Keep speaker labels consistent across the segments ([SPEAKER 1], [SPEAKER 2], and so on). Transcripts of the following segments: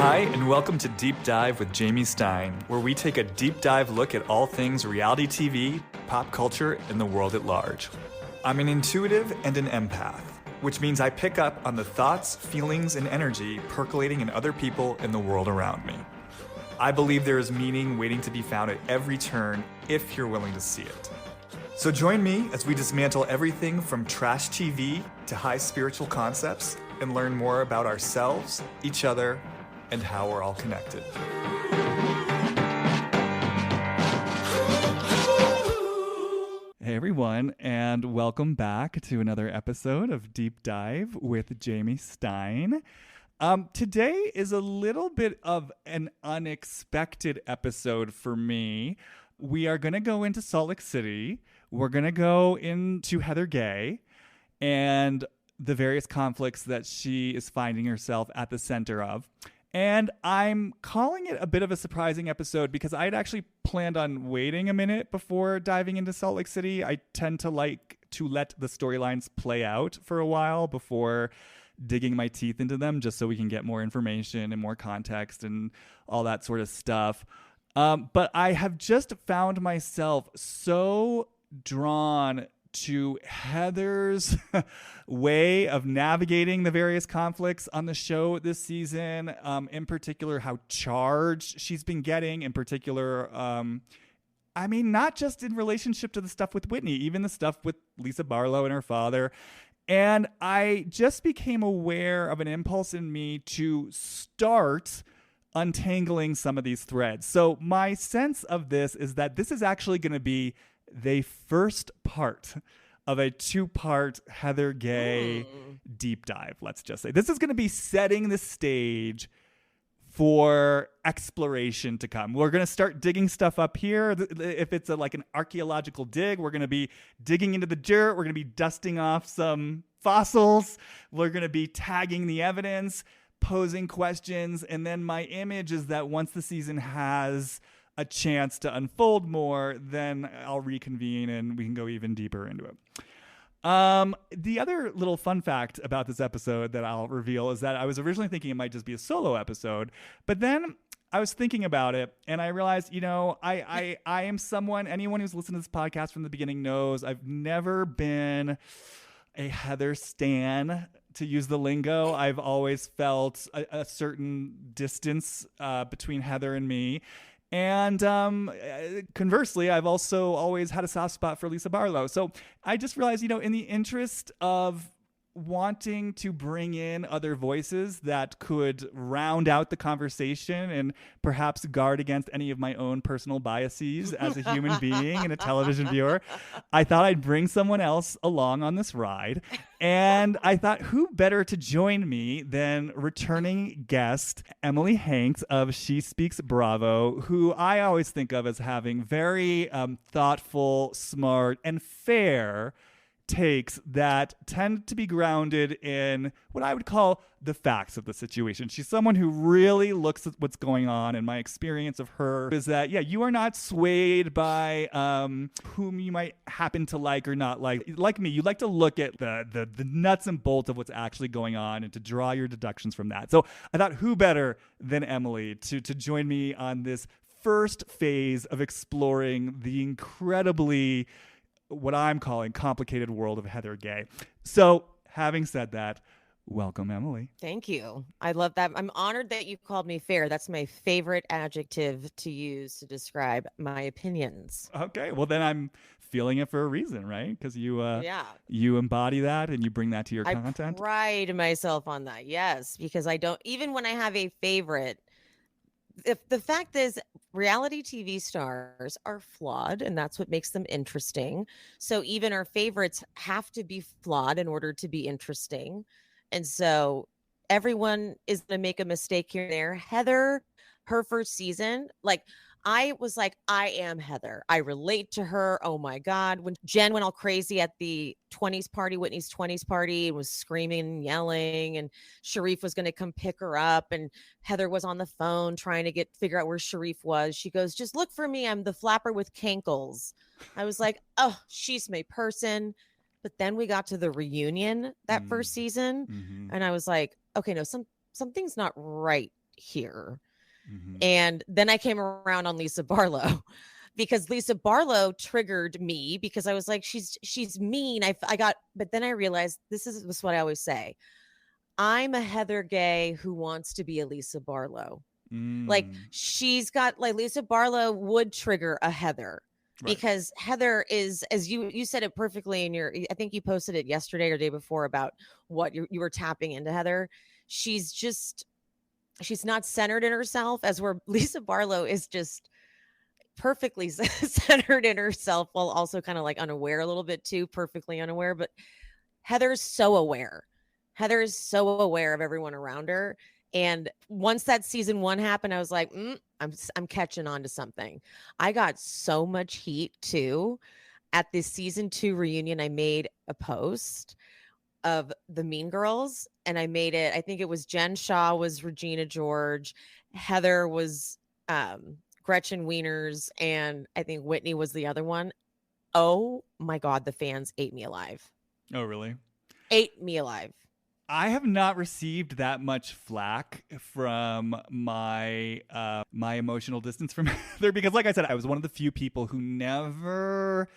[SPEAKER 1] Hi, and welcome to Deep Dive with Jamie Stein, where we take a deep dive look at all things reality TV, pop culture, and the world at large. I'm an intuitive and an empath, which means I pick up on the thoughts, feelings, and energy percolating in other people and the world around me. I believe there is meaning waiting to be found at every turn if you're willing to see it. So join me as we dismantle everything from trash TV to high spiritual concepts and learn more about ourselves, each other, and how we're all connected. Hey everyone, and welcome back to another episode of Deep Dive with Jamie Stein. Today is a little bit of an unexpected episode for me. We are going to go into Salt Lake City. We're going to go into Heather Gay and the various conflicts that she is finding herself at the center of. And I'm calling it a bit of a surprising episode because I'd actually planned on waiting a minute before diving into Salt Lake City. I tend to like to let the storylines play out for a while before digging my teeth into them, just so we can get more information and more context and all that sort of stuff. But I have just found myself so drawn to Heather's way of navigating the various conflicts on the show this season, in particular how charged she's been getting, in particular, I mean, not just in relationship to the stuff with Whitney, even the stuff with Lisa Barlow and her father. And I just became aware of an impulse in me to start untangling some of these threads. So my sense of this is that this is actually going to be the first part of a two-part Heather Gay deep dive, let's just say. This is going to be setting the stage for exploration to come. We're going to start digging stuff up here. If it's like an archaeological dig, we're going to be digging into the dirt. We're going to be dusting off some fossils. We're going to be tagging the evidence, posing questions. And then my image is that once the season has a chance to unfold more, then I'll reconvene and we can go even deeper into it. The other little fun fact about this episode that I'll reveal is that I was originally thinking it might just be a solo episode, but then I was thinking about it and I realized, you know, I am someone, anyone who's listened to this podcast from the beginning knows I've never been a Heather stan, to use the lingo. I've always felt a certain distance between Heather and me. And conversely, I've also always had a soft spot for Lisa Barlow. So I just realized, you know, in the interest of wanting to bring in other voices that could round out the conversation and perhaps guard against any of my own personal biases as a human being and a television viewer, I thought I'd bring someone else along on this ride. And I thought, who better to join me than returning guest Emily Hanks of She Speaks Bravo, who I always think of as having very thoughtful, smart, and fair takes that tend to be grounded in what I would call the facts of the situation. She's someone who really looks at what's going on, and my experience of her is that, yeah, you are not swayed by whom you might happen to like or not like. Like me, you like to look at the nuts and bolts of what's actually going on and to draw your deductions from that. So I thought, who better than Emily to join me on this first phase of exploring the incredibly, what I'm calling, complicated world of Heather Gay. So having said that, welcome, Emily.
[SPEAKER 2] Thank you. I love that. I'm honored that you called me fair. That's my favorite adjective to use to describe my opinions.
[SPEAKER 1] Okay. Well, then I'm feeling it for a reason, right? Because you embody that and you bring that to your content.
[SPEAKER 2] I pride myself on that. Yes, because I don't, even when I have a favorite, if the fact is reality TV stars are flawed and that's what makes them interesting. So even our favorites have to be flawed in order to be interesting. And so everyone is going to make a mistake here and there. Heather, her first season, like I was like, I am Heather. I relate to her. Oh my God. When Jen went all crazy at the 20s party, Whitney's 20s party, and was screaming and yelling, and Sharif was going to come pick her up, and Heather was on the phone trying to figure out where Sharif was. She goes, just look for me. I'm the flapper with cankles. I was like, oh, she's my person. But then we got to the reunion that first season, and I was like, okay, no, something's not right here.
[SPEAKER 1] Mm-hmm.
[SPEAKER 2] And then I came around on Lisa Barlow because Lisa Barlow triggered me because I was like, she's mean. I got, but then I realized this is what I always say. I'm a Heather Gay who wants to be a Lisa Barlow. Like
[SPEAKER 1] Mm.
[SPEAKER 2] she's got like Lisa Barlow would trigger a Heather
[SPEAKER 1] Right.
[SPEAKER 2] because Heather is, as you said it perfectly in your, I think you posted it yesterday or day before about what you were tapping into Heather. She's just, she's not centered in herself, as where Lisa Barlow is just perfectly centered in herself while also kind of like unaware a little bit too, perfectly unaware. But Heather's so aware. Heather is so aware of everyone around her. And once that season 1 happened, I was like, I'm catching on to something. I got so much heat too. At this season 2 reunion, I made a post of the Mean Girls, and I made it. I think it was Jen Shaw was Regina George, Heather was Gretchen Wieners, and I think Whitney was the other one. Oh my God, the fans ate me alive.
[SPEAKER 1] Oh, really?
[SPEAKER 2] Ate me alive.
[SPEAKER 1] I have not received that much flack from my emotional distance from Heather because, like I said, I was one of the few people who never.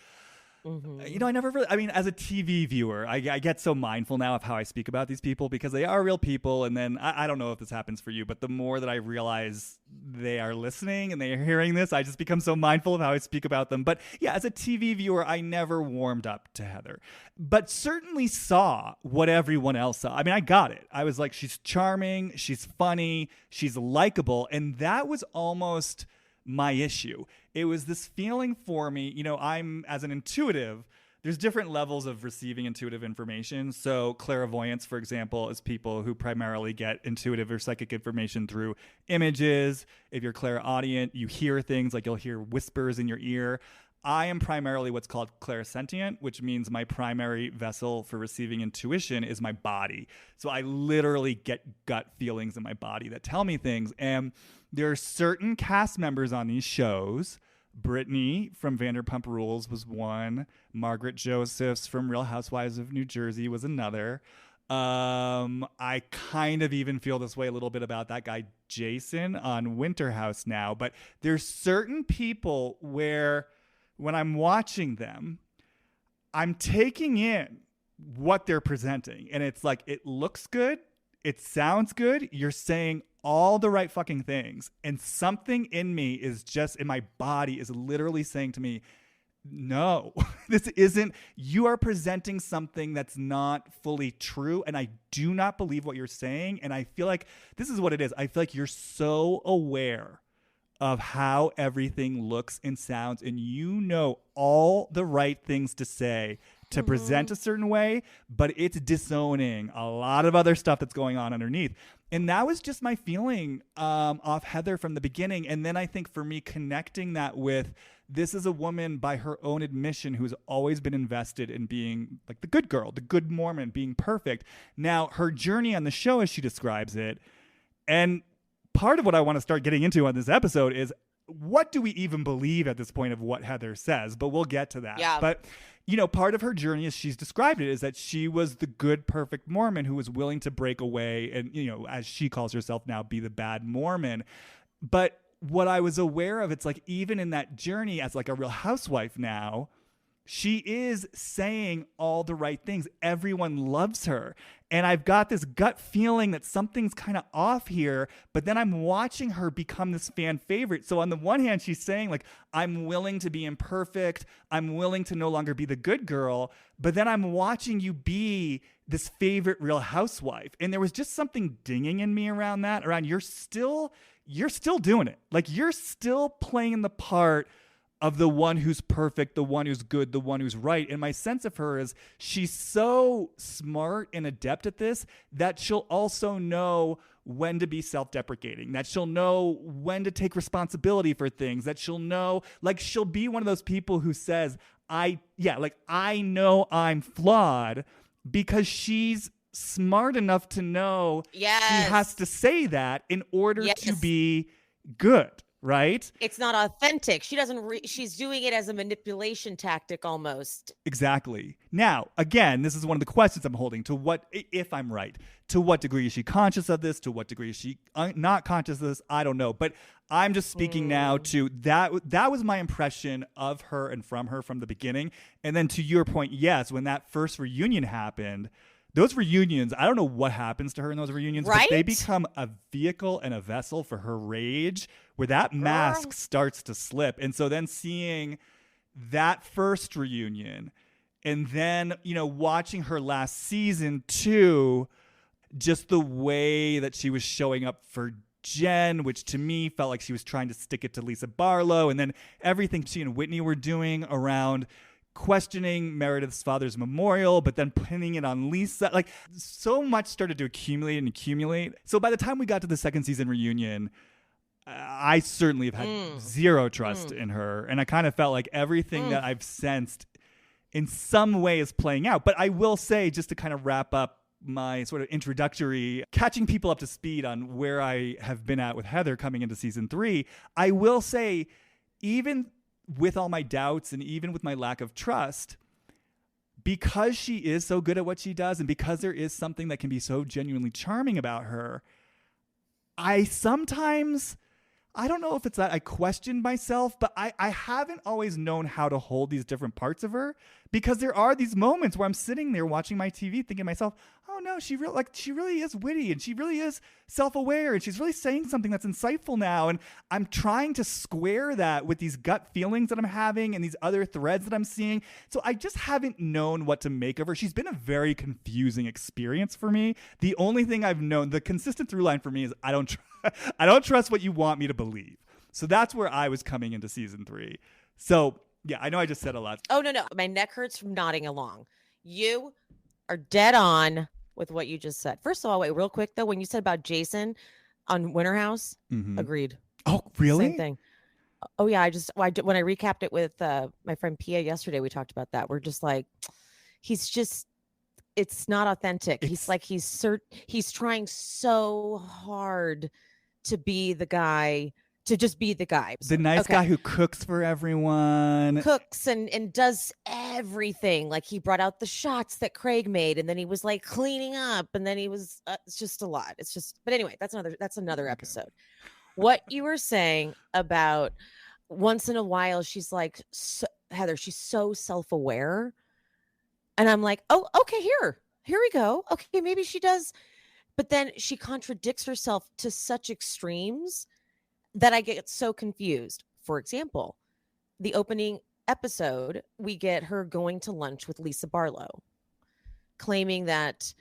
[SPEAKER 2] Mm-hmm.
[SPEAKER 1] I never really, I mean, as a TV viewer, I get so mindful now of how I speak about these people because they are real people. And then I don't know if this happens for you, but the more that I realize they are listening and they are hearing this, I just become so mindful of how I speak about them. But yeah, as a TV viewer, I never warmed up to Heather, but certainly saw what everyone else saw. I mean, I got it. I was like, she's charming, she's funny, she's likable. And that was almost my issue. It was this feeling for me, I'm as an intuitive, there's different levels of receiving intuitive information. So clairvoyance, for example, is people who primarily get intuitive or psychic information through images. If you're clairaudient, you hear things, like you'll hear whispers in your ear. I am primarily what's called clairsentient, which means my primary vessel for receiving intuition is my body. So I literally get gut feelings in my body that tell me things. And there are certain cast members on these shows. Brittany from Vanderpump Rules was one. Margaret Josephs from Real Housewives of New Jersey was another. I kind of even feel this way a little bit about that guy Jason on Winter House now. But there's certain people where when I'm watching them, I'm taking in what they're presenting. And it's like, it looks good. It sounds good. You're saying all the right fucking things. And something in me is just, in my body is literally saying to me, no, this isn't, you are presenting something that's not fully true. And I do not believe what you're saying. And I feel like this is what it is. I feel like you're so aware of how everything looks and sounds, and all the right things to say to present a certain way, but it's disowning a lot of other stuff that's going on underneath. And that was just my feeling off Heather from the beginning. And then I think for me, connecting that with, this is a woman by her own admission who's always been invested in being like the good girl, the good Mormon, being perfect. Now, her journey on the show, as she describes it, and part of what I want to start getting into on this episode is, what do we even believe at this point of what Heather says? But we'll get to that.
[SPEAKER 2] Yeah.
[SPEAKER 1] But, part of her journey, as she's described it, is that she was the good, perfect Mormon who was willing to break away and, as she calls herself now, be the bad Mormon. But what I was aware of, it's like, even in that journey as like a Real Housewife now, she is saying all the right things. Everyone loves her. And I've got this gut feeling that something's kind of off here, but then I'm watching her become this fan favorite. So on the one hand, she's saying like, I'm willing to be imperfect. I'm willing to no longer be the good girl. But then I'm watching you be this favorite Real Housewife. And there was just something dinging in me around that, around you're still doing it. Like, you're still playing the part of the one who's perfect, the one who's good, the one who's right. And my sense of her is she's so smart and adept at this that she'll also know when to be self-deprecating, that she'll know when to take responsibility for things, that she'll know, like, she'll be one of those people who says, I know I'm flawed, because she's smart enough to know she has to say that in order to be good. right?
[SPEAKER 2] It's not authentic. She doesn't. She's doing it as a manipulation tactic almost.
[SPEAKER 1] Exactly. Now, again, this is one of the questions I'm holding. To what, if I'm right, to what degree is she conscious of this? To what degree is she not conscious of this? I don't know. But I'm just speaking now to that. That was my impression of her and from her from the beginning. And then to your point, yes, when that first reunion happened, those reunions, I don't know what happens to her in those reunions,
[SPEAKER 2] Right?
[SPEAKER 1] but they become a vehicle and a vessel for her rage where that mask starts to slip. And so then seeing that first reunion and then, watching her last season too, just the way that she was showing up for Jen, which to me felt like she was trying to stick it to Lisa Barlow, and then everything she and Whitney were doing around questioning Meredith's father's memorial, but then pinning it on Lisa. Like, so much started to accumulate. So by the time we got to the second season reunion, I certainly have had zero trust in her. And I kind of felt like everything that I've sensed in some way is playing out. But I will say, just to kind of wrap up my sort of introductory, catching people up to speed on where I have been at with Heather coming into season 3, I will say, even with all my doubts and even with my lack of trust, because she is so good at what she does and because there is something that can be so genuinely charming about her, I sometimes, I don't know if it's that I question myself, but I haven't always known how to hold these different parts of her, because there are these moments where I'm sitting there watching my TV thinking to myself, oh no, she really is witty and she really is self-aware and she's really saying something that's insightful now. And I'm trying to square that with these gut feelings that I'm having and these other threads that I'm seeing. So I just haven't known what to make of her. She's been a very confusing experience for me. The only thing I've known, the consistent through line for me is I don't trust what you want me to believe. So that's where I was coming into season 3. So yeah, I know I just said a lot.
[SPEAKER 2] Oh, no. My neck hurts from nodding along. You are dead on with what you just said. First of all, wait, real quick though, when you said about Jason on Winter House, agreed.
[SPEAKER 1] Oh, really?
[SPEAKER 2] Same thing. Oh yeah, when I recapped it with my friend Pia yesterday, we talked about that. We're just like, it's not authentic. He's trying so hard to be the guy. To just be the guy.
[SPEAKER 1] The nice guy who cooks for everyone.
[SPEAKER 2] Cooks and does everything. Like, he brought out the shots that Craig made, and then he was like cleaning up, and then he was it's just a lot. It's just, but anyway, that's another episode. What you were saying about once in a while, she's like, Heather, she's so self-aware. And I'm like, oh, okay, here we go. Okay, maybe she does. But then she contradicts herself to such extremes that I get so confused. For example, the opening episode, we get her going to lunch with Lisa Barlow, claiming that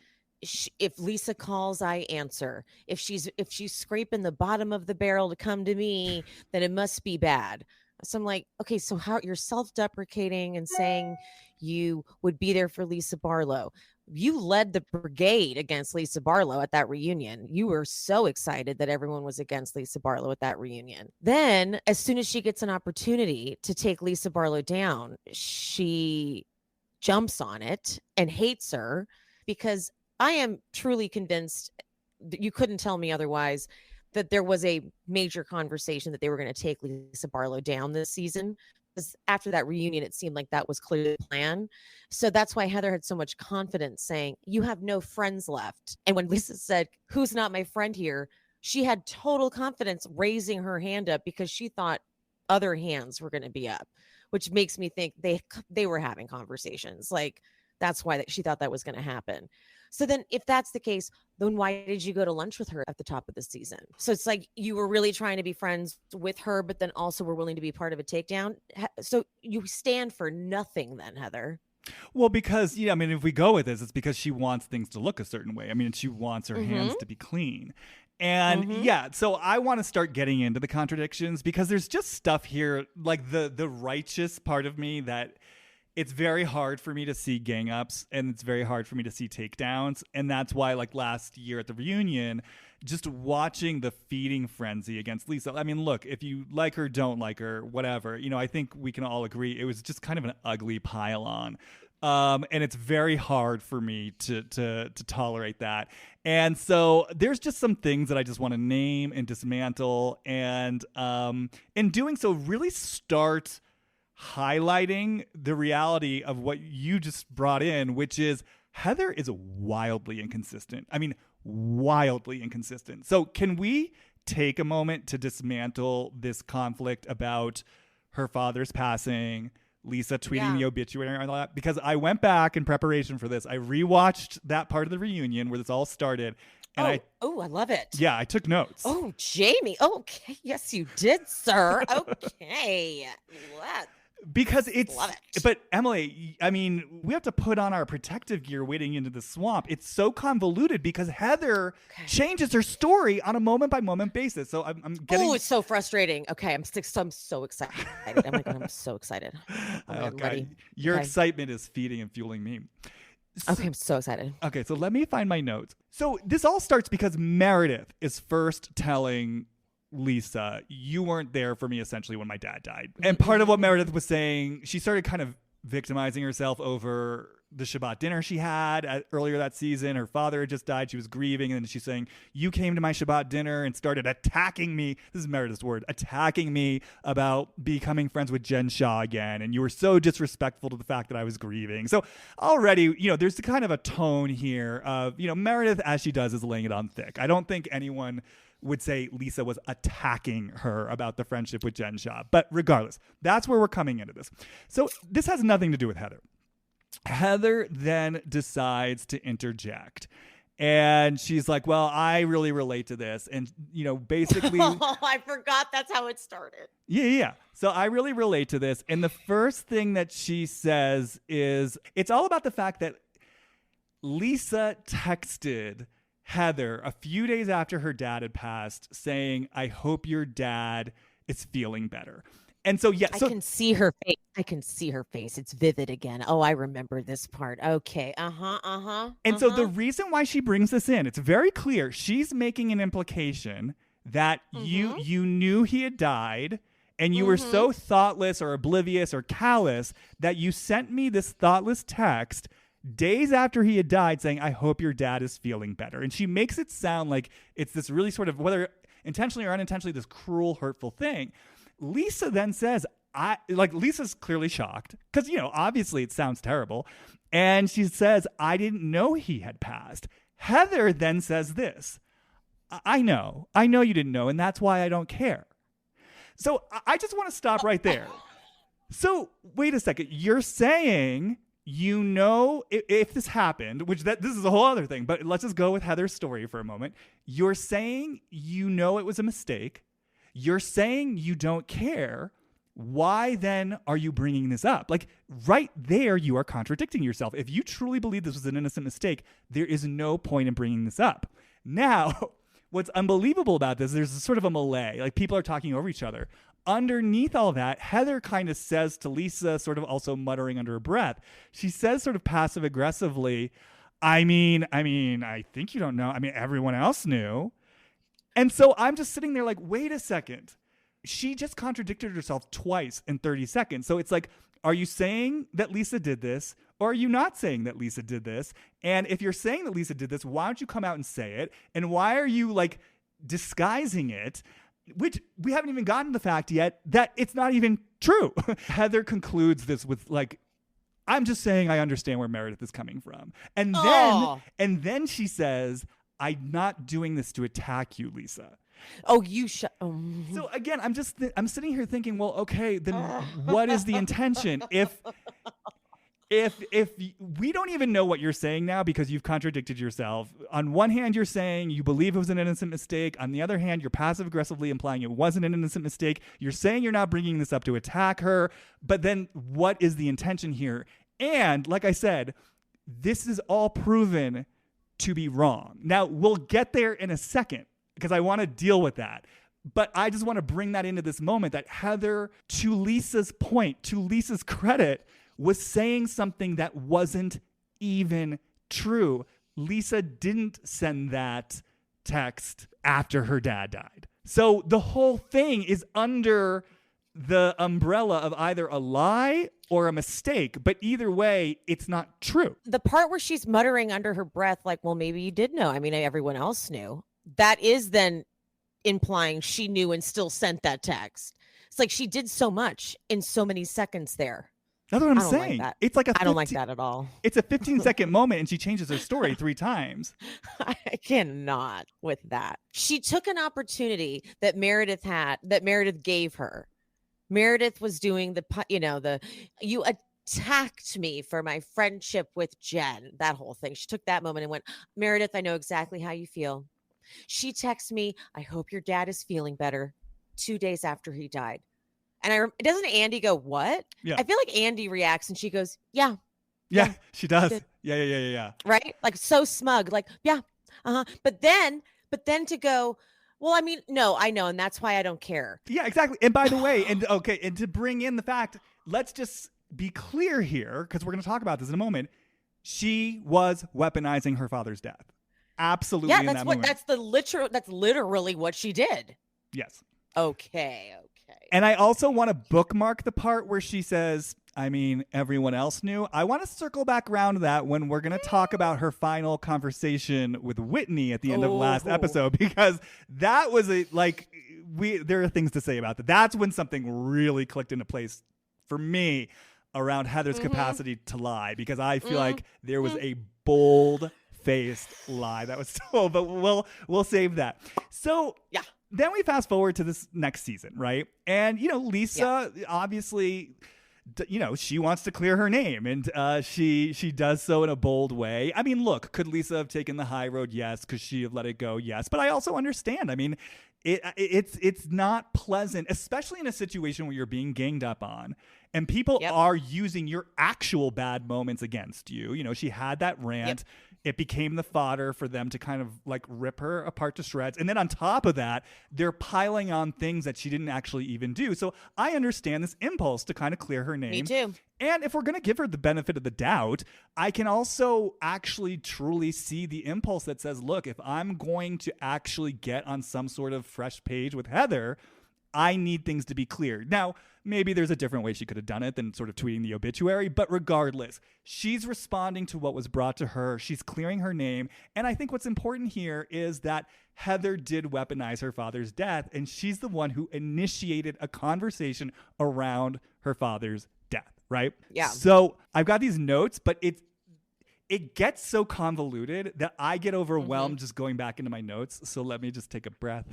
[SPEAKER 2] if Lisa calls, I answer. If she's scraping the bottom of the barrel to come to me, then it must be bad. So I'm like, okay, so how you're self-deprecating and saying you would be there for Lisa Barlow. You led the brigade against Lisa Barlow at that reunion. You were so excited that everyone was against Lisa Barlow at that reunion. Then, as soon as she gets an opportunity to take Lisa Barlow down, she jumps on it and hates her, because I am truly convinced, you couldn't tell me otherwise, that there was a major conversation that they were going to take Lisa Barlow down this season. Because after that reunion, it seemed like that was clearly the plan. So that's why Heather had so much confidence saying, you have no friends left. And when Lisa said, who's not my friend here, she had total confidence raising her hand up because she thought other hands were going to be up, which makes me think they were having conversations. Like, that's why she thought that was going to happen. So then if that's the case, then why did you go to lunch with her at the top of the season? So it's like you were really trying to be friends with her, but then also were willing to be part of a takedown. So you stand for nothing then, Heather.
[SPEAKER 1] Well, because, if we go with this, it's because she wants things to look a certain way. She wants her hands to be clean. And so I want to start getting into the contradictions, because there's just stuff here, like the righteous part of me, that it's very hard for me to see gang ups and it's very hard for me to see takedowns. And that's why, like last year at the reunion, just watching the feeding frenzy against Lisa. Look, if you like her, don't like her, whatever. I think we can all agree it was just kind of an ugly pile on. And it's very hard for me to tolerate that. And so there's just some things that I just want to name and dismantle, and in doing so, really start highlighting the reality of what you just brought in, which is Heather is wildly inconsistent. I mean, wildly inconsistent. So can we take a moment to dismantle this conflict about her father's passing, Lisa tweeting the obituary and all that? Because I went back in preparation for this. I rewatched that part of the reunion where this all started. And
[SPEAKER 2] I love it.
[SPEAKER 1] Yeah, I took notes.
[SPEAKER 2] Oh, Jamie. Okay. Yes, you did, sir. Okay.
[SPEAKER 1] Because but Emily, I mean, we have to put on our protective gear wading into the swamp. It's so convoluted because Heather changes her story on a moment by moment basis. So I'm getting.
[SPEAKER 2] Oh, it's so frustrating. Okay, I'm so excited. Oh my God, I'm so excited. I'm ready.
[SPEAKER 1] Your excitement is feeding and fueling me.
[SPEAKER 2] Okay, I'm so excited.
[SPEAKER 1] Okay, so let me find my notes. So this all starts because Meredith is first telling Lisa, you weren't there for me essentially when my dad died. And part of what Meredith was saying, she started kind of victimizing herself over the Shabbat dinner she had earlier that season. Her father had just died. She was grieving. And then she's saying, you came to my Shabbat dinner and started attacking me. This is Meredith's word, attacking me about becoming friends with Jen Shah again. And you were so disrespectful to the fact that I was grieving. So already, there's kind of a tone here of, Meredith, as she does, is laying it on thick. I don't think anyone would say Lisa was attacking her about the friendship with Jen Shah. But regardless, that's where we're coming into this. So this has nothing to do with Heather. Heather then decides to interject. And she's like, well, I really relate to this. And, basically.
[SPEAKER 2] Oh, I forgot that's how it started.
[SPEAKER 1] Yeah. So I really relate to this. And the first thing that she says is, it's all about the fact that Lisa texted Heather a few days after her dad had passed saying, I hope your dad is feeling better. And so, I
[SPEAKER 2] can see her face. It's vivid again. Oh, I remember this part. Okay.
[SPEAKER 1] And so the reason why she brings this in, it's very clear. She's making an implication that you knew he had died and you were so thoughtless or oblivious or callous that you sent me this thoughtless text days after he had died saying, I hope your dad is feeling better. And she makes it sound like it's this really sort of, whether intentionally or unintentionally, this cruel, hurtful thing. Lisa then says, Lisa's clearly shocked because, obviously it sounds terrible. And she says, I didn't know he had passed. Heather then says this, I know you didn't know. And that's why I don't care. So I just want to stop right there. So wait a second. You're saying, if this happened, this is a whole other thing, but let's just go with Heather's story for a moment. You're saying, it was a mistake. You're saying you don't care. Why then are you bringing this up? Like right there, you are contradicting yourself. If you truly believe this was an innocent mistake, there is no point in bringing this up. Now, what's unbelievable about this, there's sort of a melee, like people are talking over each other. Underneath all that, Heather kind of says to Lisa, sort of also muttering under her breath, she says sort of passive aggressively, I mean, I think you don't know. I mean, everyone else knew. And so I'm just sitting there like, wait a second. She just contradicted herself twice in 30 seconds. So it's like, are you saying that Lisa did this? Or are you not saying that Lisa did this? And if you're saying that Lisa did this, why don't you come out and say it? And why are you like disguising it? Which we haven't even gotten the fact yet that it's not even true. Heather concludes this with like, I'm just saying I understand where Meredith is coming from. And then she says, I'm not doing this to attack you, Lisa.
[SPEAKER 2] Oh, you
[SPEAKER 1] So again, I'm sitting here thinking, well, okay, then what is the intention? If we don't even know what you're saying now because you've contradicted yourself. On one hand, you're saying you believe it was an innocent mistake. On the other hand, you're passive aggressively implying it wasn't an innocent mistake. You're saying you're not bringing this up to attack her. But then what is the intention here? And like I said, this is all proven to be wrong. Now, we'll get there in a second because I want to deal with that. But I just want to bring that into this moment that Heather, to Lisa's point, to Lisa's credit, was saying something that wasn't even true. Lisa didn't send that text after her dad died. So the whole thing is under the umbrella of either a lie or a mistake, but either way, it's not true.
[SPEAKER 2] The part where she's muttering under her breath, like, well, maybe you did know. I mean, everyone else knew. That is then implying she knew and still sent that text. It's like she did so much in so many seconds there.
[SPEAKER 1] That's what I'm
[SPEAKER 2] I don't
[SPEAKER 1] saying.
[SPEAKER 2] like that.
[SPEAKER 1] It's like
[SPEAKER 2] I don't like that at all.
[SPEAKER 1] It's a 15-second moment and she changes her story 3 times.
[SPEAKER 2] I cannot with that. She took an opportunity that Meredith gave her. Meredith was doing you attacked me for my friendship with Jen, that whole thing. She took that moment and went, Meredith, I know exactly how you feel. She texts me, I hope your dad is feeling better 2 days after he died. And doesn't Andy go, what?
[SPEAKER 1] Yeah.
[SPEAKER 2] I feel like Andy reacts and she goes, yeah.
[SPEAKER 1] Yeah, she does. Yeah.
[SPEAKER 2] Right? Like so smug, like, yeah. Uh-huh. But then to go, well, I mean, no, I know. And that's why I don't care.
[SPEAKER 1] Yeah, exactly. And by the way, and to bring in the fact, let's just be clear here, because we're going to talk about this in a moment. She was weaponizing her father's death. Absolutely.
[SPEAKER 2] Yeah, that's literally what she did.
[SPEAKER 1] Yes.
[SPEAKER 2] Okay.
[SPEAKER 1] And I also want to bookmark the part where she says, I mean, everyone else knew. I want to circle back around to that when we're going to talk about her final conversation with Whitney at the end of last episode, because that was there are things to say about that. That's when something really clicked into place for me around Heather's capacity to lie, because I feel like there was a bold-faced lie that was told, but we'll save that. So
[SPEAKER 2] yeah.
[SPEAKER 1] Then we fast forward to this next season, right? And, Lisa, obviously, she wants to clear her name, and she does so in a bold way. I mean, look, could Lisa have taken the high road? Yes. Could she have let it go? Yes. But I also understand. I mean, it's not pleasant, especially in a situation where you're being ganged up on and people are using your actual bad moments against you. She had that rant. Yep. It became the fodder for them to kind of like rip her apart to shreds. And then on top of that, they're piling on things that she didn't actually even do. So I understand this impulse to kind of clear her name.
[SPEAKER 2] Me too.
[SPEAKER 1] And if we're going to give her the benefit of the doubt, I can also actually truly see the impulse that says, look, if I'm going to actually get on some sort of fresh page with Heather, I need things to be cleared. Now, maybe there's a different way she could have done it than sort of tweeting the obituary, but regardless, she's responding to what was brought to her. She's clearing her name. And I think what's important here is that Heather did weaponize her father's death, and she's the one who initiated a conversation around her father's death, right?
[SPEAKER 2] Yeah.
[SPEAKER 1] So I've got these notes, but it gets so convoluted that I get overwhelmed just going back into my notes. So let me just take a breath.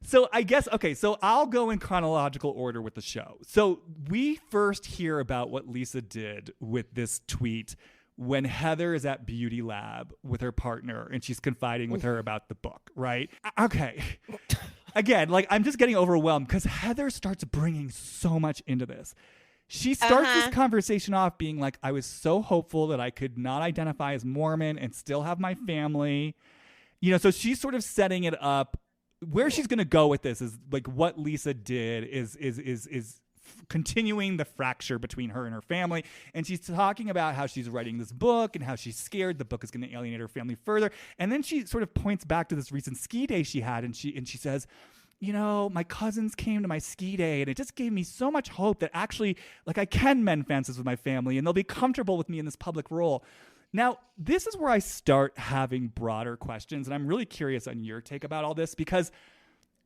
[SPEAKER 1] So I guess, okay, so I'll go in chronological order with the show. So we first hear about what Lisa did with this tweet when Heather is at Beauty Lab with her partner and she's confiding with her about the book, right? Okay. Again, I'm just getting overwhelmed because Heather starts bringing so much into this. She starts this conversation off being like, I was so hopeful that I could not identify as Mormon and still have my family. So she's sort of setting it up. Where she's going to go with this is like what Lisa did is continuing the fracture between her and her family. And she's talking about how she's writing this book and how she's scared the book is going to alienate her family further. And then she sort of points back to this recent ski day she had. And she says, my cousins came to my ski day and it just gave me so much hope that actually I can mend fences with my family and they'll be comfortable with me in this public role. Now, this is where I start having broader questions, and I'm really curious on your take about all this, because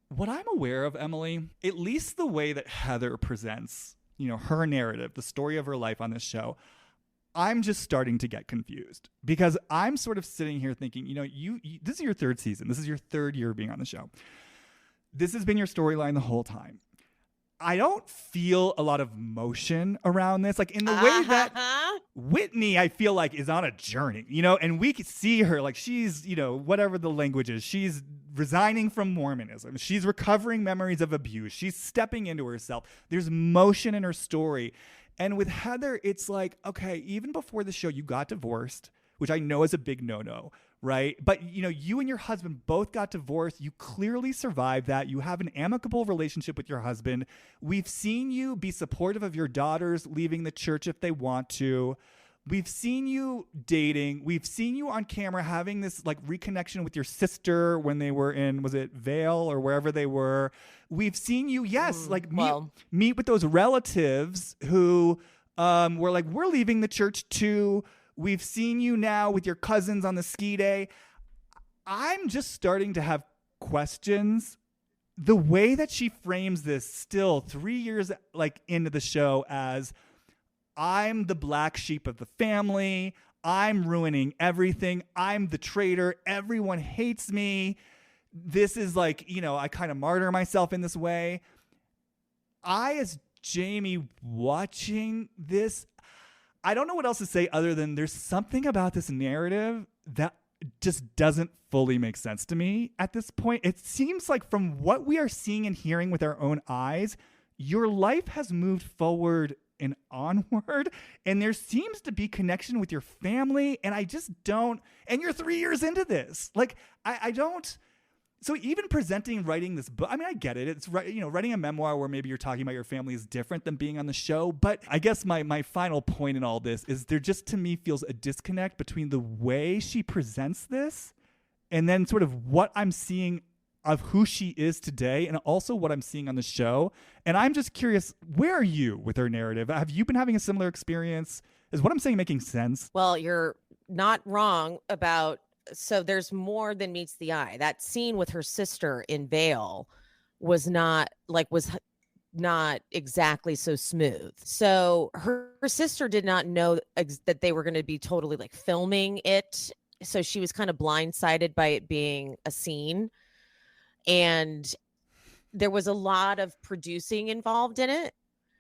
[SPEAKER 1] what I'm aware of, Emily, at least the way that Heather presents, her narrative, the story of her life on this show, I'm just starting to get confused, because I'm sort of sitting here thinking, you this is your third season. This is your third year of being on the show. This has been your storyline the whole time. I don't feel a lot of motion around this, in the way that Whitney, I feel like, is on a journey, and we could see her, she's, whatever the language is, she's resigning from Mormonism. She's recovering memories of abuse. She's stepping into herself. There's motion in her story. And with Heather, it's like, okay, even before the show, you got divorced, which I know is a big no-no. Right. But, you and your husband both got divorced. You clearly survived that. You have an amicable relationship with your husband. We've seen you be supportive of your daughters leaving the church if they want to. We've seen you dating. We've seen you on camera having this like reconnection with your sister when they were in, was it Vale or wherever they were? We've seen you, yes, like meet with those relatives who were like, we're leaving the church too. We've seen you now with your cousins on the ski day. I'm just starting to have questions. The way that she frames this still 3 years like into the show as I'm the black sheep of the family. I'm ruining everything. I'm the traitor. Everyone hates me. This is like, I kind of martyr myself in this way. As Jamie watching this, I don't know what else to say other than there's something about this narrative that just doesn't fully make sense to me at this point. It seems like from what we are seeing and hearing with our own eyes, your life has moved forward and onward, and there seems to be connection with your family, and I just don't, and you're 3 years into this. Like, I don't, so even writing this book, I mean, I get it. It's, writing a memoir where maybe you're talking about your family is different than being on the show, but I guess my final point in all this is there just, to me, feels a disconnect between the way she presents this and then sort of what I'm seeing of who she is today and also what I'm seeing on the show. And I'm just curious, where are you with her narrative? Have you been having a similar experience? Is what I'm saying making sense?
[SPEAKER 2] Well, you're not wrong about, so there's more than meets the eye. That scene with her sister in Vale was not exactly so smooth. So her sister did not know that they were going to be totally like filming it. So she was kind of blindsided by it being a scene. And there was a lot of producing involved in it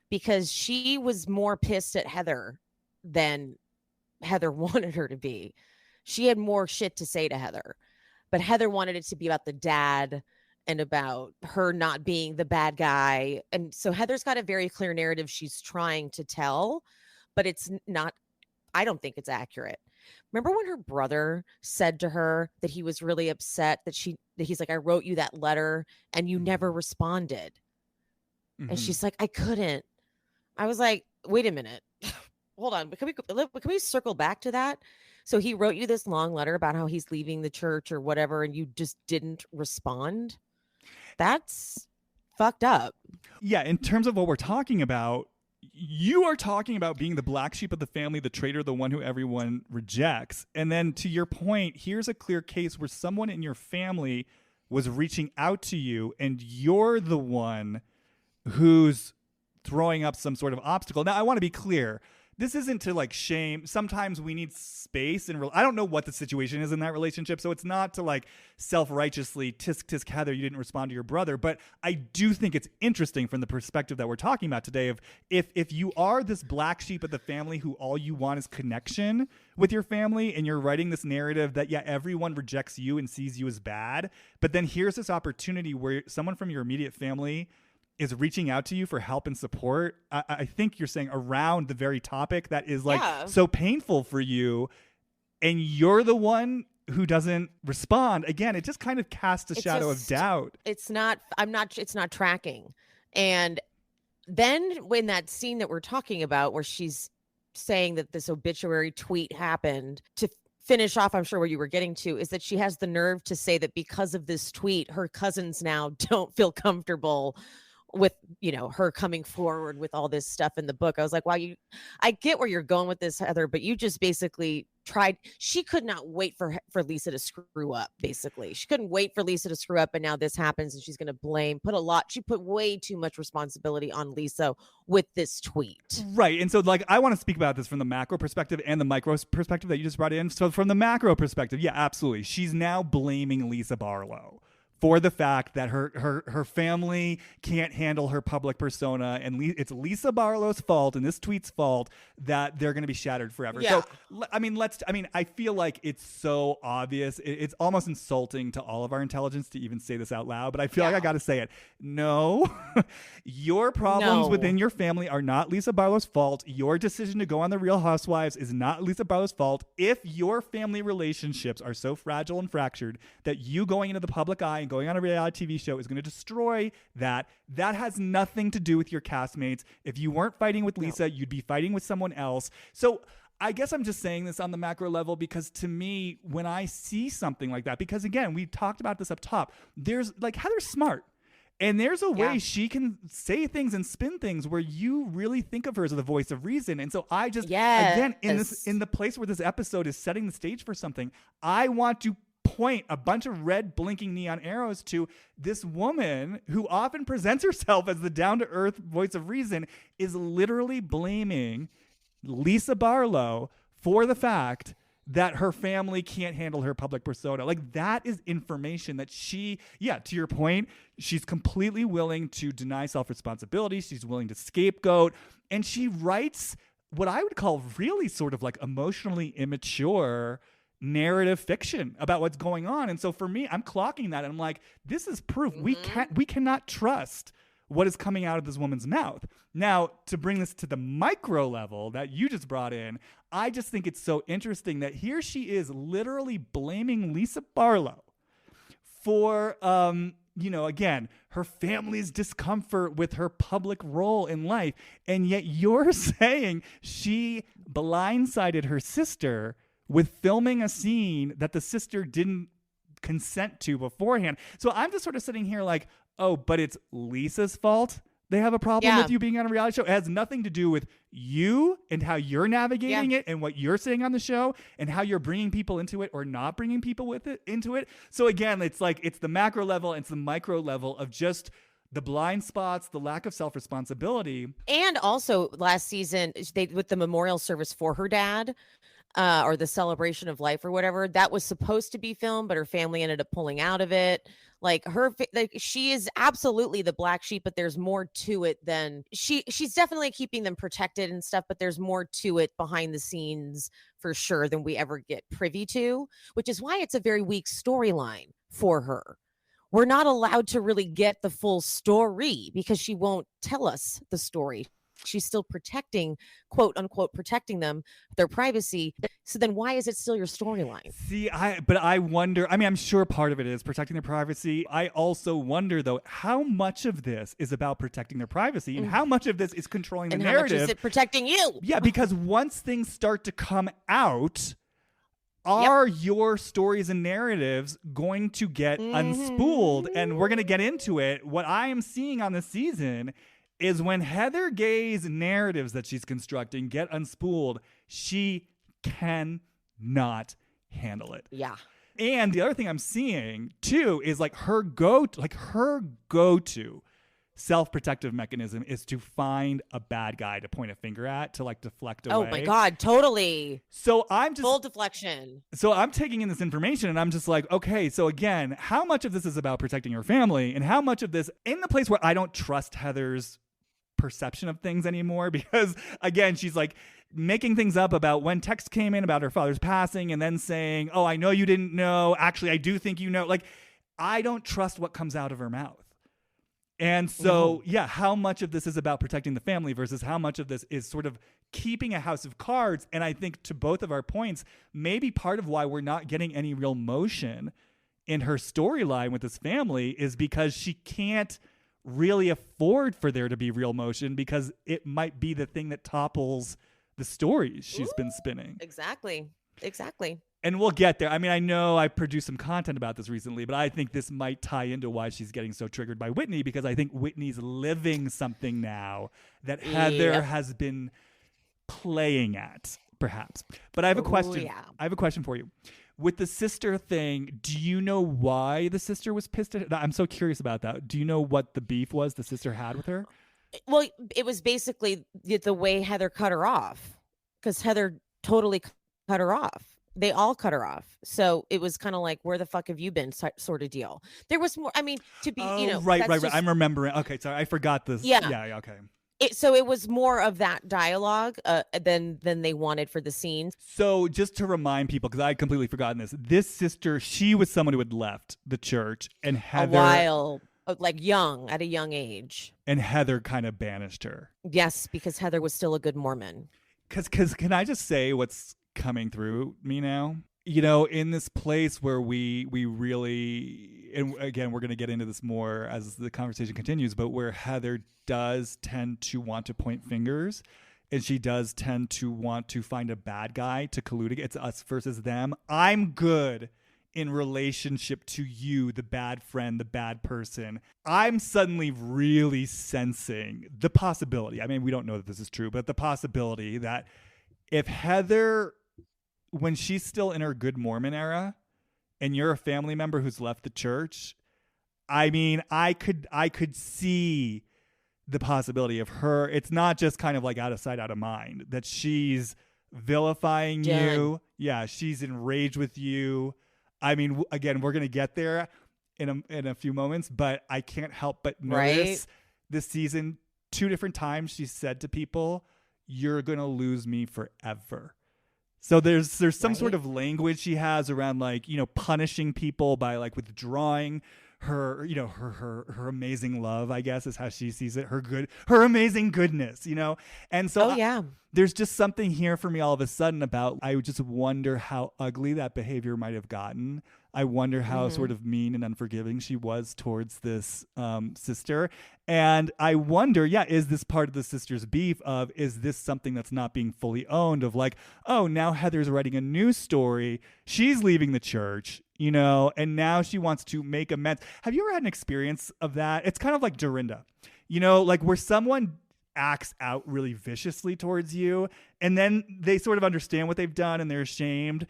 [SPEAKER 2] because she was more pissed at Heather than Heather wanted her to be. She had more shit to say to Heather, but Heather wanted it to be about the dad and about her not being the bad guy. And so Heather's got a very clear narrative she's trying to tell, but it's not, I don't think it's accurate. Remember when her brother said to her that he was really upset that he's like, I wrote you that letter and you never responded. Mm-hmm. And she's like, I couldn't. I was like, wait a minute. Hold on. Can we circle back to that? So he wrote you this long letter about how he's leaving the church or whatever, and you just didn't respond. That's fucked up.
[SPEAKER 1] Yeah. In terms of what we're talking about, you are talking about being the black sheep of the family, the traitor, the one who everyone rejects. And then to your point, here's a clear case where someone in your family was reaching out to you and you're the one who's throwing up some sort of obstacle. Now, I want to be clear. This isn't to like shame. Sometimes we need space and I don't know what the situation is in that relationship. So it's not to like self-righteously tisk Heather, you didn't respond to your brother. But I do think it's interesting from the perspective that we're talking about today of if you are this black sheep of the family who all you want is connection with your family and you're writing this narrative that, yeah, everyone rejects you and sees you as bad. But then here's this opportunity where someone from your immediate family is reaching out to you for help and support. I think you're saying around the very topic that is like so painful for you, and you're the one who doesn't respond. Again, it just kind of casts a shadow of doubt.
[SPEAKER 2] It's not tracking. And then when that scene that we're talking about where she's saying that this obituary tweet happened, to finish off, I'm sure where you were getting to, is that she has the nerve to say that because of this tweet, her cousins now don't feel comfortable with, her coming forward with all this stuff in the book. I was like, wow, I get where you're going with this, Heather, but you just basically tried. She could not wait for Lisa to screw up. Basically, she couldn't wait for Lisa to screw up. And now this happens and she's going to she put way too much responsibility on Lisa with this tweet.
[SPEAKER 1] Right. And so like, I want to speak about this from the macro perspective and the micro perspective that you just brought in. So from the macro perspective, yeah, absolutely. She's now blaming Lisa Barlow for the fact that her family can't handle her public persona, and it's Lisa Barlow's fault and this tweet's fault that they're going to be shattered forever. Yeah. So, I feel like it's so obvious. It's almost insulting to all of our intelligence to even say this out loud, but I feel like I got to say it. No, your problems within your family are not Lisa Barlow's fault. Your decision to go on The Real Housewives is not Lisa Barlow's fault. If your family relationships are so fragile and fractured that you going into the public eye and going on a reality TV show is going to destroy that has nothing to do with your castmates. If you weren't fighting with Lisa, you'd be fighting with someone else. So I guess I'm just saying this on the macro level because to me, when I see something like that, because again, we talked about this up top, there's like Heather's smart. And there's a way she can say things and spin things where you really think of her as the voice of reason. And so I just, again, in the place where this episode is setting the stage for something, I want to point a bunch of red blinking neon arrows to this woman who often presents herself as the down-to-earth voice of reason is literally blaming Lisa Barlow for the fact that her family can't handle her public persona. Like, that is information that she, to your point, she's completely willing to deny self-responsibility. She's willing to scapegoat. And she writes what I would call really sort of like emotionally immature narrative fiction about what's going on. And so for me, I'm clocking that and I'm like, this is proof. We cannot trust what is coming out of this woman's mouth. Now, to bring this to the micro level that you just brought in, I just think it's so interesting that here she is literally blaming Lisa Barlow for, again, her family's discomfort with her public role in life. And yet you're saying she blindsided her sister with filming a scene that the sister didn't consent to beforehand. So I'm just sort of sitting here like, oh, but it's Lisa's fault they have a problem with you being on a reality show. It has nothing to do with you and how you're navigating it and what you're saying on the show and how you're bringing people into it or not bringing people into it. So again, it's like it's the macro level and it's the micro level of just the blind spots, the lack of self-responsibility.
[SPEAKER 2] And also last season, with the memorial service for her dad, or the celebration of life or whatever, that was supposed to be filmed, but her family ended up pulling out of it. Like she is absolutely the black sheep, but there's more to it than she's definitely keeping them protected and stuff, but there's more to it behind the scenes for sure than we ever get privy to, which is why it's a very weak storyline for her. We're not allowed to really get the full story because she won't tell us the story. She's still protecting, quote unquote, protecting them, their privacy. So then why is it still your storyline?
[SPEAKER 1] See, I wonder, I'm sure part of it is protecting their privacy. I also wonder, though, how much of this is about protecting their privacy and how much of this is controlling the narrative.
[SPEAKER 2] How much is it protecting you?
[SPEAKER 1] Yeah, because once things start to come out, are your stories and narratives going to get unspooled? And we're going to get into it. What I am seeing on this season is when Heather Gay's narratives that she's constructing get unspooled, she cannot handle it.
[SPEAKER 2] Yeah.
[SPEAKER 1] And the other thing I'm seeing too is like her go-to self-protective mechanism is to find a bad guy to point a finger at, to like deflect away.
[SPEAKER 2] Oh my God, totally.
[SPEAKER 1] So I'm just
[SPEAKER 2] full deflection.
[SPEAKER 1] So I'm taking in this information and I'm just like, okay, so again, how much of this is about protecting her family and how much of this in the place where I don't trust Heather's perception of things anymore, because again, she's like making things up about when text came in about her father's passing and then saying, oh, I know you didn't know. Actually, I do think you know. Like, I don't trust what comes out of her mouth. And so, how much of this is about protecting the family versus how much of this is sort of keeping a house of cards? And I think to both of our points, maybe part of why we're not getting any real motion in her storyline with this family is because she can't really afford for there to be real motion because it might be the thing that topples the stories she's been spinning.
[SPEAKER 2] Exactly.
[SPEAKER 1] And we'll get there. I mean, I know I produced some content about this recently, but I think this might tie into why she's getting so triggered by Whitney, because I think Whitney's living something now that Heather has been playing at, perhaps. But I have a question. I have a question for you. With the sister thing, do you know why the sister was pissed at her? I'm so curious about that. Do you know what the beef was the sister had with her?
[SPEAKER 2] Well, it was basically the way Heather cut her off, because Heather totally cut her off. They all cut her off. So it was kind of like, where the fuck have you been sort of deal. There was more, I mean, to be,
[SPEAKER 1] Right. I'm remembering. Okay, sorry. I forgot this. Yeah, okay.
[SPEAKER 2] So it was more of that dialogue than they wanted for the scenes.
[SPEAKER 1] So just to remind people, because I had completely forgotten this sister, she was someone who had left the church, and Heather,
[SPEAKER 2] a while, like at a young age,
[SPEAKER 1] and Heather kind of banished her.
[SPEAKER 2] Yes, because Heather was still a good Mormon.
[SPEAKER 1] Because can I just say what's coming through me now? You know, in this place where we really, and again, we're going to get into this more as the conversation continues, but where Heather does tend to want to point fingers, and she does tend to want to find a bad guy to collude against. It's us versus them. I'm good in relationship to you, the bad friend, the bad person. I'm suddenly really sensing the possibility. I mean, we don't know that this is true, but the possibility that if Heather, when she's still in her good Mormon era, and you're a family member who's left the church, I mean, I could see the possibility of her. It's not just kind of like out of sight, out of mind, that she's vilifying you. Yeah, she's enraged with you. I mean, again, we're going to get there in a few moments, but I can't help but notice this season 2 different times she said to people, "You're going to lose me forever." So there's some sort of language she has around, like, you know, punishing people by like withdrawing her, you know, her amazing love, I guess is how she sees it, her amazing goodness, you know. And so there's just something here for me all of a sudden about, I just wonder how ugly that behavior might have gotten. I wonder how sort of mean and unforgiving she was towards this sister. And I wonder, is this part of the sister's beef of, is this something that's not being fully owned, of like, oh, now Heather's writing a new story. She's leaving the church, you know, and now she wants to make amends. Have you ever had an experience of that? It's kind of like Dorinda, you know, like where someone acts out really viciously towards you, and then they sort of understand what they've done and they're ashamed.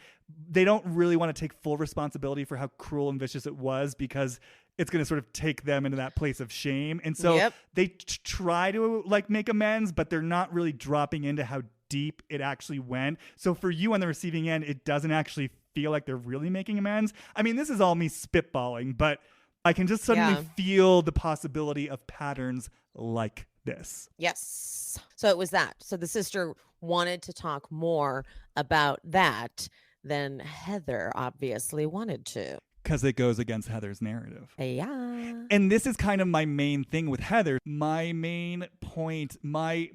[SPEAKER 1] They don't really want to take full responsibility for how cruel and vicious it was, because it's going to sort of take them into that place of shame. And so they try to like make amends, but they're not really dropping into how deep it actually went. So for you on the receiving end, it doesn't actually feel like they're really making amends. I mean, this is all me spitballing, but I can just suddenly feel the possibility of patterns like this.
[SPEAKER 2] Yes. So it was that. So the sister wanted to talk more about that than Heather obviously wanted to.
[SPEAKER 1] Because it goes against Heather's narrative.
[SPEAKER 2] Yeah.
[SPEAKER 1] And this is kind of my main thing with Heather. My main point, my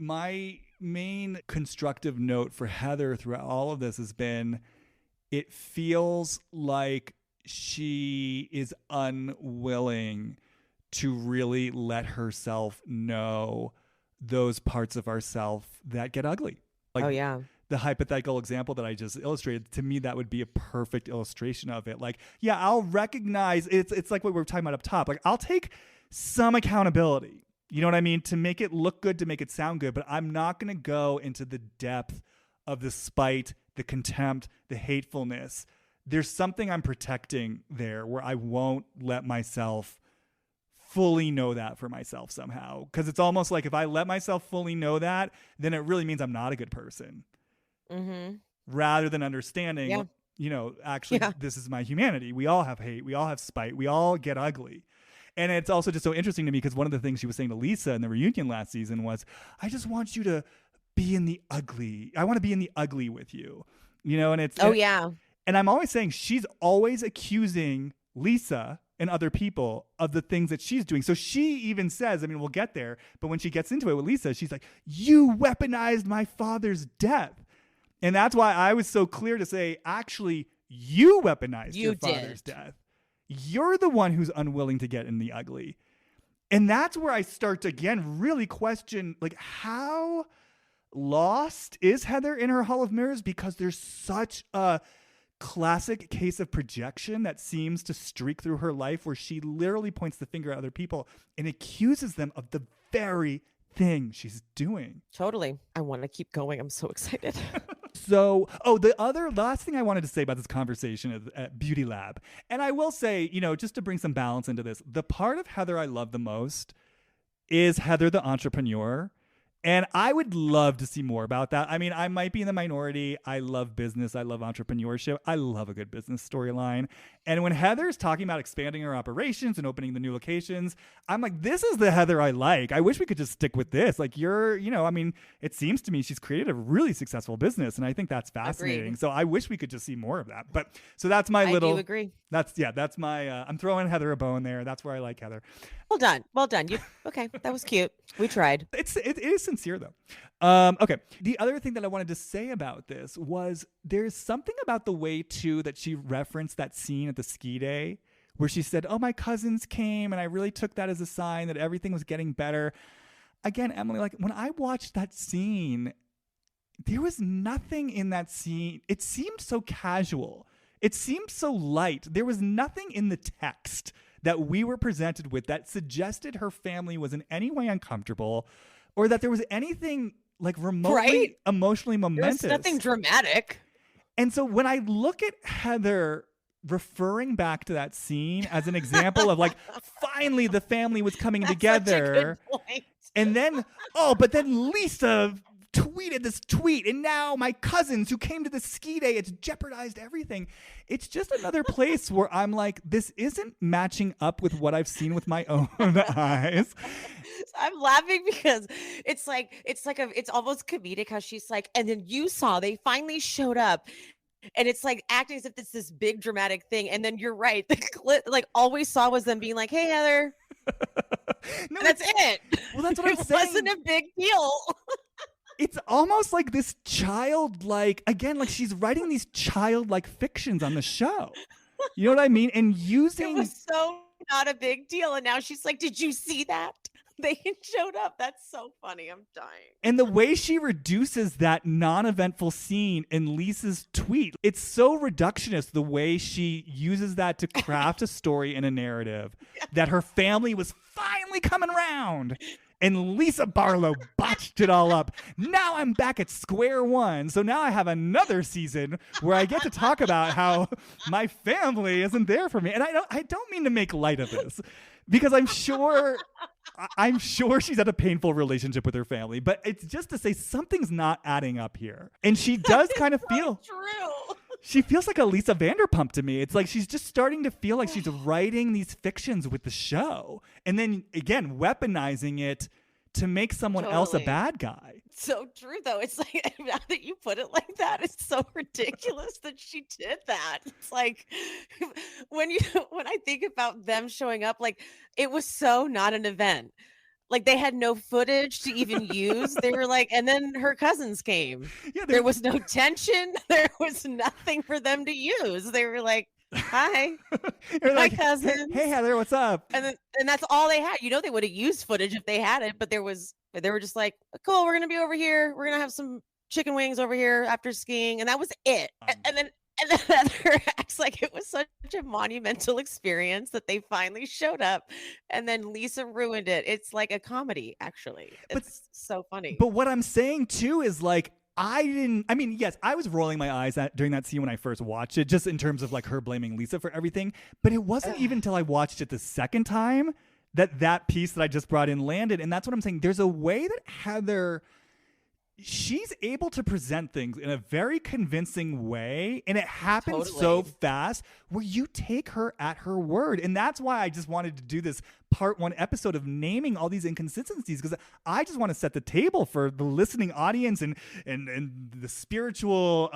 [SPEAKER 1] main constructive note for Heather throughout all of this has been, it feels like she is unwilling to really let herself know those parts of herself that get ugly. Like, the hypothetical example that I just illustrated, to me, that would be a perfect illustration of it. Like, I'll recognize it's like what we were talking about up top. Like, I'll take some accountability, you know what I mean, to make it look good, to make it sound good, but I'm not going to go into the depth of the spite, the contempt, the hatefulness. There's something I'm protecting there where I won't let myself fully know that for myself somehow. Because it's almost like if I let myself fully know that, then it really means I'm not a good person. Rather than understanding, you know, actually, this is my humanity. We all have hate. We all have spite. We all get ugly. And it's also just so interesting to me because one of the things she was saying to Lisa in the reunion last season was, I just want you to be in the ugly. I want to be in the ugly with you. You know, and it's... And I'm always saying she's always accusing Lisa and other people of the things that she's doing. So she even says, I mean, we'll get there, but when she gets into it with Lisa, she's like, you weaponized my father's death. And that's why I was so clear to say, actually, you weaponized your father's death. You're the one who's unwilling to get in the ugly. And that's where I start to, again, really question, like, how lost is Heather in her Hall of Mirrors? Because there's such a classic case of projection that seems to streak through her life, where she literally points the finger at other people and accuses them of the very thing she's doing.
[SPEAKER 2] Totally. I want to keep going. I'm so excited.
[SPEAKER 1] So, the last thing I wanted to say about this conversation is at Beauty Lab. And I will say, you know, just to bring some balance into this, the part of Heather I love the most is Heather the entrepreneur. And I would love to see more about that. I mean, I might be in the minority. I love business. I love entrepreneurship. I love a good business storyline. And when Heather's talking about expanding her operations and opening the new locations, I'm like, this is the Heather I like. I wish we could just stick with this. Like, I mean, it seems to me she's created a really successful business. And I think that's fascinating. Agreed. So I wish we could just see more of that. But so that's my I do
[SPEAKER 2] agree.
[SPEAKER 1] That's my, I'm throwing Heather a bone there. That's where I like Heather.
[SPEAKER 2] Well done. Well done. Okay. That was cute. We tried.
[SPEAKER 1] It is sincere though. Okay. The other thing that I wanted to say about this was there's something about the way too that she referenced that scene at the ski day where she said, oh, my cousins came and I really took that as a sign that everything was getting better. Again, Emily, like when I watched that scene, there was nothing in that scene. It seemed so casual. It seemed so light. There was nothing in the text that we were presented with that suggested her family was in any way uncomfortable or that there was anything like remotely emotionally momentous.
[SPEAKER 2] There's nothing dramatic.
[SPEAKER 1] And so when I look at Heather referring back to that scene as an example of like, finally the family was coming together.
[SPEAKER 2] Such a good point.
[SPEAKER 1] And then, but then Lisa tweeted this tweet, and now my cousins who came to the ski day, it's jeopardized everything. It's just another place where I'm like, this isn't matching up with what I've seen with my own eyes.
[SPEAKER 2] I'm laughing because it's almost comedic how she's like, and then you saw they finally showed up. And it's like acting as if it's this big dramatic thing. And then you're right. The clip, like, all we saw was them being like, hey, Heather. No, that's it.
[SPEAKER 1] Well, that's what I'm saying.
[SPEAKER 2] It wasn't a big deal.
[SPEAKER 1] It's almost like this childlike, again, like she's writing these childlike fictions on the show. You know what I mean? And using.
[SPEAKER 2] It was so not a big deal. And now she's like, did you see that? They showed up. That's so funny. I'm dying.
[SPEAKER 1] And the way she reduces that non-eventful scene in Lisa's tweet, it's so reductionist, the way she uses that to craft a story and a narrative that her family was finally coming around. And Lisa Barlow botched it all up. Now I'm back at square one. So now I have another season where I get to talk about how my family isn't there for me. And I don't mean to make light of this, because I'm sure she's had a painful relationship with her family, but it's just to say something's not adding up here. And she does kind of feel
[SPEAKER 2] true.
[SPEAKER 1] She feels like a Lisa Vanderpump to me. It's like she's just starting to feel like she's writing these fictions with the show. And then, again, weaponizing it to make someone else a bad guy.
[SPEAKER 2] So true, though. It's like, now that you put it like that, it's so ridiculous that she did that. It's like, when I think about them showing up, like, it was so not an event. Like, they had no footage to even use. They were like, and then her cousins came. Yeah, there was no tension. There was nothing for them to use. They were like, hi, my cousins.
[SPEAKER 1] Hey, Heather, what's up?
[SPEAKER 2] And that's all they had. You know, they would have used footage if they had it, but they were just like, cool, we're gonna be over here. We're gonna have some chicken wings over here after skiing, and that was it. And then Heather acts like it was such a monumental experience that they finally showed up, and then Lisa ruined it. It's like a comedy, actually. It's so funny.
[SPEAKER 1] But what I'm saying too is like, yes, I was rolling my eyes during that scene when I first watched it, just in terms of like her blaming Lisa for everything. But it wasn't even until I watched it the second time that piece that I just brought in landed. And that's what I'm saying. There's a way that Heather, she's able to present things in a very convincing way, and it happens so fast where you take her at her word. And that's why I just wanted to do this part 1 episode of naming all these inconsistencies, because I just want to set the table for the listening audience and the spiritual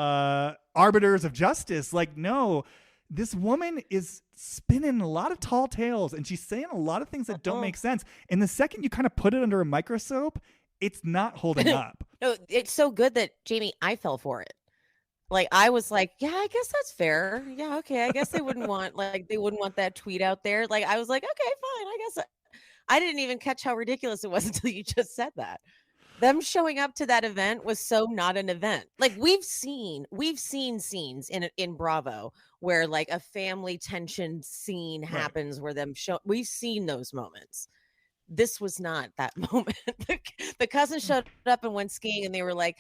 [SPEAKER 1] arbiters of justice. Like, no, this woman is spinning a lot of tall tales, and she's saying a lot of things that don't make sense. And the second you kind of put it under a microscope, it's not holding up.
[SPEAKER 2] No, it's so good that, Jamie, I fell for it. Like, I was like, yeah, I guess that's fair. Yeah, okay. I guess they wouldn't want that tweet out there. Like, I was like, okay, fine. I guess I didn't even catch how ridiculous it was until you just said that. Them showing up to that event was so not an event. Like, we've seen scenes in Bravo where like a family tension scene happens where we've seen those moments. This was not that moment. The cousins showed up and went skiing, and they were like,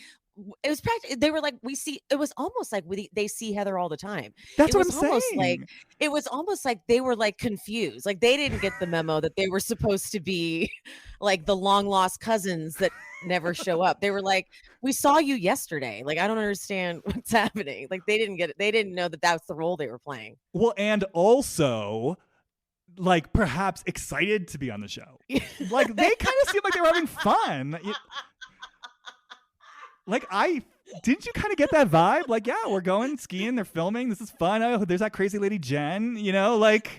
[SPEAKER 2] it was practically, they were like, it was almost like they see Heather all the time.
[SPEAKER 1] That's what I'm saying.
[SPEAKER 2] It was almost like they were like confused. Like, they didn't get the memo that they were supposed to be like the long lost cousins that never show up. They were like, we saw you yesterday. Like, I don't understand what's happening. Like, they didn't get it. They didn't know that that's the role they were playing.
[SPEAKER 1] Well, and also, like, perhaps excited to be on the show. Like, they kind of seem like they were having fun. Didn't you kind of get that vibe? Like, yeah, we're going skiing, they're filming, this is fun. Oh, there's that crazy lady Jen, you know, like,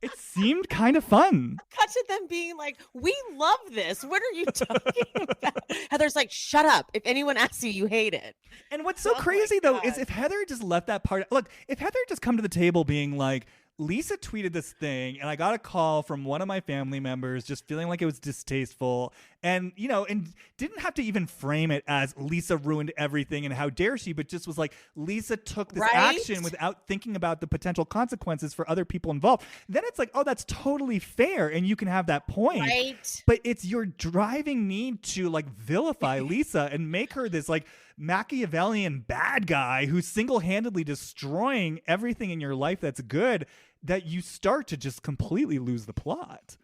[SPEAKER 1] it seemed kind of fun.
[SPEAKER 2] Cut to them being like, we love this. What are you talking about? Heather's like, shut up. If anyone asks you, you hate it.
[SPEAKER 1] And what's so crazy, though, is if Heather just left that part. Look, if Heather just come to the table being like, Lisa tweeted this thing, and I got a call from one of my family members just feeling like it was distasteful. And, and didn't have to even frame it as Lisa ruined everything and how dare she, but just was like, Lisa took this action without thinking about the potential consequences for other people involved. Then it's like, oh, that's totally fair. And you can have that point.
[SPEAKER 2] Right.
[SPEAKER 1] But it's your driving need to like vilify Lisa and make her this like Machiavellian bad guy who's single-handedly destroying everything in your life that's good, that you start to just completely lose the plot.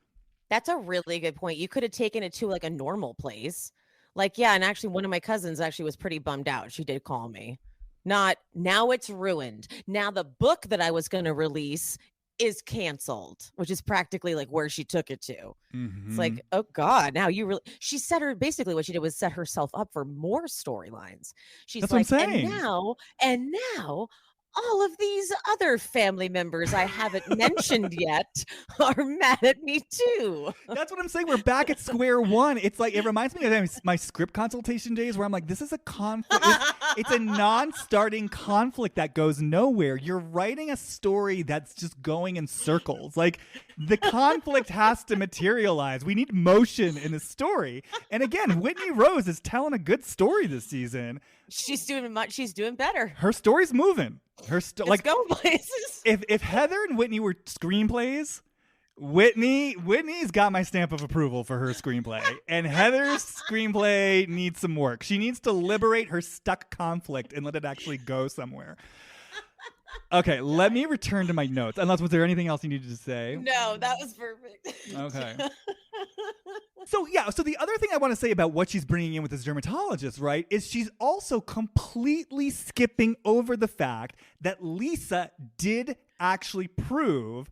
[SPEAKER 2] That's a really good point. You could have taken it to like a normal place. Like, yeah, and actually one of my cousins actually was pretty bummed out. She did call me. Not, now it's ruined. Now the book that I was going to release is canceled, which is practically like where she took it to. It's like, oh God, now you really, she set her, basically what she did was set herself up for more storylines. She's
[SPEAKER 1] That's
[SPEAKER 2] like,
[SPEAKER 1] what I'm saying.
[SPEAKER 2] and now all of these other family members I haven't mentioned yet are mad at me too.
[SPEAKER 1] That's what I'm saying. We're back at square one. It's like, it reminds me of my script consultation days where I'm like, this is a conflict. It's a non-starting conflict that goes nowhere. You're writing a story that's just going in circles. Like, the conflict has to materialize. We need motion in the story. And again, Whitney Rose is telling a good story this season.
[SPEAKER 2] She's doing better.
[SPEAKER 1] Her story's moving.
[SPEAKER 2] It's going places.
[SPEAKER 1] If Heather and Whitney were screenplays, Whitney's got my stamp of approval for her screenplay, and Heather's screenplay needs some work. She needs to liberate her stuck conflict and let it actually go somewhere. Okay, let me return to my notes. Unless, was there anything else you needed to say?
[SPEAKER 2] No, that was perfect.
[SPEAKER 1] Okay. So the other thing I want to say about what she's bringing in with this dermatologist, right, is she's also completely skipping over the fact that Lisa did actually prove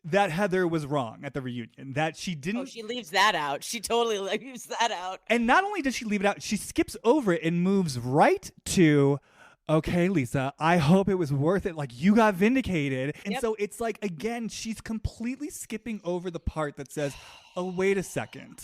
[SPEAKER 1] that Heather was wrong at the reunion, that she didn't.
[SPEAKER 2] Oh, she leaves that out. She totally leaves that out.
[SPEAKER 1] And not only does she leave it out, she skips over it and moves right to, okay, Lisa, I hope it was worth it. Like, you got vindicated. And so it's like, again, she's completely skipping over the part that says, oh, wait a second.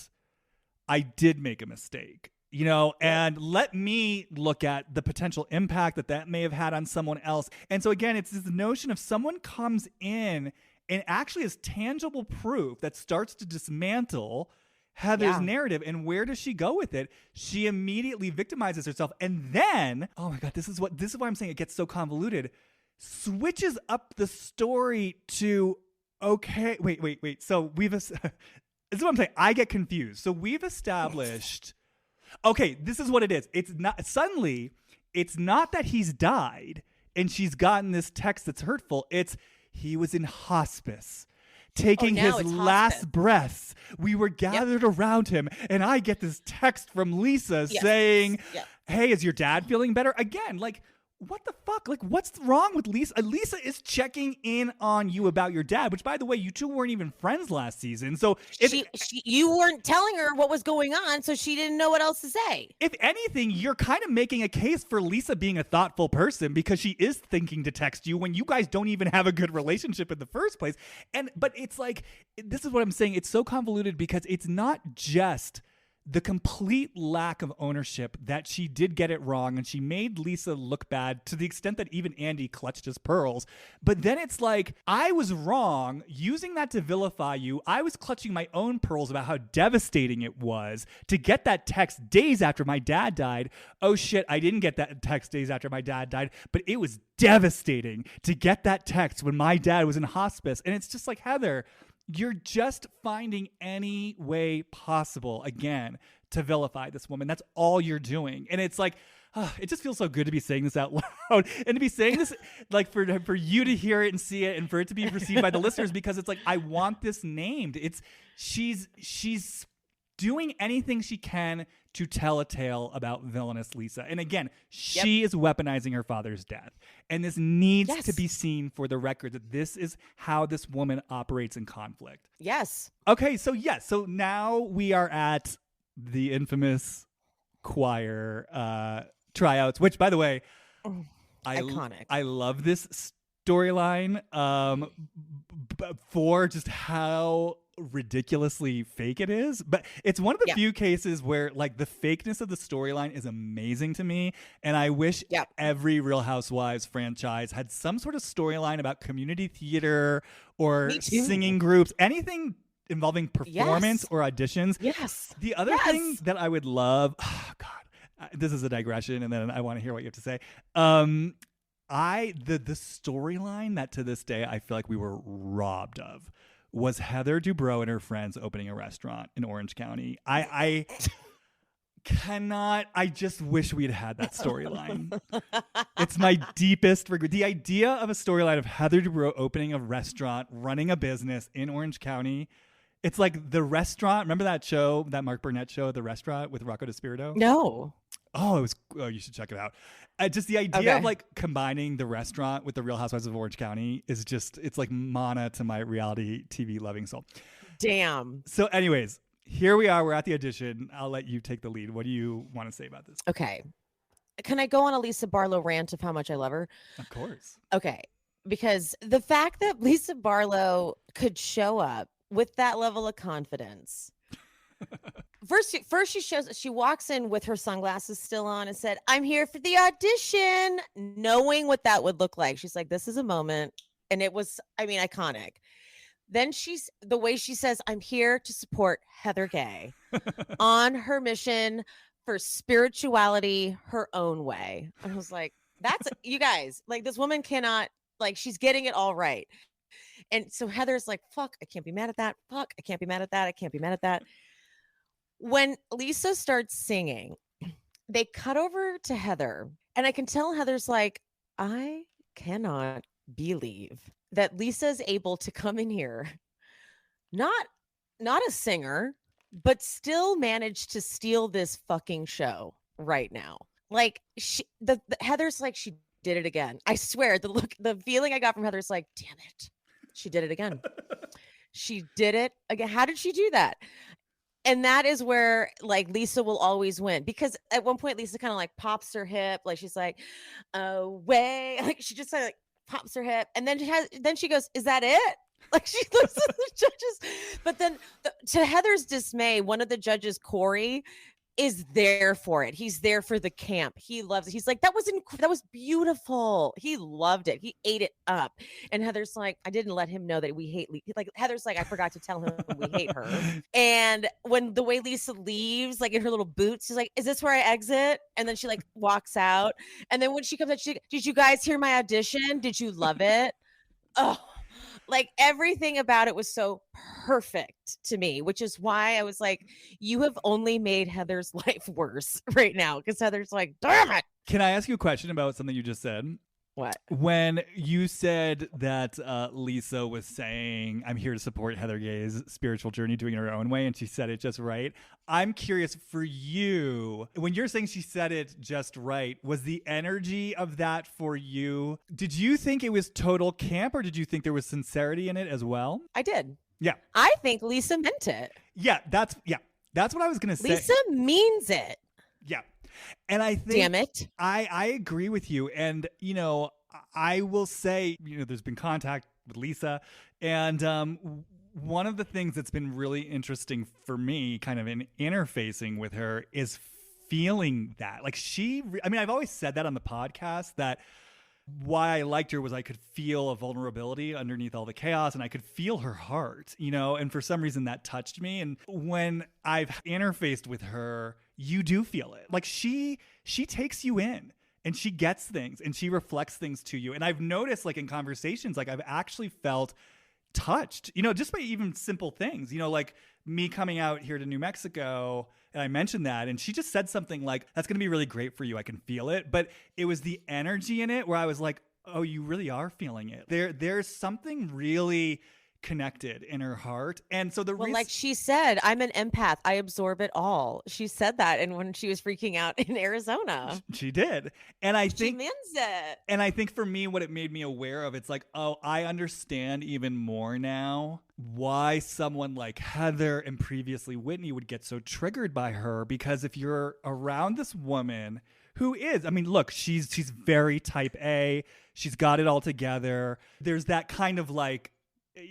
[SPEAKER 1] I did make a mistake, and let me look at the potential impact that may have had on someone else. And so again, it's this notion of someone comes in and actually has tangible proof that starts to dismantle Heather's narrative. And where does she go with it? She immediately victimizes herself. And then, oh my God, this is why I'm saying it gets so convoluted. Switches up the story to, okay, wait. So this is what I'm saying. I get confused. So we've established, okay, this is what it is. It's not that he's died and she's gotten this text that's hurtful. It's he was in hospice, taking his last breaths. We were gathered around him, and I get this text from Lisa saying, hey, is your dad feeling better? Again, like, what the fuck? Like, what's wrong with Lisa? Lisa is checking in on you about your dad, which, by the way, you two weren't even friends last season. So
[SPEAKER 2] you weren't telling her what was going on, so she didn't know what else to say.
[SPEAKER 1] If anything, you're kind of making a case for Lisa being a thoughtful person because she is thinking to text you when you guys don't even have a good relationship in the first place. But it's like, this is what I'm saying. It's so convoluted because it's not just the complete lack of ownership that she did get it wrong and she made Lisa look bad to the extent that even Andy clutched his pearls. But then it's like, I was wrong using that to vilify you. I was clutching my own pearls about how devastating it was to get that text days after my dad died. Oh shit, I didn't get that text days after my dad died, but it was devastating to get that text when my dad was in hospice. And it's just like, Heather, you're just finding any way possible, again, to vilify this woman. That's all you're doing. And it's like, it just feels so good to be saying this out loud and to be saying this, like, for you to hear it and see it and for it to be received by the listeners, because it's like, I want this named. She's doing anything she can to tell a tale about villainous Lisa. And again, she is weaponizing her father's death. And this needs to be seen for the record that this is how this woman operates in conflict.
[SPEAKER 2] Yes.
[SPEAKER 1] Okay, so so now we are at the infamous choir tryouts, which, by the way,
[SPEAKER 2] iconic.
[SPEAKER 1] I love this storyline for just how ridiculously fake it is. But it's one of the
[SPEAKER 2] Yeah.
[SPEAKER 1] few cases where like the fakeness of the storyline is amazing to me. And I wish
[SPEAKER 2] Yeah.
[SPEAKER 1] every Real Housewives franchise had some sort of storyline about community theater or
[SPEAKER 2] Me too.
[SPEAKER 1] singing groups, anything involving performance
[SPEAKER 2] Yes.
[SPEAKER 1] or auditions.
[SPEAKER 2] Yes.
[SPEAKER 1] The other thing that I would love, oh God, this is a digression, and then I want to hear what you have to say. The storyline that to this day I feel like we were robbed of was Heather Dubrow and her friends opening a restaurant in Orange County. I just wish we'd had that storyline. It's my deepest regret. The idea of a storyline of Heather Dubrow opening a restaurant, running a business in Orange County. It's like The Restaurant. Remember that show, that Mark Burnett show, The Restaurant with Rocco DiSpirito?
[SPEAKER 2] No.
[SPEAKER 1] Oh, you should check it out. Just the idea of like combining The Restaurant with the Real Housewives of Orange County is just, it's like manna to my reality TV loving soul.
[SPEAKER 2] Damn.
[SPEAKER 1] So anyways, here we are. We're at the audition. I'll let you take the lead. What do you want to say about this?
[SPEAKER 2] Okay. Can I go on a Lisa Barlow rant of how much I love her?
[SPEAKER 1] Of course.
[SPEAKER 2] Okay. Because the fact that Lisa Barlow could show up with that level of confidence. First she walks in with her sunglasses still on and said, "I'm here for the audition," knowing what that would look like. She's like, "This is a moment." And it was, I mean, iconic. Then the way she says, "I'm here to support Heather Gay on her mission for spirituality her own way." I was like, that's, you guys, like, this woman cannot, like, she's getting it all right. And so Heather's like, fuck, I can't be mad at that. Fuck, I can't be mad at that. I can't be mad at that. When Lisa starts singing, they cut over to Heather, and I can tell Heather's like, I cannot believe that Lisa's able to come in here, not a singer, but still manage to steal this fucking show right now. Like, Heather's like, she did it again. I swear, the feeling I got from Heather's like, damn it. She did it again. She did it again. How did she do that? And that is where, like, Lisa will always win, because at one point Lisa kind of like pops her hip, like she's like, away, like she just like pops her hip, and then she goes, "Is that it?" Like, she looks at the judges, but then to Heather's dismay, one of the judges, Corey, is there for it. He's there for the camp. He loves it. He's like, that was beautiful. He loved it. He ate it up. And Heather's like, I didn't let him know that we hate Lisa. Like, Heather's like, I forgot to tell him we hate her. And when the way Lisa leaves, like in her little boots, she's like, is this where I exit? And then she like walks out. And then when she comes out, she's like, did you guys hear my audition? Did you love it? Oh, like, everything about it was so perfect to me, which is why I was like, you have only made Heather's life worse right now, because Heather's like, damn it.
[SPEAKER 1] Can I ask you a question about something you just said?
[SPEAKER 2] What?
[SPEAKER 1] When you said that Lisa was saying, I'm here to support Heather Gay's spiritual journey, doing it her own way, and she said it just right. I'm curious, for you, when you're saying she said it just right, was the energy of that for you? Did you think it was total camp, or did you think there was sincerity in it as well?
[SPEAKER 2] I did.
[SPEAKER 1] Yeah.
[SPEAKER 2] I think Lisa meant it.
[SPEAKER 1] Yeah, that's what I was going to say.
[SPEAKER 2] Lisa means it.
[SPEAKER 1] Yeah. And I think,
[SPEAKER 2] damn it,
[SPEAKER 1] I agree with you. And, you know, I will say, you know, there's been contact with Lisa. And one of the things that's been really interesting for me, kind of in interfacing with her, is feeling that. Like, I've always said that on the podcast, that why I liked her was I could feel a vulnerability underneath all the chaos, and I could feel her heart, you know, and for some reason that touched me. And when I've interfaced with her, you do feel it. Like, she takes you in, and she gets things, and she reflects things to you. And I've noticed, like, in conversations, like, I've actually felt touched, you know, just by even simple things, you know, like me coming out here to New Mexico, and I mentioned that, and she just said something like, that's going to be really great for you. I can feel it. But it was the energy in it where I was like, oh, you really are feeling it. There's something really connected in her heart. And so
[SPEAKER 2] like she said, I'm an empath. I absorb it all. She said that, and when she was freaking out in Arizona,
[SPEAKER 1] she did. And I think
[SPEAKER 2] she means it.
[SPEAKER 1] And I think for me, what it made me aware of, it's like, oh, I understand even more now why someone like Heather and previously Whitney would get so triggered by her. Because if you're around this woman who is, I mean, look, she's very type A. She's got it all together. There's that kind of like,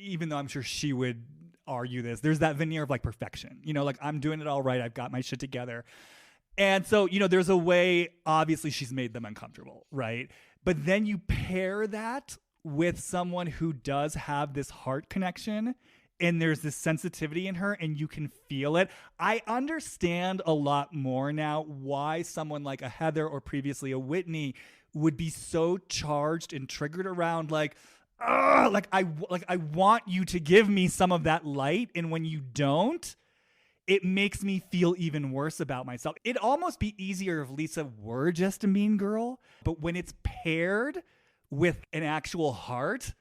[SPEAKER 1] even though I'm sure she would argue this. There's that veneer of like perfection, like I'm doing it all right. I've got my shit together. And so, there's a way, obviously she's made them uncomfortable, right? But then you pair that with someone who does have this heart connection and there's this sensitivity in her and you can feel it. I understand a lot more now why someone like a Heather or previously a Whitney would be so charged and triggered around like I want you to give me some of that light, and when you don't, it makes me feel even worse about myself. It'd almost be easier if Lisa were just a mean girl, but when it's paired with an actual heart,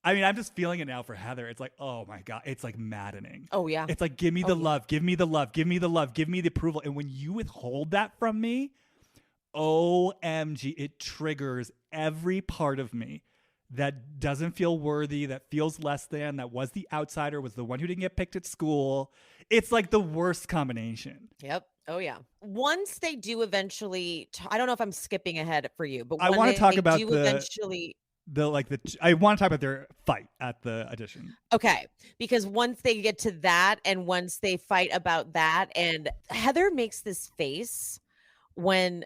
[SPEAKER 1] I mean, I'm just feeling it now for Heather. It's like, oh my God, it's like maddening.
[SPEAKER 2] Oh yeah.
[SPEAKER 1] It's like, give me the love, give me the love, give me the love, give me the approval. And when you withhold that from me, OMG, it triggers every part of me that doesn't feel worthy, that feels less than, that was the outsider, was the one who didn't get picked at school. It's like the worst combination.
[SPEAKER 2] Yep. Oh yeah. Once they do eventually, I don't know if I'm skipping ahead for you, but
[SPEAKER 1] I
[SPEAKER 2] when
[SPEAKER 1] want to talk
[SPEAKER 2] they
[SPEAKER 1] about
[SPEAKER 2] do eventually.
[SPEAKER 1] I want to talk about their fight at the audition.
[SPEAKER 2] Okay, because once they get to that, and once they fight about that, and Heather makes this face when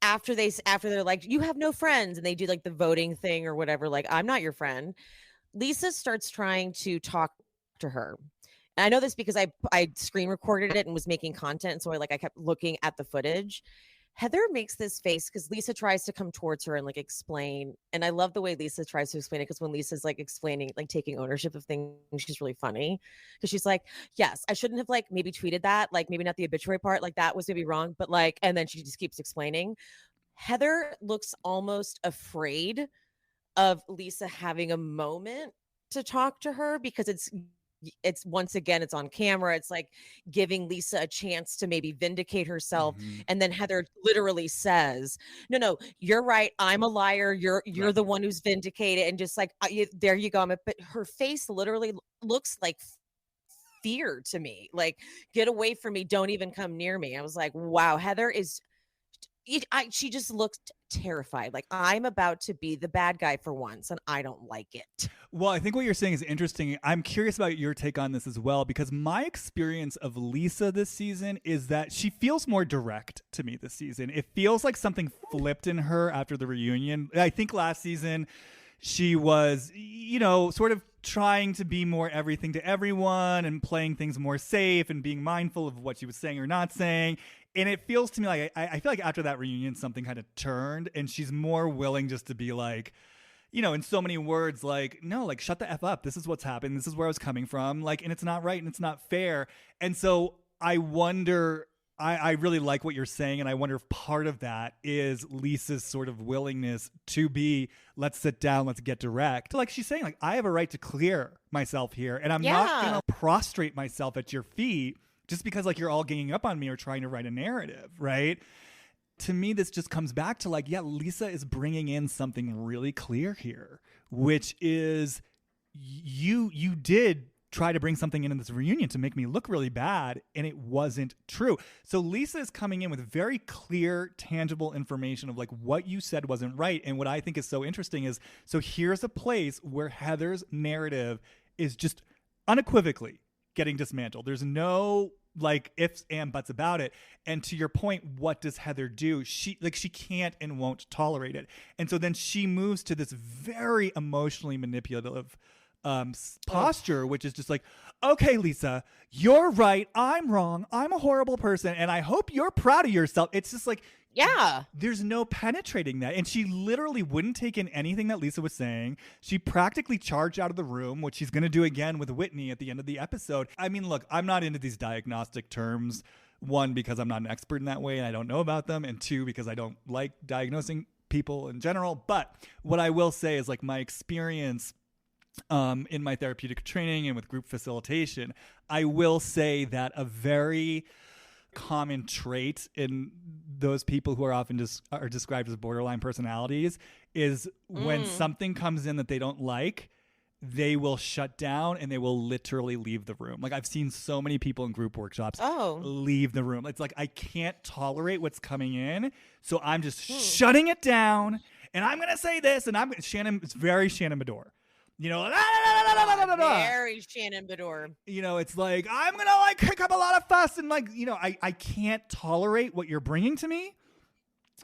[SPEAKER 2] after they're like, you have no friends, and they do like the voting thing or whatever, like, I'm not your friend. Lisa starts trying to talk to her. And I know this because I screen recorded it and was making content, so I kept looking at the footage. Heather makes this face because Lisa tries to come towards her and like explain. And I love the way Lisa tries to explain it, because when Lisa's like explaining, like taking ownership of things, she's really funny, because she's like, yes, I shouldn't have like maybe tweeted that, like maybe not the obituary part, like that was maybe wrong, but like, and then she just keeps explaining. Heather looks almost afraid of Lisa having a moment to talk to her, because it's once again, it's on camera. It's like giving Lisa a chance to maybe vindicate herself.
[SPEAKER 1] Mm-hmm.
[SPEAKER 2] And then Heather literally says, no, you're right. I'm a liar. You're
[SPEAKER 1] Right.
[SPEAKER 2] the one who's vindicated. And just like, there you go. But her face literally looks like fear to me. Like, get away from me. Don't even come near me. I was like, wow, Heather is, she just looked terrified. Like, I'm about to be the bad guy for once, and I don't like it.
[SPEAKER 1] Well, I think what you're saying is interesting. I'm curious about your take on this as well, because my experience of Lisa this season is that she feels more direct to me this season. It feels like something flipped in her after the reunion. I think last season she was, sort of trying to be more everything to everyone and playing things more safe and being mindful of what she was saying or not saying. And it feels to me like I feel like after that reunion, something kind of turned, and she's more willing just to be like, in so many words, like, no, like, shut the F up. This is what's happened. This is where I was coming from. Like, and it's not right and it's not fair. And so I wonder, I really like what you're saying. And I wonder if part of that is Lisa's sort of willingness to be, let's sit down, let's get direct. Like she's saying, like, I have a right to clear myself here, and I'm not going to prostrate myself at your feet just because like you're all ganging up on me or trying to write a narrative, right? To me, this just comes back to like, yeah, Lisa is bringing in something really clear here, which is you did try to bring something in this reunion to make me look really bad, and it wasn't true. So Lisa is coming in with very clear, tangible information of like what you said wasn't right. And what I think is so interesting is, so here's a place where Heather's narrative is just unequivocally getting dismantled. There's no like ifs and buts about it. And to your point, what does Heather do? She can't and won't tolerate it. And so then she moves to this very emotionally manipulative posture, which is just like, okay, Lisa, you're right. I'm wrong. I'm a horrible person. And I hope you're proud of yourself. It's just like,
[SPEAKER 2] yeah,
[SPEAKER 1] there's no penetrating that. And she literally wouldn't take in anything that Lisa was saying. She practically charged out of the room, which she's going to do again with Whitney at the end of the episode. I mean, look, I'm not into these diagnostic terms. One, because I'm not an expert in that way and I don't know about them. And two, because I don't like diagnosing people in general. But what I will say is like my experience in my therapeutic training and with group facilitation, I will say that a very common trait in those people who are often are described as borderline personalities is when something comes in that they don't like, they will shut down and they will literally leave the room. Like I've seen so many people in group workshops leave the room. It's like, I can't tolerate what's coming in, so I'm just shutting it down, and I'm going to say this, and Shannon, it's very Shannon Medore. You know,
[SPEAKER 2] very Shannon Bedore.
[SPEAKER 1] you know, it's like, I'm gonna like kick up a lot of fuss, and like, you know, I can't tolerate what you're bringing to me.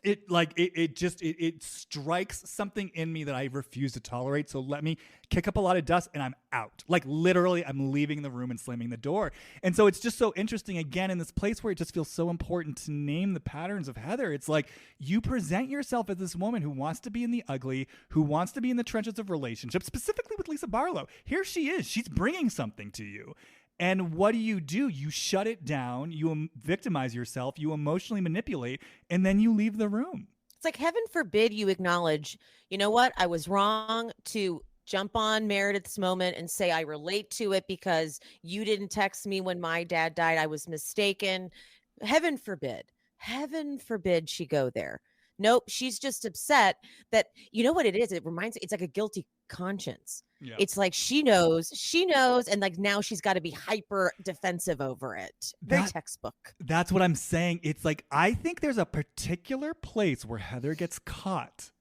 [SPEAKER 1] It strikes something in me that I refuse to tolerate. So let me kick up a lot of dust and I'm out. Like literally I'm leaving the room and slamming the door. And so it's just so interesting again in this place where it just feels so important to name the patterns of Heather. It's like you present yourself as this woman who wants to be in the ugly, who wants to be in the trenches of relationships, specifically with Lisa Barlow. Here she is. She's bringing something to you. And what do? You shut it down, you victimize yourself, you emotionally manipulate, and then you leave the room.
[SPEAKER 2] It's like, heaven forbid you acknowledge, you know what? I was wrong to jump on Meredith's moment and say I relate to it because you didn't text me when my dad died. I was mistaken. Heaven forbid. Heaven forbid she go there. Nope. She's just upset that, you know what it is? It reminds me, it's like a guilty conscience. Yeah. It's like she knows, and like now she's got to be hyper defensive over it. Very textbook.
[SPEAKER 1] That's what I'm saying. It's like, I think there's a particular place where Heather gets caught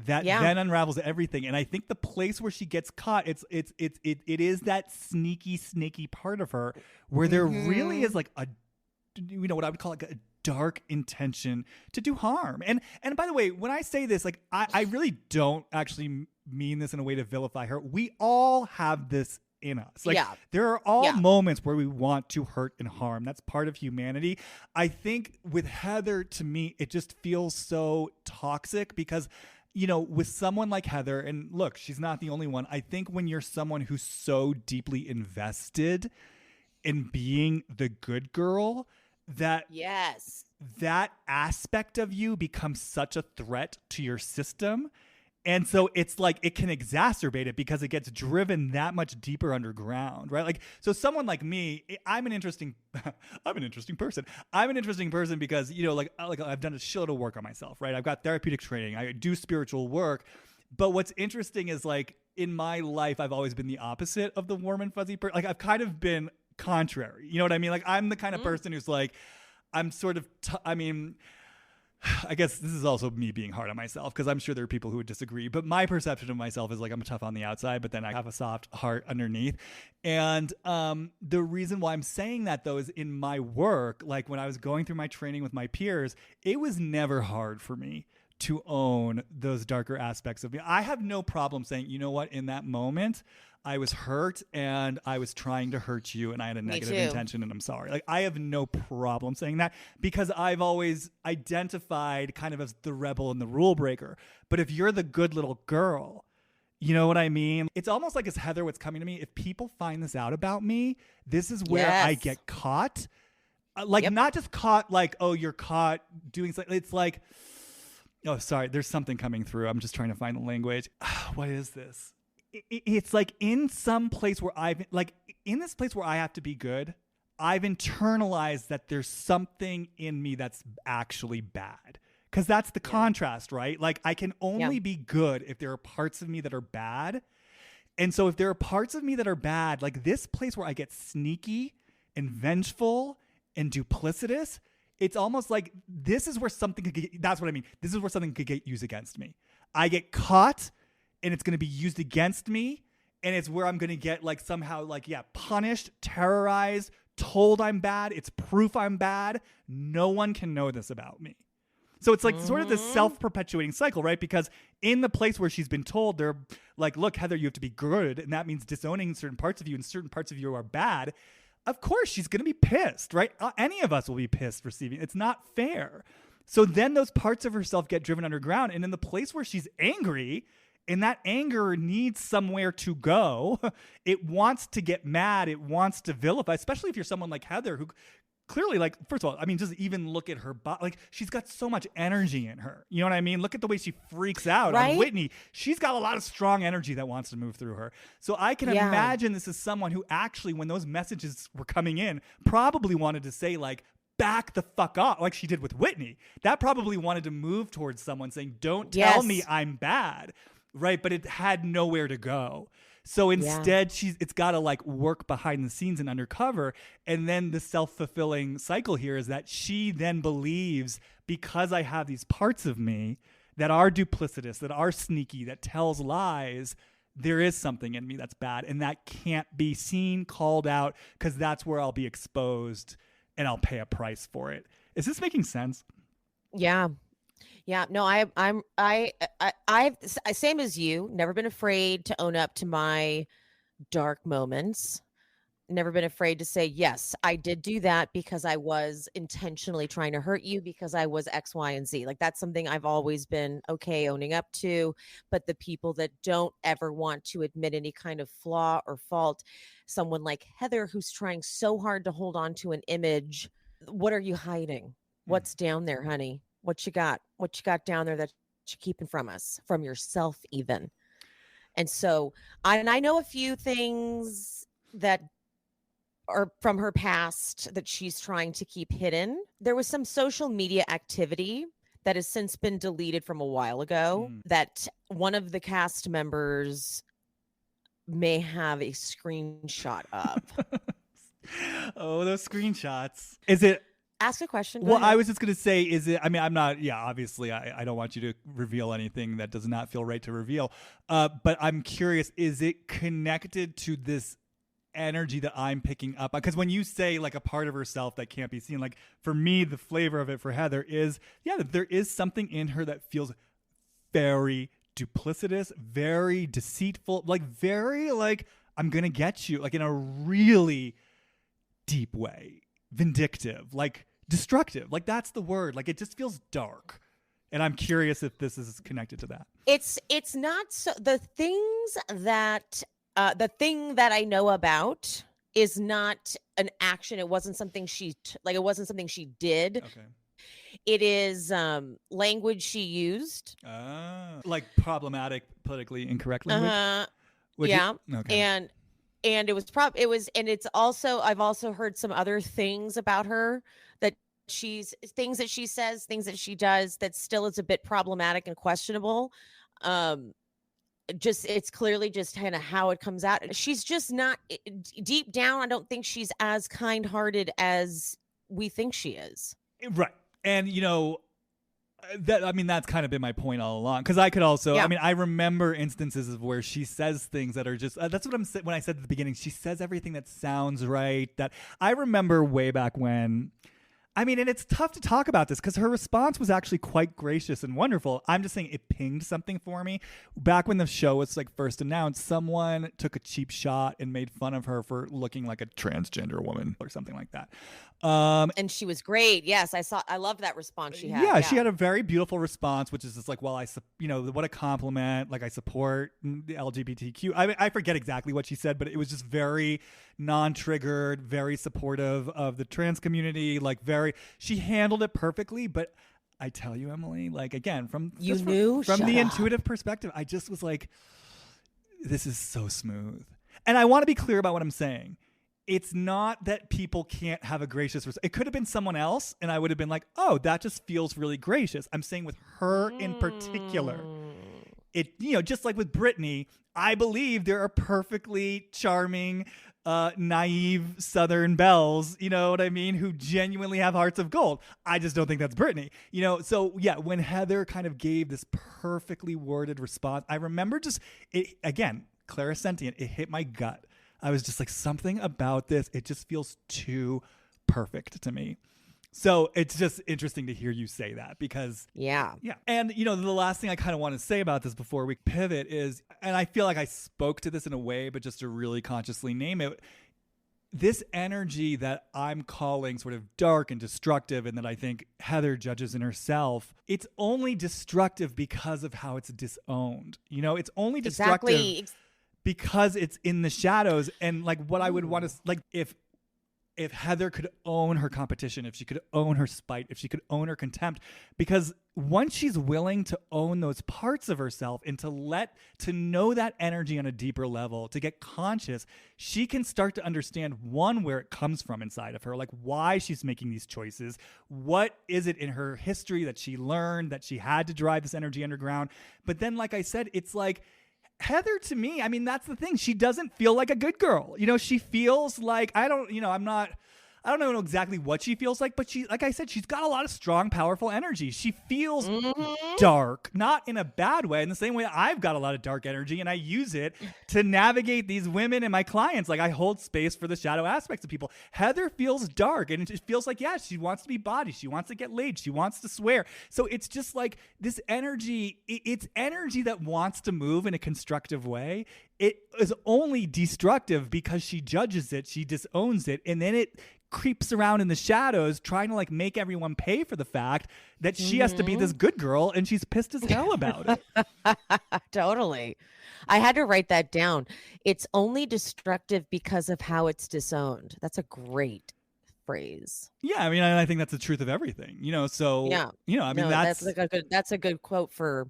[SPEAKER 1] that then unravels everything. And I think the place where she gets caught, it is that sneaky part of her where there really is like a, you know, what I would call like a dark intention to do harm. And by the way, when I say this, like I really don't actually mean this in a way to vilify her. We all have this in us. Like there are all moments where we want to hurt and harm. That's part of humanity. I think with Heather, to me, it just feels so toxic because, you know, with someone like Heather, and look, she's not the only one. I think when you're someone who's so deeply invested in being the good girl, that aspect of you becomes such a threat to your system. And so it's like it can exacerbate it because it gets driven that much deeper underground, right? Like, so someone like me, I'm an interesting person. I'm an interesting person because, you know, like I've done a shitload of work on myself, right? I've got therapeutic training. I do spiritual work. But what's interesting is, like, in my life, I've always been the opposite of the warm and fuzzy person. Like, I've kind of been contrary. You know what I mean? Like, I'm the kind of person who's like, I'm sort of, I guess this is also me being hard on myself because I'm sure there are people who would disagree. But my perception of myself is like I'm tough on the outside, but then I have a soft heart underneath. And the reason why I'm saying that, though, is in my work, like when I was going through my training with my peers, it was never hard for me to own those darker aspects of me. I have no problem saying, you know what, in that moment, I was hurt and I was trying to hurt you and I had a negative intention and I'm sorry. Like, I have no problem saying that because I've always identified kind of as the rebel and the rule breaker. But if you're the good little girl, you know what I mean? It's almost like, as Heather, what's coming to me, if people find this out about me, this is where I get caught. Not just caught like, oh, you're caught doing something. It's like, oh, sorry, there's something coming through. I'm just trying to find the language. What is this? It's like in some place where in this place where I have to be good, I've internalized that there's something in me that's actually bad. Because that's the contrast, right? Like, I can only be good if there are parts of me that are bad. And so if there are parts of me that are bad, like this place where I get sneaky and vengeful and duplicitous, it's almost like this is where something could get, that's what I mean. This is where something could get used against me. I get caught and it's going to be used against me. And it's where I'm going to get like somehow like, punished, terrorized, told I'm bad. It's proof I'm bad. No one can know this about me. So it's like sort of this self-perpetuating cycle, right? Because in the place where she's been told, they're like, look, Heather, you have to be good. And that means disowning certain parts of you, and certain parts of you are bad. Of course, she's going to be pissed, right? Any of us will be pissed receiving. It's not fair. So then those parts of herself get driven underground. And in the place where she's angry, and that anger needs somewhere to go, it wants to get mad. It wants to vilify, especially if you're someone like Heather, who clearly, like, first of all, I mean, just even look at her body. Like, she's got so much energy in her. You know what I mean? Look at the way she freaks out on Whitney. She's got a lot of strong energy that wants to move through her. So I can imagine this is someone who actually, when those messages were coming in, probably wanted to say, like, back the fuck off, like she did with Whitney. That probably wanted to move towards someone saying, don't tell me I'm bad. Right. But it had nowhere to go. So instead, it's got to like work behind the scenes and undercover. And then the self-fulfilling cycle here is that she then believes, because I have these parts of me that are duplicitous, that are sneaky, that tells lies, there is something in me that's bad, and that can't be seen, called out, because that's where I'll be exposed and I'll pay a price for it. Is this making sense?
[SPEAKER 2] Yeah. Yeah, no, I've same as you, never been afraid to own up to my dark moments. Never been afraid to say, yes, I did do that because I was intentionally trying to hurt you because I was X, Y, and Z. Like that's something I've always been okay owning up to. But the people that don't ever want to admit any kind of flaw or fault, someone like Heather, who's trying so hard to hold on to an image, what are you hiding? What's down there, honey? What you got? What you got down there that you're keeping from us, from yourself, even? And so, I know a few things that are from her past that she's trying to keep hidden. There was some social media activity that has since been deleted from a while ago that one of the cast members may have a screenshot of.
[SPEAKER 1] Oh, those screenshots. Is it?
[SPEAKER 2] Ask a question. Go
[SPEAKER 1] Well,
[SPEAKER 2] ahead.
[SPEAKER 1] I was just going to say, is it, I mean, I'm not, yeah, obviously, I don't want you to reveal anything that does not feel right to reveal. But I'm curious, is it connected to this energy that I'm picking up? Because when you say like a part of herself that can't be seen, like for me, the flavor of it for Heather is, yeah, there is something in her that feels very duplicitous, very deceitful, like very like, I'm going to get you, like in a really deep way, vindictive, like destructive, like that's the word. Like it just feels dark, and I'm curious if this is connected to that.
[SPEAKER 2] It's not so. The things that the thing that I know about is not an action. It wasn't something it wasn't something she did.
[SPEAKER 1] Okay.
[SPEAKER 2] It is language she used.
[SPEAKER 1] Like problematic, politically incorrect language.
[SPEAKER 2] Yeah.
[SPEAKER 1] Okay.
[SPEAKER 2] And it was and it's also, I've also heard some other things about her that things that she says, things that she does that still is a bit problematic and questionable. It's clearly just kind of how it comes out. She's just not, deep down, I don't think she's as kind-hearted as we think she is.
[SPEAKER 1] Right. And that's kind of been my point all along, because I could also,
[SPEAKER 2] Yeah.
[SPEAKER 1] I mean, I remember instances of where she says things that are just, that's what when I said at the beginning, she says everything that sounds right. That I remember way back when, I mean, and it's tough to talk about this because her response was actually quite gracious and wonderful. I'm just saying it pinged something for me. Back when the show was like first announced, someone took a cheap shot and made fun of her for looking like a transgender woman or something like that.
[SPEAKER 2] And she was great. Yes, I loved that response she had.
[SPEAKER 1] Yeah, she had a very beautiful response, which is just like, well, what a compliment. Like, I support the LGBTQ. I mean, I forget exactly what she said, but it was just very non-triggered, very supportive of the trans community. Like, she handled it perfectly. But I tell you, Emily, like, again, from the intuitive perspective, I just was like, this is so smooth. And I want to be clear about what I'm saying. It's not that people can't have a gracious response. It could have been someone else, and I would have been like, oh, that just feels really gracious. I'm saying with her in particular, it, just like with Britney, I believe there are perfectly charming, naive Southern belles, you know what I mean, who genuinely have hearts of gold. I just don't think that's Britney. So yeah, when Heather kind of gave this perfectly worded response, I remember again, clairsentient, it hit my gut. I was just like, something about this, it just feels too perfect to me. So it's just interesting to hear you say that because... Yeah. And, the last thing I kind of want to say about this before we pivot is, and I feel like I spoke to this in a way, but just to really consciously name it, this energy that I'm calling sort of dark and destructive and that I think Heather judges in herself, it's only destructive because of how it's disowned. It's only destructive...
[SPEAKER 2] Exactly.
[SPEAKER 1] Because it's in the shadows. And like what I would want to, like, if Heather could own her competition, if she could own her spite, if she could own her contempt, because once she's willing to own those parts of herself and to know that energy on a deeper level, to get conscious, she can start to understand, one, where it comes from inside of her, like why she's making these choices. What is it in her history that she learned that she had to drive this energy underground? But then, like I said, it's like, Heather, to me, I mean, that's the thing. She doesn't feel like a good girl. She feels like, I'm I don't know exactly what she feels like, but she, like I said, she's got a lot of strong, powerful energy. She feels dark, not in a bad way, in the same way I've got a lot of dark energy, and I use it to navigate these women and my clients. Like, I hold space for the shadow aspects of people. Heather feels dark, and it feels like, yeah, she wants to be body. She wants to get laid. She wants to swear. So it's just like this energy, it's energy that wants to move in a constructive way. It is only destructive because she judges it, she disowns it, and then it creeps around in the shadows trying to like make everyone pay for the fact that she has to be this good girl, and she's pissed as hell about it.
[SPEAKER 2] Totally. I had to write that down. It's only destructive because of how it's disowned. That's a great phrase.
[SPEAKER 1] Yeah, I mean, I think that's the truth of everything, so I mean,
[SPEAKER 2] that's a good quote for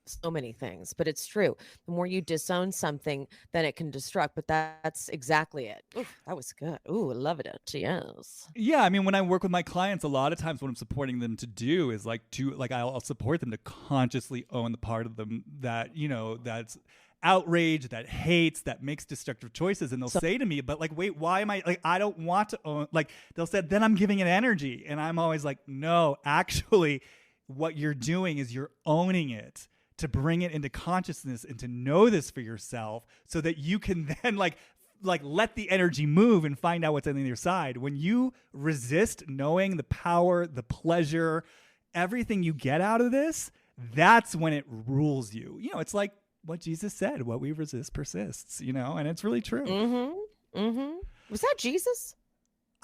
[SPEAKER 2] so many things, but it's true. The more you disown something, then it can destruct, but that's exactly it. Ooh, that was good. Ooh, I love it. Yes.
[SPEAKER 1] Yeah, I mean, when I work with my clients, a lot of times what I'm supporting them to do is I'll support them to consciously own the part of them that, that's outrage, that hates, that makes destructive choices. And they'll say to me, but like, wait, why am I like, I don't want to own, like, they'll say, then I'm giving it energy. And I'm always like, no, actually what you're doing is you're owning it to bring it into consciousness and to know this for yourself so that you can then like let the energy move and find out what's on the other side. When you resist knowing the power, the pleasure, everything you get out of this, that's when it rules you. It's like what Jesus said, what we resist persists, and it's really true.
[SPEAKER 2] Was that Jesus?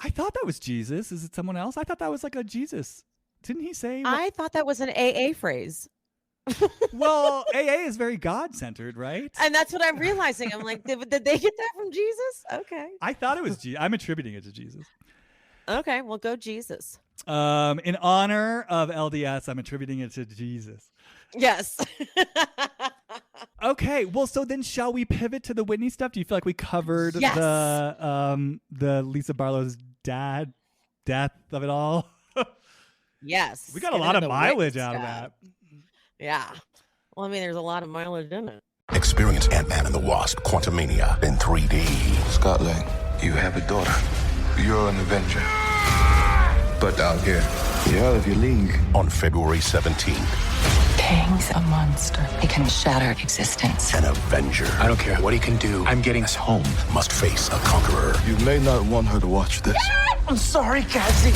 [SPEAKER 1] I thought that was Jesus. Is it someone else? I thought that was like a Jesus. Didn't he say?
[SPEAKER 2] I thought that was an AA phrase.
[SPEAKER 1] Well, AA is very God-centered, right?
[SPEAKER 2] And that's what I'm realizing. I'm like, did they get that from Jesus? Okay.
[SPEAKER 1] I thought it was Jesus. I'm attributing it to Jesus.
[SPEAKER 2] Okay, well, go Jesus.
[SPEAKER 1] In honor of LDS, I'm attributing it to Jesus.
[SPEAKER 2] Yes.
[SPEAKER 1] Okay, well, so then shall we pivot to the Whitney stuff? Do you feel like we covered the Lisa Barlow's death of it all?
[SPEAKER 2] Yes.
[SPEAKER 1] We got a lot of mileage out of that.
[SPEAKER 2] Yeah. Well, I mean, there's a lot of mileage in it.
[SPEAKER 3] Experience Ant-Man and the Wasp: Quantumania in 3D.
[SPEAKER 4] Scott Lang, you have a daughter. You're an Avenger. But out here, you're out of your league.
[SPEAKER 3] On February 17th.
[SPEAKER 5] Kang's a monster. He can shatter existence.
[SPEAKER 3] An Avenger
[SPEAKER 4] I don't care what he can do. I'm getting us home.
[SPEAKER 3] must face a conqueror.
[SPEAKER 4] You may not want her to watch this.
[SPEAKER 5] I'm sorry, Cassie.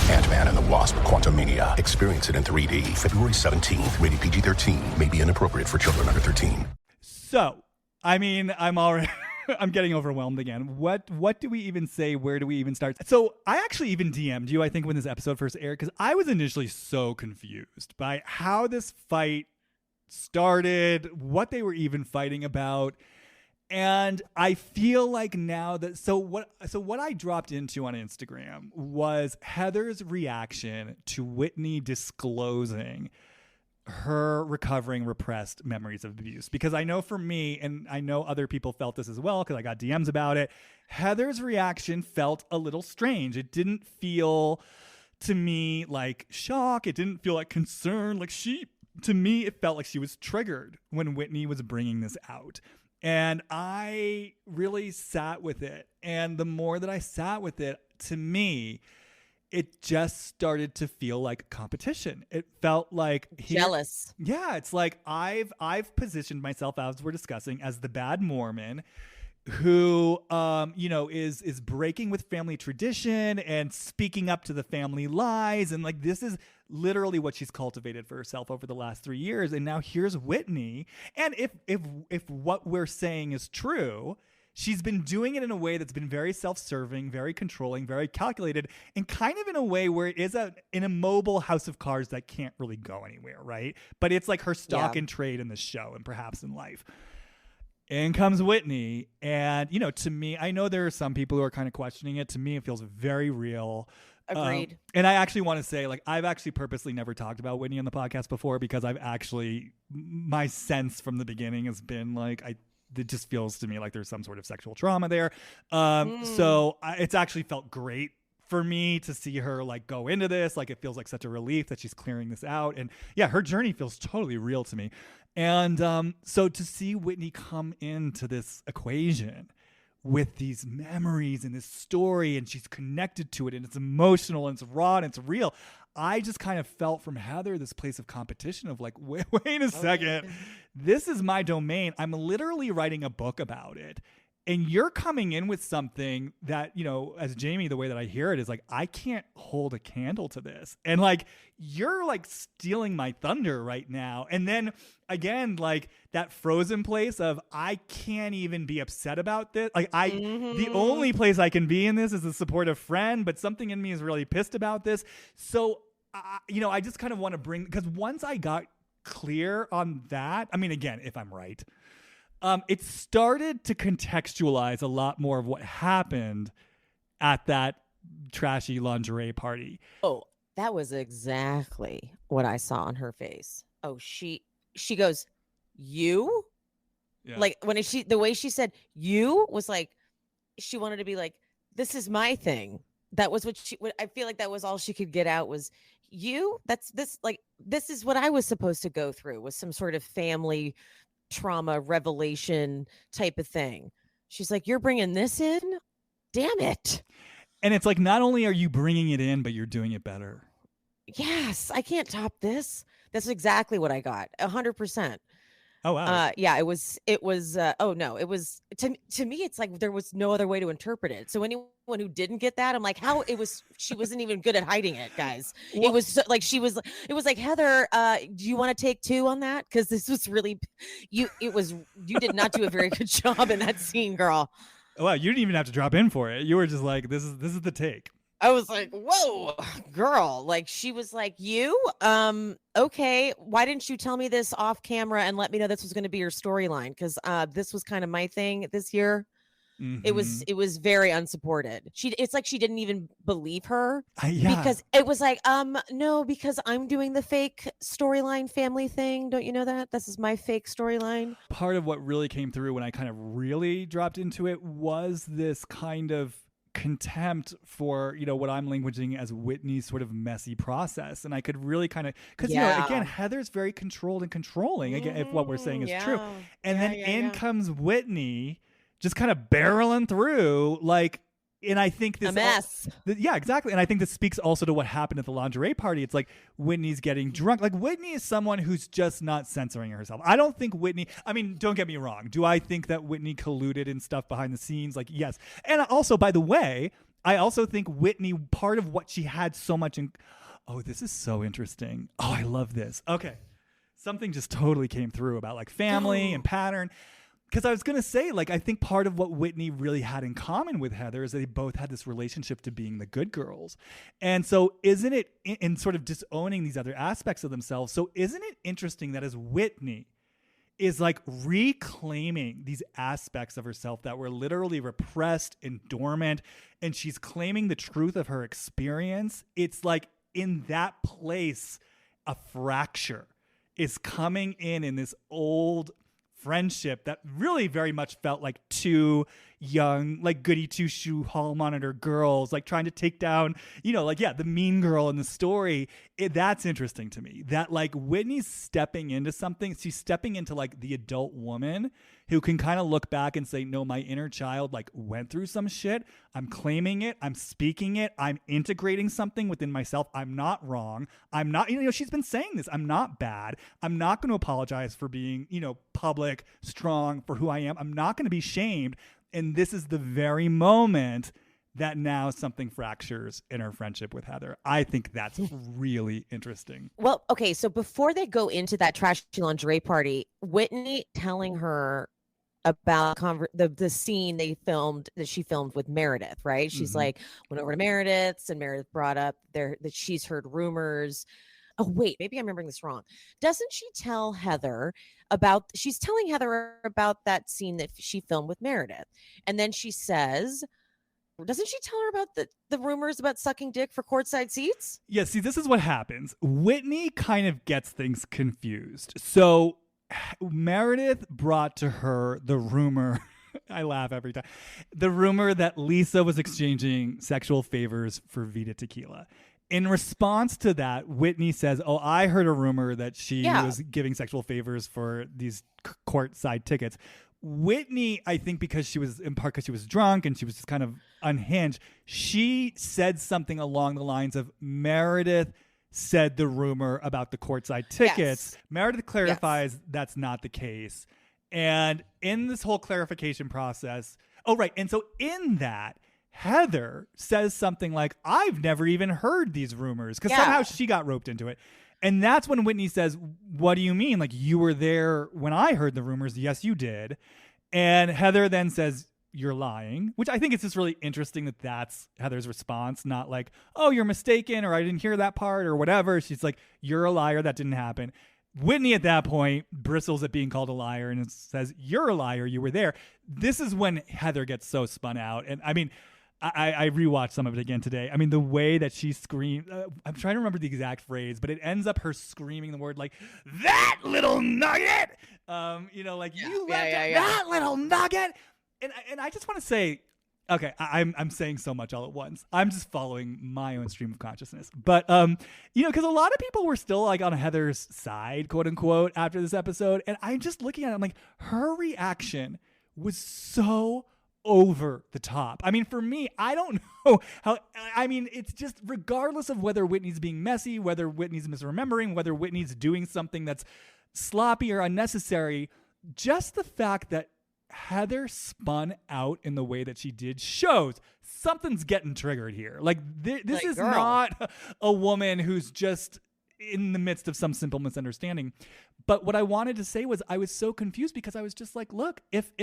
[SPEAKER 3] Ant-Man and the Wasp: Quantumania. Experience it in 3D. February 17th. Rated PG-13. May be inappropriate for children under 13.
[SPEAKER 1] So, I mean, I'm getting overwhelmed again. What do we even say? Where do we even start? So I actually even DM'd you, I think, when this episode first aired, because I was initially so confused by how this fight started, what they were even fighting about. And I feel like now that what I dropped into on Instagram was Heather's reaction to Whitney disclosing her recovering repressed memories of abuse. Because I know for me, and I know other people felt this as well because I got DMs about it, Heather's reaction felt a little strange. It didn't feel to me like shock. It didn't feel like concern. To me, it felt like she was triggered when Whitney was bringing this out. And I really sat with it. And the more that I sat with it, to me, it just started to feel like competition. It felt like
[SPEAKER 2] jealous.
[SPEAKER 1] Yeah, it's like I've positioned myself, as we're discussing, as the bad Mormon who is breaking with family tradition and speaking up to the family lies, and like this is literally what she's cultivated for herself over the last 3 years. And now here's Whitney, and if what we're saying is true, she's been doing it in a way that's been very self-serving, very controlling, very calculated, and kind of in a way where it is an immobile house of cards that can't really go anywhere, right? But it's like her stock and trade in the show and perhaps in life. In comes Whitney, and to me, I know there are some people who are kind of questioning it. To me, it feels very real.
[SPEAKER 2] Agreed.
[SPEAKER 1] And I actually want to say, like, I've actually purposely never talked about Whitney on the podcast before because my sense from the beginning has been like, it just feels to me like there's some sort of sexual trauma there. So it's actually felt great for me to see her like go into this. Like, it feels like such a relief that she's clearing this out. And yeah, her journey feels totally real to me. And so to see Whitney come into this equation with these memories and this story, and she's connected to it, and it's emotional and it's raw and it's real. I just kind of felt from Heather this place of competition of like, wait a second. This is my domain. I'm literally writing a book about it. And you're coming in with something that, you know, as Jamie, the way that I hear it is like, I can't hold a candle to this. And like, you're like stealing my thunder right now. And then again, like that frozen place of, I can't even be upset about this. Like the only place I can be in this is a supportive friend, but something in me is really pissed about this. So, you know, I just kind of want to bring, because once I got clear on that, I mean, again, if I'm right, it started to contextualize a lot more of what happened at that trashy lingerie party.
[SPEAKER 2] Oh, that was exactly what I saw on her face. Oh, she goes, you?
[SPEAKER 1] Yeah.
[SPEAKER 2] Like the way she said you was like, she wanted to be like, this is my thing. That was I feel like that was all she could get out was you. This is what I was supposed to go through, was some sort of family trauma revelation type of thing. She's like, you're bringing this in? Damn it.
[SPEAKER 1] And it's like, not only are you bringing it in, but you're doing it better.
[SPEAKER 2] Yes, I can't top this. That's exactly what I got. 100%.
[SPEAKER 1] Oh, wow.
[SPEAKER 2] Yeah, it was to me, it's like there was no other way to interpret it. So anyone who didn't get that, I'm like, she wasn't even good at hiding it, guys. Well, it was it was like, Heather, do you want to take 2 on that? Because this was really, you did not do a very good job in that scene, girl.
[SPEAKER 1] Wow, you didn't even have to drop in for it. You were just like, this is the take.
[SPEAKER 2] I was like, whoa, girl. Like, she was like, you? Okay. Why didn't you tell me this off camera and let me know this was going to be your storyline? Because this was kind of my thing this year. Mm-hmm. It was very unsupported. It's like she didn't even believe her.
[SPEAKER 1] Yeah.
[SPEAKER 2] Because it was like, no, because I'm doing the fake storyline family thing. Don't you know that? This is my fake storyline.
[SPEAKER 1] Part of what really came through when I kind of really dropped into it was this kind of contempt for, you know, what I'm languaging as Whitney's sort of messy process. And I could really kind of, because, you know, again, Heather's very controlled and controlling, again, if what we're saying is true. And then in comes Whitney just kind of barreling through, like, and I think this
[SPEAKER 2] a mess.
[SPEAKER 1] Yeah, exactly. And I think this speaks also to what happened at the lingerie party. It's like Whitney's getting drunk. Like, Whitney is someone who's just not censoring herself. I don't think Whitney, I mean, don't get me wrong. Do I think that Whitney colluded in stuff behind the scenes? Like, yes. And also, by the way, I also think Whitney, part of what she had so much in, oh, this is so interesting. Oh, I love this. Okay. Something just totally came through about like family and pattern. Because I was going to say, like, I think part of what Whitney really had in common with Heather is that they both had this relationship to being the good girls. And so isn't it, in sort of disowning these other aspects of themselves, so isn't it interesting that as Whitney is like reclaiming these aspects of herself that were literally repressed and dormant, and she's claiming the truth of her experience, it's like in that place, a fracture is coming in this old friendship that really very much felt like 2 young, like goody 2-shoe hall monitor girls, like trying to take down, you know, like, yeah, the mean girl in the story. That's interesting to me, that like Whitney's stepping into something. She's stepping into like the adult woman who can kind of look back and say, no, my inner child like went through some shit. I'm claiming it. I'm speaking it. I'm integrating something within myself. I'm not wrong. I'm not, you know, she's been saying this. I'm not bad. I'm not going to apologize for being, you know, public, strong for who I am. I'm not going to be shamed. And this is the very moment that now something fractures in her friendship with Heather. I think that's really interesting.
[SPEAKER 2] Well, okay, so before they go into that trashy lingerie party, Whitney telling her about the scene that she filmed with Meredith, right? She's like, went over to Meredith's, and Meredith brought up that she's heard rumors. Oh, wait, maybe I'm remembering this wrong. Doesn't she tell Heather she's telling Heather about that scene that she filmed with Meredith. And then she says, doesn't she tell her about the rumors about sucking dick for courtside seats?
[SPEAKER 1] Yeah, see, this is what happens. Whitney kind of gets things confused. So Meredith brought to her the rumor, I laugh every time, the rumor that Lisa was exchanging sexual favors for Vita Tequila. In response to that, Whitney says, oh, I heard a rumor that she was giving sexual favors for these courtside tickets. Whitney, I think because she was drunk and she was just kind of unhinged, she said something along the lines of Meredith said the rumor about the courtside tickets.
[SPEAKER 2] Yes.
[SPEAKER 1] Meredith clarifies that's not the case. And in this whole clarification process, and so in that, Heather says something like, I've never even heard these rumors, because somehow she got roped into it. And that's when Whitney says, what do you mean? Like, you were there when I heard the rumors. Yes, you did. And Heather then says, you're lying, which I think it's just really interesting that that's Heather's response, not like, oh, you're mistaken, or I didn't hear that part, or whatever. She's like, you're a liar. That didn't happen. Whitney at that point bristles at being called a liar and says, you're a liar. You were there. This is when Heather gets so spun out. And I mean, I rewatched some of it again today. I mean, the way that she screamed, I'm trying to remember the exact phrase, but it ends up her screaming the word like, that little nugget, you left that little nugget. And I just want to say, okay, I'm saying so much all at once. I'm just following my own stream of consciousness. But, because a lot of people were still like on Heather's side, quote unquote, after this episode. And I'm just looking at it, I'm like, her reaction was so over the top. I mean, for me, I don't know how, it's just regardless of whether Whitney's being messy, whether Whitney's misremembering, whether Whitney's doing something that's sloppy or unnecessary, just the fact that Heather spun out in the way that she did shows something's getting triggered here. Like, this is not a woman who's just in the midst of some simple misunderstanding. But what I wanted to say was I was so confused because I was just like, look, if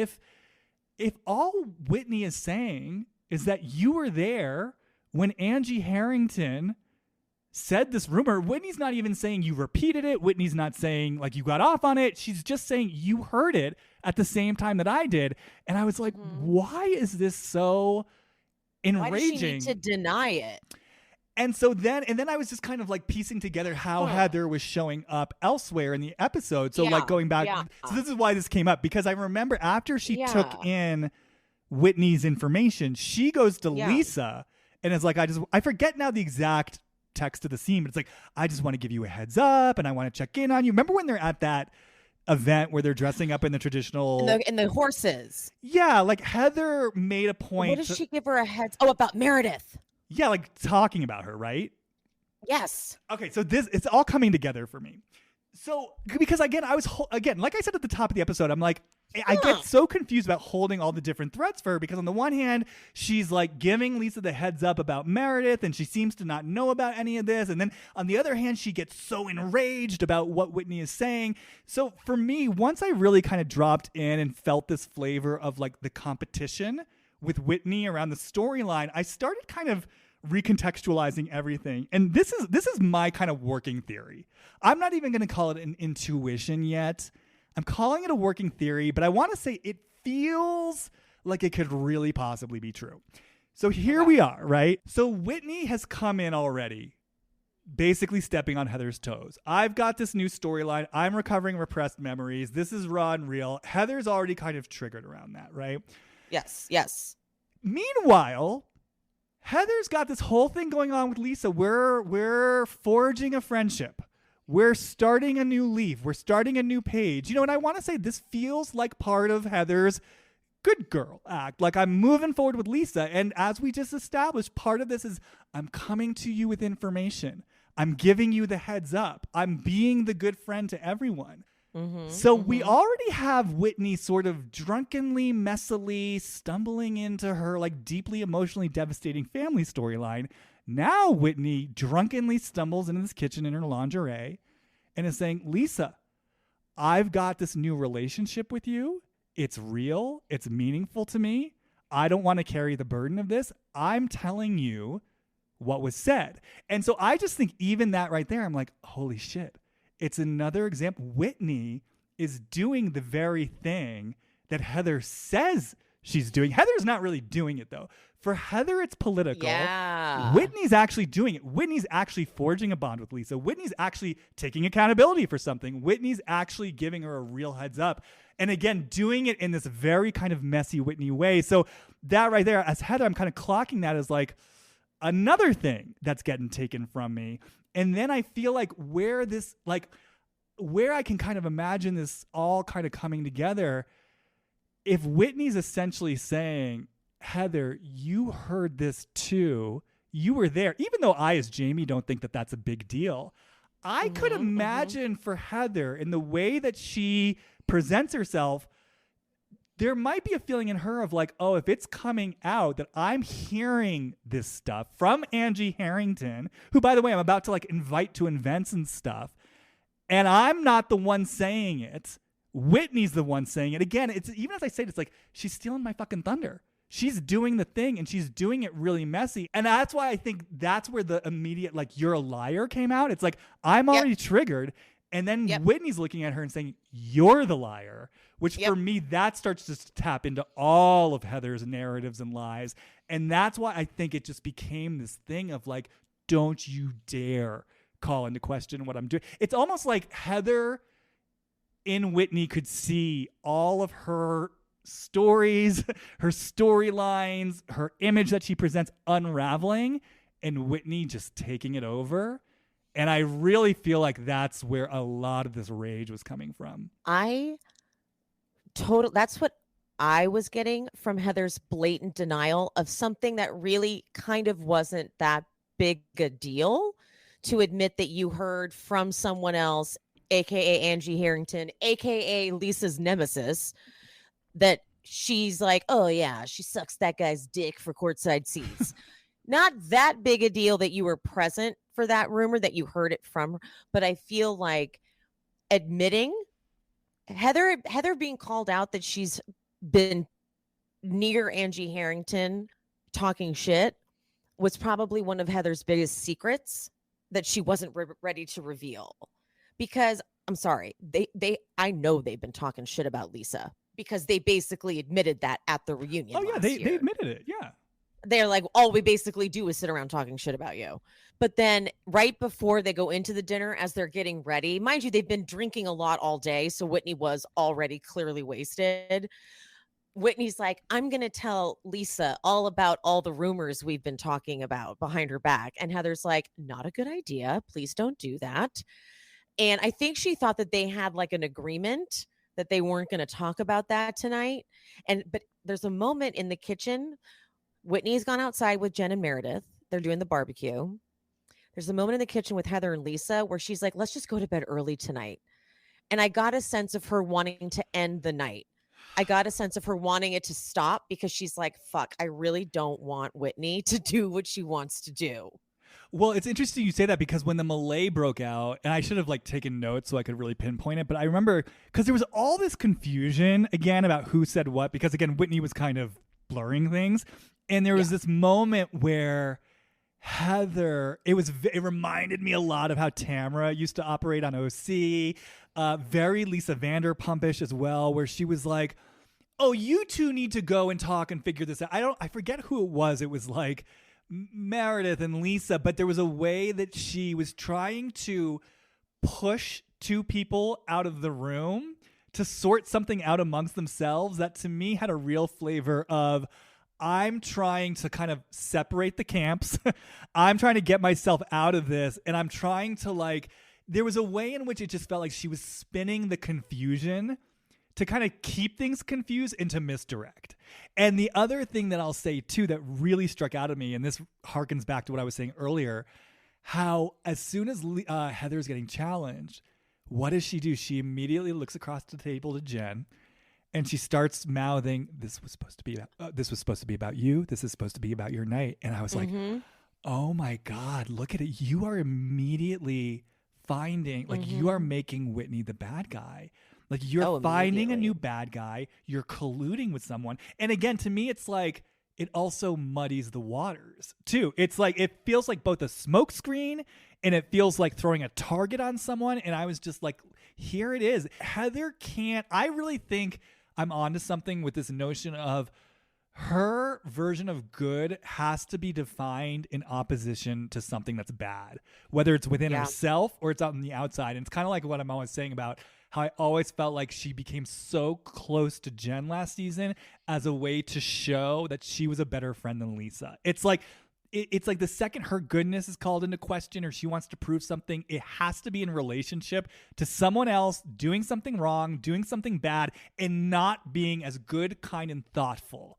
[SPEAKER 1] all Whitney is saying is that you were there when Angie Harrington said this rumor, Whitney's not even saying you repeated it. Whitney's not saying like you got off on it. She's just saying you heard it at the same time that I did. And I was like, why is this so enraging?
[SPEAKER 2] Why does she need to deny it?
[SPEAKER 1] And so then I was just kind of like piecing together how Heather was showing up elsewhere in the episode. So like going back, so this is why this came up, because I remember after she took in Whitney's information, she goes to Lisa and is like, I forget now the exact text of the scene, but it's like, I just want to give you a heads up and I want to check in on you. Remember when they're at that event where they're dressing up in the traditional
[SPEAKER 2] in the horses?
[SPEAKER 1] Yeah, like Heather made a point.
[SPEAKER 2] What does she give her a heads? Oh, about Meredith.
[SPEAKER 1] Yeah, like talking about her, right?
[SPEAKER 2] Yes.
[SPEAKER 1] Okay, so it's all coming together for me. So, because again, like I said at the top of the episode, I'm like, I get so confused about holding all the different threads for her, because on the one hand, she's like giving Lisa the heads up about Meredith and she seems to not know about any of this. And then on the other hand, she gets so enraged about what Whitney is saying. So for me, once I really kind of dropped in and felt this flavor of like the competition with Whitney around the storyline, I started kind of recontextualizing everything. And this is my kind of working theory. I'm not even going to call it an intuition yet. I'm calling it a working theory, but I want to say it feels like it could really possibly be true. So here we are, right? So Whitney has come in already, basically stepping on Heather's toes. I've got this new storyline. I'm recovering repressed memories. This is raw and real. Heather's already kind of triggered around that, right?
[SPEAKER 2] Yes.
[SPEAKER 1] Meanwhile, Heather's got this whole thing going on with Lisa. We're forging a friendship. We're starting a new leaf. We're starting a new page. And I want to say this feels like part of Heather's good girl act. Like, I'm moving forward with Lisa. And as we just established, part of this is I'm coming to you with information. I'm giving you the heads up. I'm being the good friend to everyone. So we already have Whitney sort of drunkenly, messily stumbling into her like deeply emotionally devastating family storyline. Now Whitney drunkenly stumbles into this kitchen in her lingerie and is saying, Lisa, I've got this new relationship with you. It's real. It's meaningful to me. I don't want to carry the burden of this. I'm telling you what was said. And so I just think even that right there, I'm like, holy shit. It's another example. Whitney is doing the very thing that Heather says she's doing. Heather's not really doing it, though. For Heather, it's political.
[SPEAKER 2] Yeah.
[SPEAKER 1] Whitney's actually doing it. Whitney's actually forging a bond with Lisa. Whitney's actually taking accountability for something. Whitney's actually giving her a real heads up. And again, doing it in this very kind of messy Whitney way. So that right there, as Heather, I'm kind of clocking that as like another thing that's getting taken from me. And then I feel like where I can kind of imagine this all kind of coming together if Whitney's essentially saying, Heather, you heard this too, you were there, even though I, as Jamie, don't think that that's a big deal. I could imagine for Heather, in the way that she presents herself, there might be a feeling in her of like, oh, if it's coming out that I'm hearing this stuff from Angie Harrington, who, by the way, I'm about to like invite to events and stuff, and I'm not the one saying it. Whitney's the one saying it. Again, it's even as I say it, it's like she's stealing my fucking thunder. She's doing the thing and she's doing it really messy. And that's why I think that's where the immediate, like, you're a liar came out. It's like, I'm already triggered. And then Whitney's looking at her and saying, you're the liar, which for me, that starts to tap into all of Heather's narratives and lies. And that's why I think it just became this thing of like, don't you dare call into question what I'm doing. It's almost like Heather in Whitney could see all of her stories, her storylines, her image that she presents unraveling, and Whitney just taking it over. And I really feel like that's where a lot of this rage was coming from.
[SPEAKER 2] That's what I was getting from Heather's blatant denial of something that really kind of wasn't that big a deal, to admit that you heard from someone else, aka Angie Harrington, aka Lisa's nemesis, that she's like, oh yeah, she sucks that guy's dick for courtside seats. Not that big a deal that you were present for that rumor, that you heard it from, but I feel like admitting Heather being called out that she's been near Angie Harrington talking shit was probably one of Heather's biggest secrets that she wasn't ready to reveal. Because I'm sorry, I know they've been talking shit about Lisa, because they basically admitted that at the reunion.
[SPEAKER 1] Oh yeah, they admitted it. Yeah.
[SPEAKER 2] They're like, all we basically do is sit around talking shit about you. But then right before they go into the dinner, as they're getting ready, mind you, they've been drinking a lot all day. So Whitney was already clearly wasted. Whitney's like, I'm going to tell Lisa all about all the rumors we've been talking about behind her back. And Heather's like, not a good idea. Please don't do that. And I think she thought that they had like an agreement that they weren't going to talk about that tonight. But there's a moment in the kitchen. Whitney's gone outside with Jen and Meredith. They're doing the barbecue. There's a moment in the kitchen with Heather and Lisa where she's like, let's just go to bed early tonight. And I got a sense of her wanting to end the night. I got a sense of her wanting it to stop, because she's like, fuck, I really don't want Whitney to do what she wants to do.
[SPEAKER 1] Well, it's interesting you say that, because when the melee broke out, and I should have like taken notes so I could really pinpoint it, but I remember because there was all this confusion again about who said what, because again, Whitney was kind of blurring things. And there was this moment where Heather, it reminded me a lot of how Tamra used to operate on OC, very Lisa Vanderpumpish as well, where she was like, oh, you two need to go and talk and figure this out. I forget who it was. It was like Meredith and Lisa, but there was a way that she was trying to push two people out of the room to sort something out amongst themselves that to me had a real flavor of, I'm trying to kind of separate the camps. I'm trying to get myself out of this. And I'm trying to like, there was a way in which it just felt like she was spinning the confusion to kind of keep things confused and to misdirect. And the other thing that I'll say too that really struck out at me, and this harkens back to what I was saying earlier, how as soon as Heather's getting challenged, what does she do? She immediately looks across the table to Jen. And she starts mouthing, this was supposed to be about you. This is supposed to be about your night. And I was like, oh my God, look at it. You are immediately finding, like you are making Whitney the bad guy. Like you're finding a new bad guy. You're colluding with someone. And again, to me, it's like, it also muddies the waters too. It's like, it feels like both a smokescreen and it feels like throwing a target on someone. And I was just like, here it is. Heather I really think I'm onto something with this notion of her version of good has to be defined in opposition to something that's bad, whether it's within herself or it's out on the outside. And it's kind of like what I'm always saying about how I always felt like she became so close to Jen last season as a way to show that she was a better friend than Lisa. It's like, it's like the second her goodness is called into question or she wants to prove something, it has to be in relationship to someone else doing something wrong, doing something bad, and not being as good, kind, and thoughtful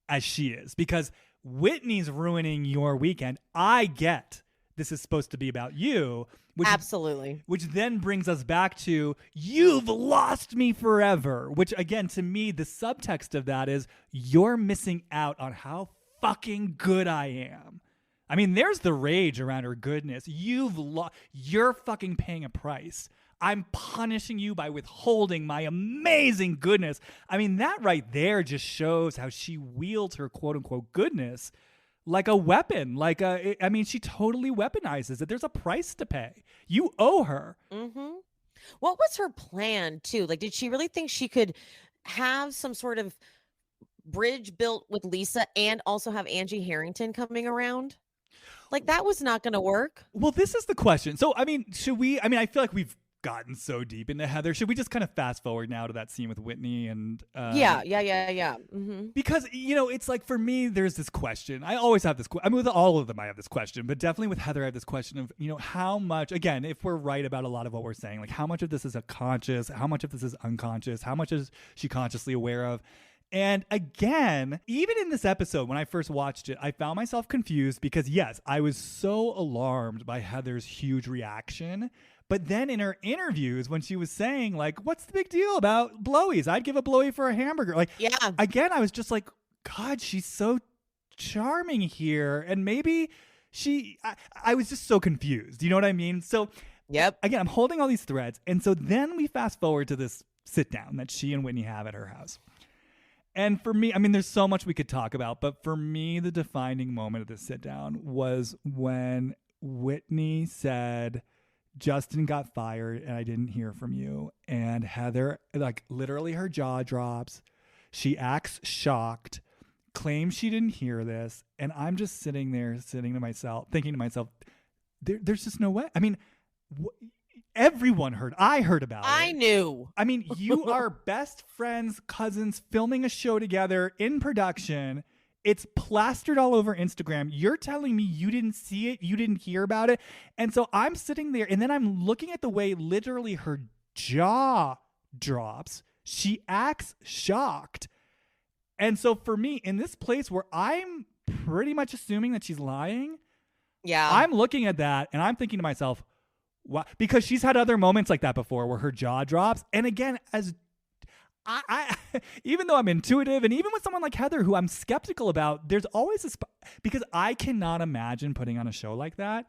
[SPEAKER 1] as she is. Because Whitney's ruining your weekend. I get this is supposed to be about you.
[SPEAKER 2] Absolutely.
[SPEAKER 1] Which then brings us back to, you've lost me forever. Which, again, to me, the subtext of that is you're missing out on how fucking good I am. I mean, there's the rage around her goodness. You're fucking paying a price. I'm punishing you by withholding my amazing goodness. I mean, that right there just shows how she wields her quote-unquote goodness like a weapon. She totally weaponizes it. There's a price to pay. You owe her.
[SPEAKER 2] Mm-hmm. What was her plan, too? Like, did she really think she could have some sort of bridge built with Lisa and also have Angie Harrington coming around? Like, that was not going to work.
[SPEAKER 1] Well, this is the question. So, I mean, I feel like we've gotten so deep into Heather. Should we just kind of fast forward now to that scene with Whitney and
[SPEAKER 2] yeah. Mm-hmm.
[SPEAKER 1] Because it's like, for me, there's this question. I always have this I mean, with all of them I have this question, but definitely with Heather I have this question of how much, again, if we're right about a lot of what we're saying, like how much of this is a conscious, how much of this is unconscious, how much is she consciously aware of. And again, even in this episode, when I first watched it, I found myself confused because, yes, I was so alarmed by Heather's huge reaction. But then in her interviews, when she was saying, like, what's the big deal about blowies? I'd give a blowy for a hamburger. Like,
[SPEAKER 2] yeah.
[SPEAKER 1] Again, I was just like, God, she's so charming here. And maybe I was just so confused. You know what I mean? So,
[SPEAKER 2] yep.
[SPEAKER 1] Again, I'm holding all these threads. And so then we fast forward to this sit down that she and Whitney have at her house. And for me, I mean, there's so much we could talk about. But for me, the defining moment of this sit down was when Whitney said, Justin got fired and I didn't hear from you. And Heather, like, literally her jaw drops. She acts shocked, claims she didn't hear this. And I'm just sitting there, thinking to myself, there's just no way. I mean, everyone heard. I heard about it.
[SPEAKER 2] I knew.
[SPEAKER 1] I mean, you are best friends, cousins, filming a show together in production. It's plastered all over Instagram. You're telling me you didn't see it, you didn't hear about it. And so I'm sitting there, and then I'm looking at the way literally her jaw drops. She acts shocked. And so for me, in this place where I'm pretty much assuming that she's lying,
[SPEAKER 2] yeah,
[SPEAKER 1] I'm looking at that, and I'm thinking to myself, wow, because she's had other moments like that before where her jaw drops. And again, as I even though I'm intuitive, and even with someone like Heather, who I'm skeptical about, there's always this, because I cannot imagine putting on a show like that.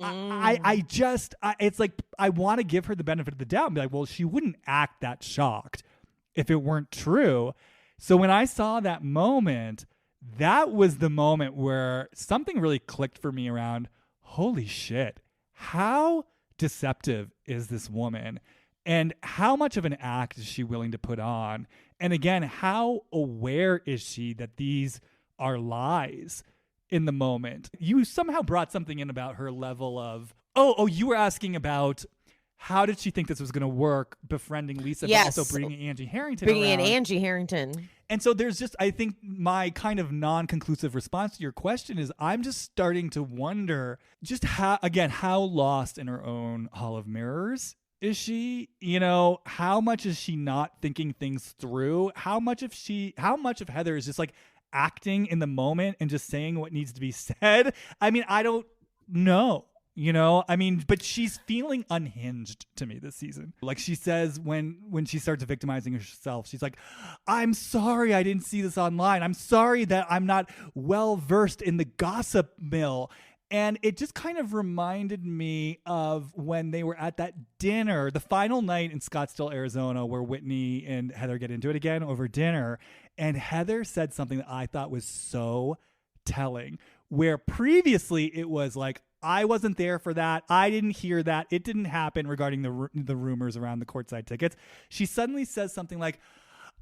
[SPEAKER 1] It's like, I want to give her the benefit of the doubt and be like, well, she wouldn't act that shocked if it weren't true. So when I saw that moment, that was the moment where something really clicked for me around, holy shit, how deceptive is this woman? And how much of an act is she willing to put on? And again, how aware is she that these are lies in the moment? You somehow brought something in about her level of, you were asking about how did she think this was going to work, befriending Lisa,
[SPEAKER 2] yes,
[SPEAKER 1] but also bringing Angie Harrington
[SPEAKER 2] Bringing
[SPEAKER 1] around.
[SPEAKER 2] in Angie Harrington.
[SPEAKER 1] And so there's just, I think my kind of non-conclusive response to your question is I'm just starting to wonder just how lost in her own Hall of Mirrors is she? How much is she not thinking things through? How much of Heather is just like acting in the moment and just saying what needs to be said? I mean, I don't know. But she's feeling unhinged to me this season. Like she says when she starts victimizing herself, she's like, I'm sorry I didn't see this online. I'm sorry that I'm not well versed in the gossip mill. And it just kind of reminded me of when they were at that dinner, the final night in Scottsdale, Arizona, where Whitney and Heather get into it again over dinner. And Heather said something that I thought was so telling, where previously it was like, I wasn't there for that. I didn't hear that. It didn't happen regarding the rumors around the courtside tickets. She suddenly says something like,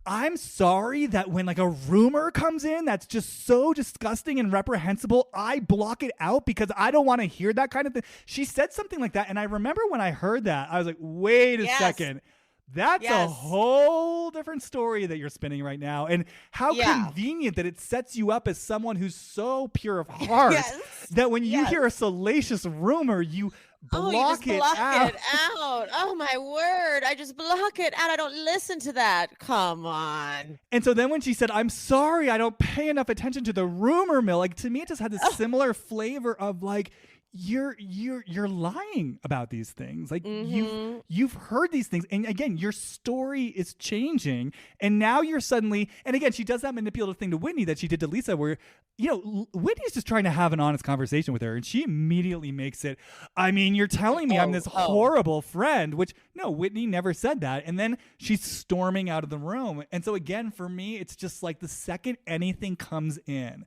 [SPEAKER 1] I'm sorry that when like a rumor comes in that's just so disgusting and reprehensible, I block it out because I don't want to hear that kind of thing. She said something like that. And I remember when I heard that, I was like, wait a second. That's a
[SPEAKER 2] Yes.
[SPEAKER 1] whole different story that you're spinning right now. And how convenient that it sets you up as someone who's so pure of heart that when you hear a salacious rumor, you block it out.
[SPEAKER 2] Oh, my word. I just block it out. I don't listen to that. Come on.
[SPEAKER 1] And so then when she said, I'm sorry, I don't pay enough attention to the rumor mill, like to me, it just had this similar flavor of like, you're lying about these things. Like you've heard these things, and again, your story is changing, and now you're suddenly, and again, she does that manipulative thing to Whitney that she did to Lisa, where Whitney's just trying to have an honest conversation with her, and she immediately makes it, I mean, you're telling me I'm this horrible friend, which no, Whitney never said that, and then she's storming out of the room. And so again, for me, it's just like the second anything comes in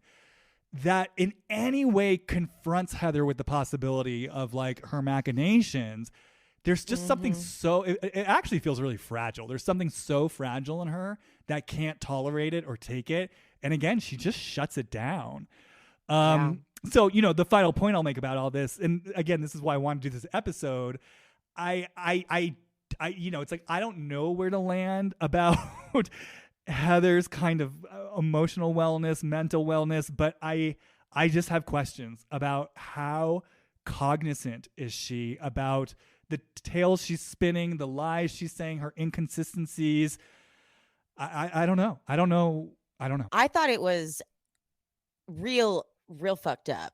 [SPEAKER 1] that in any way confronts Heather with the possibility of like her machinations, there's just something so, it actually feels really fragile. There's something so fragile in her that can't tolerate it or take it. And again, she just shuts it down. So, the final point I'll make about all this, and again, this is why I want to do this episode. I it's like, I don't know where to land about Heather's kind of emotional wellness, mental wellness, but I just have questions about how cognizant is she about the tales she's spinning, the lies she's saying, her inconsistencies. I don't know. I don't know.
[SPEAKER 2] I thought it was real fucked up,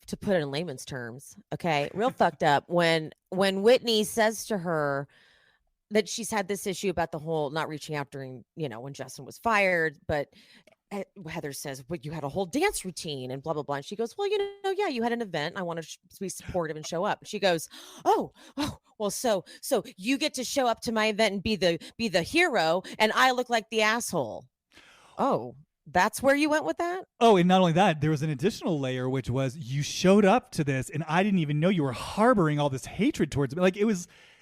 [SPEAKER 2] to put it in layman's terms. Okay. Real fucked up when Whitney says to her that she's had this issue about the whole not reaching out during, when Justin was fired. But Heather says, well, you had a whole dance routine and blah, blah, blah. And she goes, well, yeah, you had an event. I want to be supportive and show up. And she goes, oh, well, so you get to show up to my event and be the hero, and I look like the asshole. Oh, that's where you went with that?
[SPEAKER 1] Oh, and not only that, there was an additional layer, which was you showed up to this and I didn't even know you were harboring all this hatred towards me. Like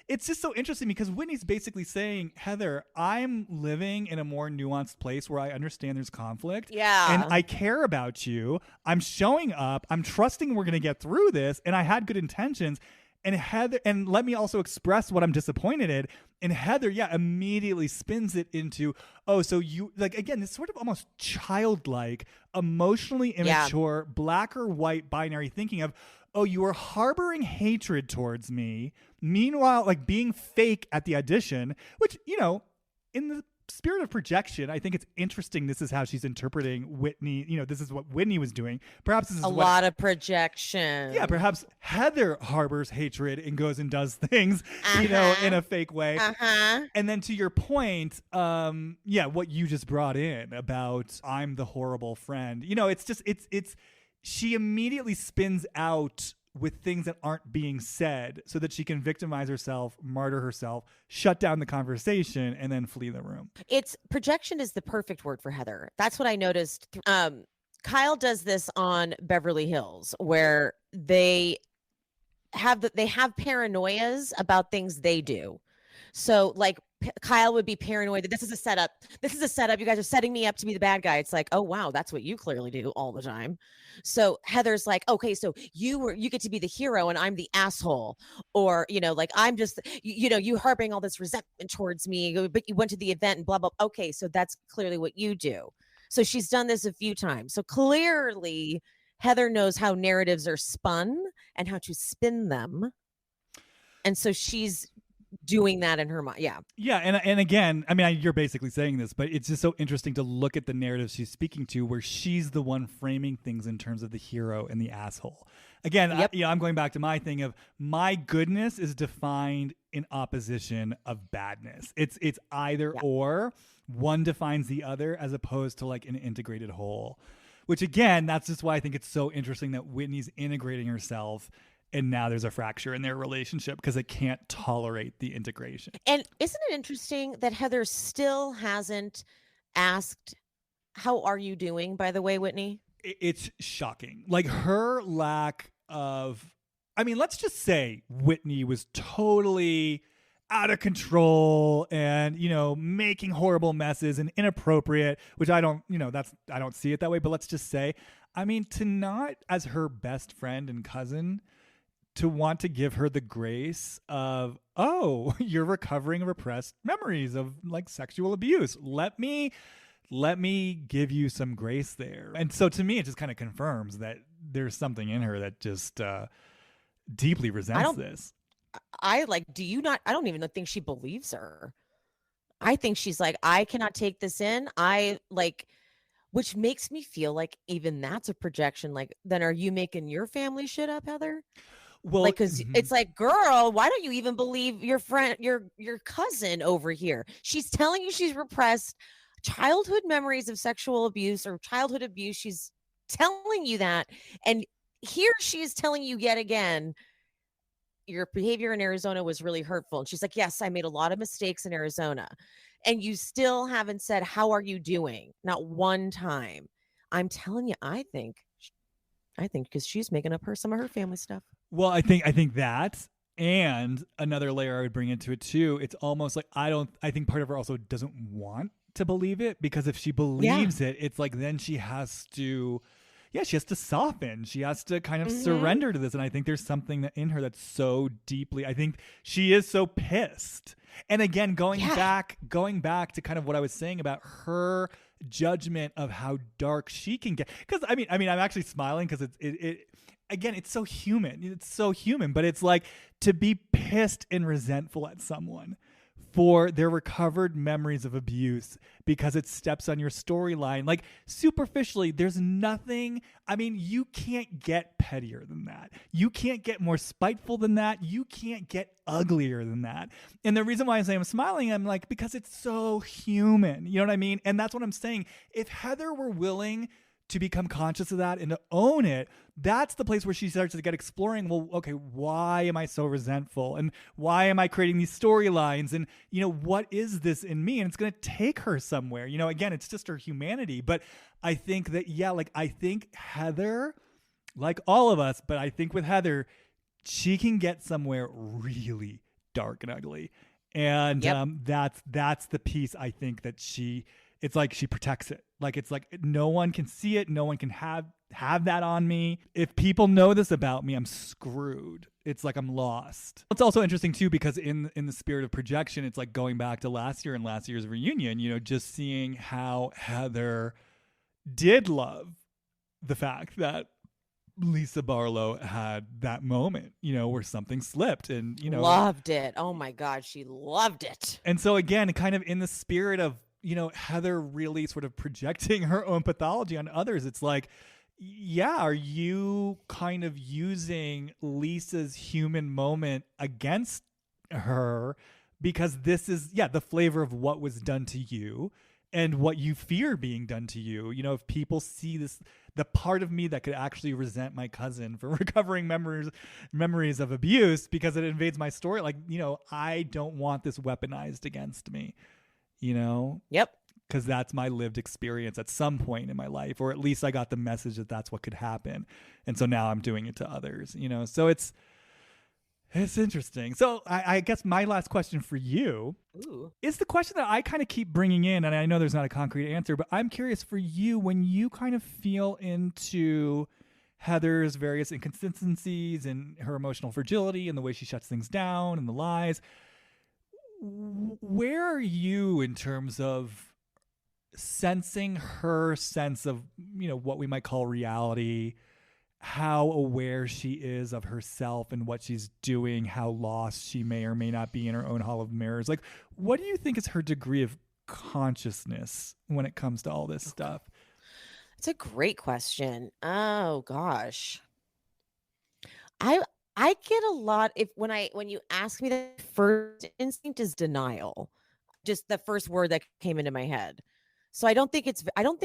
[SPEAKER 1] it's just so interesting because Whitney's basically saying, Heather, I'm living in a more nuanced place where I understand there's conflict.
[SPEAKER 2] Yeah.
[SPEAKER 1] And I care about you. I'm showing up. I'm trusting we're going to get through this. And I had good intentions. And Heather, and let me also express what I'm disappointed in. And Heather, immediately spins it into, oh, so you, like, again, this sort of almost childlike, emotionally immature, black or white binary thinking of, oh, you are harboring hatred towards me. Meanwhile, like being fake at the audition, which, in the spirit of projection, I think it's interesting. This is how she's interpreting Whitney. This is what Whitney was doing. Perhaps this is
[SPEAKER 2] a lot of projection.
[SPEAKER 1] Yeah, perhaps Heather harbors hatred and goes and does things, in a fake way. And then to your point, what you just brought in about I'm the horrible friend. It's just it's she immediately spins out with things that aren't being said so that she can victimize herself, martyr herself, shut down the conversation, and then flee the room.
[SPEAKER 2] Projection is the perfect word for Heather. That's what I noticed. Kyle does this on Beverly Hills, where they have paranoias about things they do. So like Kyle would be paranoid that this is a setup. This is a setup. You guys are setting me up to be the bad guy. It's like, oh, wow, that's what you clearly do all the time. So Heather's like, okay, so you get to be the hero and I'm the asshole. Or, like I'm just, you harboring all this resentment towards me, but you went to the event and blah, blah. Okay, so that's clearly what you do. So she's done this a few times. So clearly Heather knows how narratives are spun and how to spin them. And so she's doing that in her mind. Yeah.
[SPEAKER 1] And again, I mean, you're basically saying this, but it's just so interesting to look at the narrative she's speaking to, where she's the one framing things in terms of the hero and the asshole. Again, I'm going back to my thing of my goodness is defined in opposition of badness. It's either or. One defines the other as opposed to like an integrated whole, which again, that's just why I think it's so interesting that Whitney's integrating herself. And now there's a fracture in their relationship because it can't tolerate the integration.
[SPEAKER 2] And isn't it interesting that Heather still hasn't asked, how are you doing, by the way, Whitney?
[SPEAKER 1] It's shocking. Like her lack of, I mean, let's just say Whitney was totally out of control and, making horrible messes and inappropriate, which I don't see it that way. But let's just say, I mean, to not, as her best friend and cousin, to want to give her the grace of, oh, you're recovering repressed memories of like sexual abuse. Let me give you some grace there. And so to me, it just kind of confirms that there's something in her that just deeply resents this.
[SPEAKER 2] I don't even think she believes her. I think she's like, I cannot take this in. Which makes me feel like even that's a projection. Like, then are you making your family shit up, Heather?
[SPEAKER 1] Well,
[SPEAKER 2] like, because it's like, girl, why don't you even believe your friend, your cousin over here? She's telling you she's repressed childhood memories of sexual abuse or childhood abuse. She's telling you that. And here she is telling you yet again, your behavior in Arizona was really hurtful. And she's like, yes, I made a lot of mistakes in Arizona. And you still haven't said, how are you doing? Not one time. I'm telling you, I think because she's making up some of her family stuff.
[SPEAKER 1] Well, I think that, and another layer I would bring into it too, it's almost like I think part of her also doesn't want to believe it, because if she believes it, it's like then she has to soften. She has to kind of surrender to this. And I think there's something that in her that's so deeply, I think she is so pissed. And again, going back to kind of what I was saying about her judgment of how dark she can get. Because I mean, I'm actually smiling because it again, it's so human. It's so human, but it's like to be pissed and resentful at someone for their recovered memories of abuse because it steps on your storyline. Like, superficially, there's nothing. I mean, you can't get pettier than that. You can't get more spiteful than that. You can't get uglier than that. And the reason why I say I'm smiling, I'm like, because it's so human. You know what I mean? And that's what I'm saying. If Heather were willing to become conscious of that and to own it, that's the place where she starts to get exploring, well, okay, why am I so resentful? And why am I creating these storylines? And, you know, what is this in me? And it's going to take her somewhere. You know, again, it's just her humanity. But I think that, I think Heather, like all of us, but I think with Heather, she can get somewhere really dark and ugly. And that's the piece I think that it's like she protects it. Like, it's like no one can see it. No one can have that on me. If people know this about me, I'm screwed. It's like I'm lost. It's also interesting too, because in the spirit of projection, it's like going back to last year and last year's reunion, you know, just seeing how Heather did love the fact that Lisa Barlow had that moment, you know, where something slipped, and, you know,
[SPEAKER 2] loved it. Oh my God, she loved it.
[SPEAKER 1] And so again, kind of in the spirit of, you know, Heather really sort of projecting her own pathology on others. It's like, are you kind of using Lisa's human moment against her? Because this is, the flavor of what was done to you and what you fear being done to you. You know, if people see this, the part of me that could actually resent my cousin for recovering memories of abuse because it invades my story, like, you know, I don't want this weaponized against me. You know?
[SPEAKER 2] Yep.
[SPEAKER 1] Because that's my lived experience at some point in my life, or at least I got the message that that's what could happen. And so now I'm doing it to others, you know? So it's interesting. So I guess my last question for you is the question that I kind of keep bringing in, and I know there's not a concrete answer, but I'm curious for you, when you kind of feel into Heather's various inconsistencies and her emotional fragility and the way she shuts things down and the lies, where are you in terms of sensing her sense of, you know, what we might call reality, how aware she is of herself and what she's doing, how lost she may or may not be in her own hall of mirrors? Like, what do you think is her degree of consciousness when it comes to all this stuff?
[SPEAKER 2] It's a great question. Oh gosh. I get a lot when you ask me, the first instinct is denial. Just the first word that came into my head. So I don't think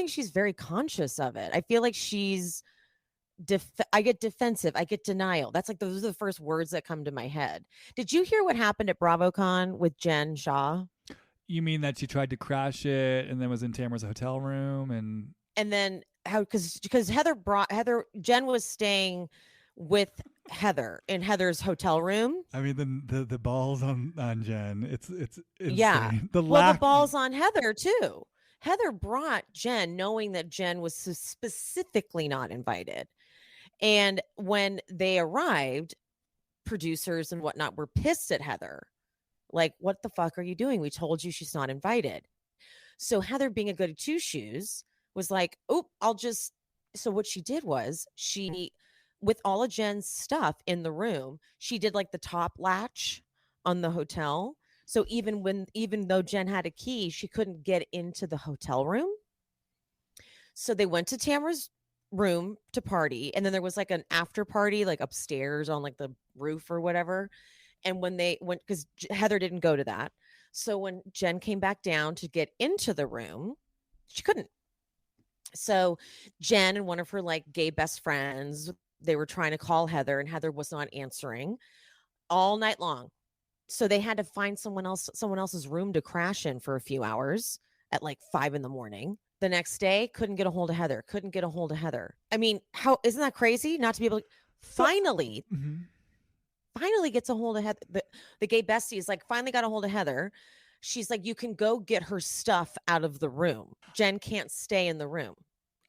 [SPEAKER 2] she's very conscious of it. I feel like she's I get defensive. I get denial. That's like, those are the first words that come to my head. Did you hear what happened at BravoCon with Jen Shaw?
[SPEAKER 1] You mean that she tried to crash it and then was in Tamara's hotel room
[SPEAKER 2] and then how, because Jen was staying with Heather in Heather's hotel room.
[SPEAKER 1] I mean, the balls on Jen. It's insane.
[SPEAKER 2] Yeah. The balls on Heather too. Heather brought Jen knowing that Jen was specifically not invited. And when they arrived, producers and whatnot were pissed at Heather. Like, what the fuck are you doing? We told you she's not invited. So Heather, being a goody two shoes, was like, oh, I'll just. So what she did was with all of Jen's stuff in the room, she did like the top latch on the hotel. So even though Jen had a key, she couldn't get into the hotel room. So they went to Tamara's room to party, and then there was like an after party like upstairs on like the roof or whatever. And when they went, because Heather didn't go to that, so when Jen came back down to get into the room, she couldn't. So Jen and one of her like gay best friends, they were trying to call Heather, and Heather was not answering all night long. So they had to find someone else's room to crash in for a few hours at like 5 a.m. The next day, couldn't get a hold of Heather. I mean, how isn't that crazy? Not to be able to finally gets a hold of Heather. The gay bestie is like, finally got a hold of Heather. She's like, you can go get her stuff out of the room. Jen can't stay in the room.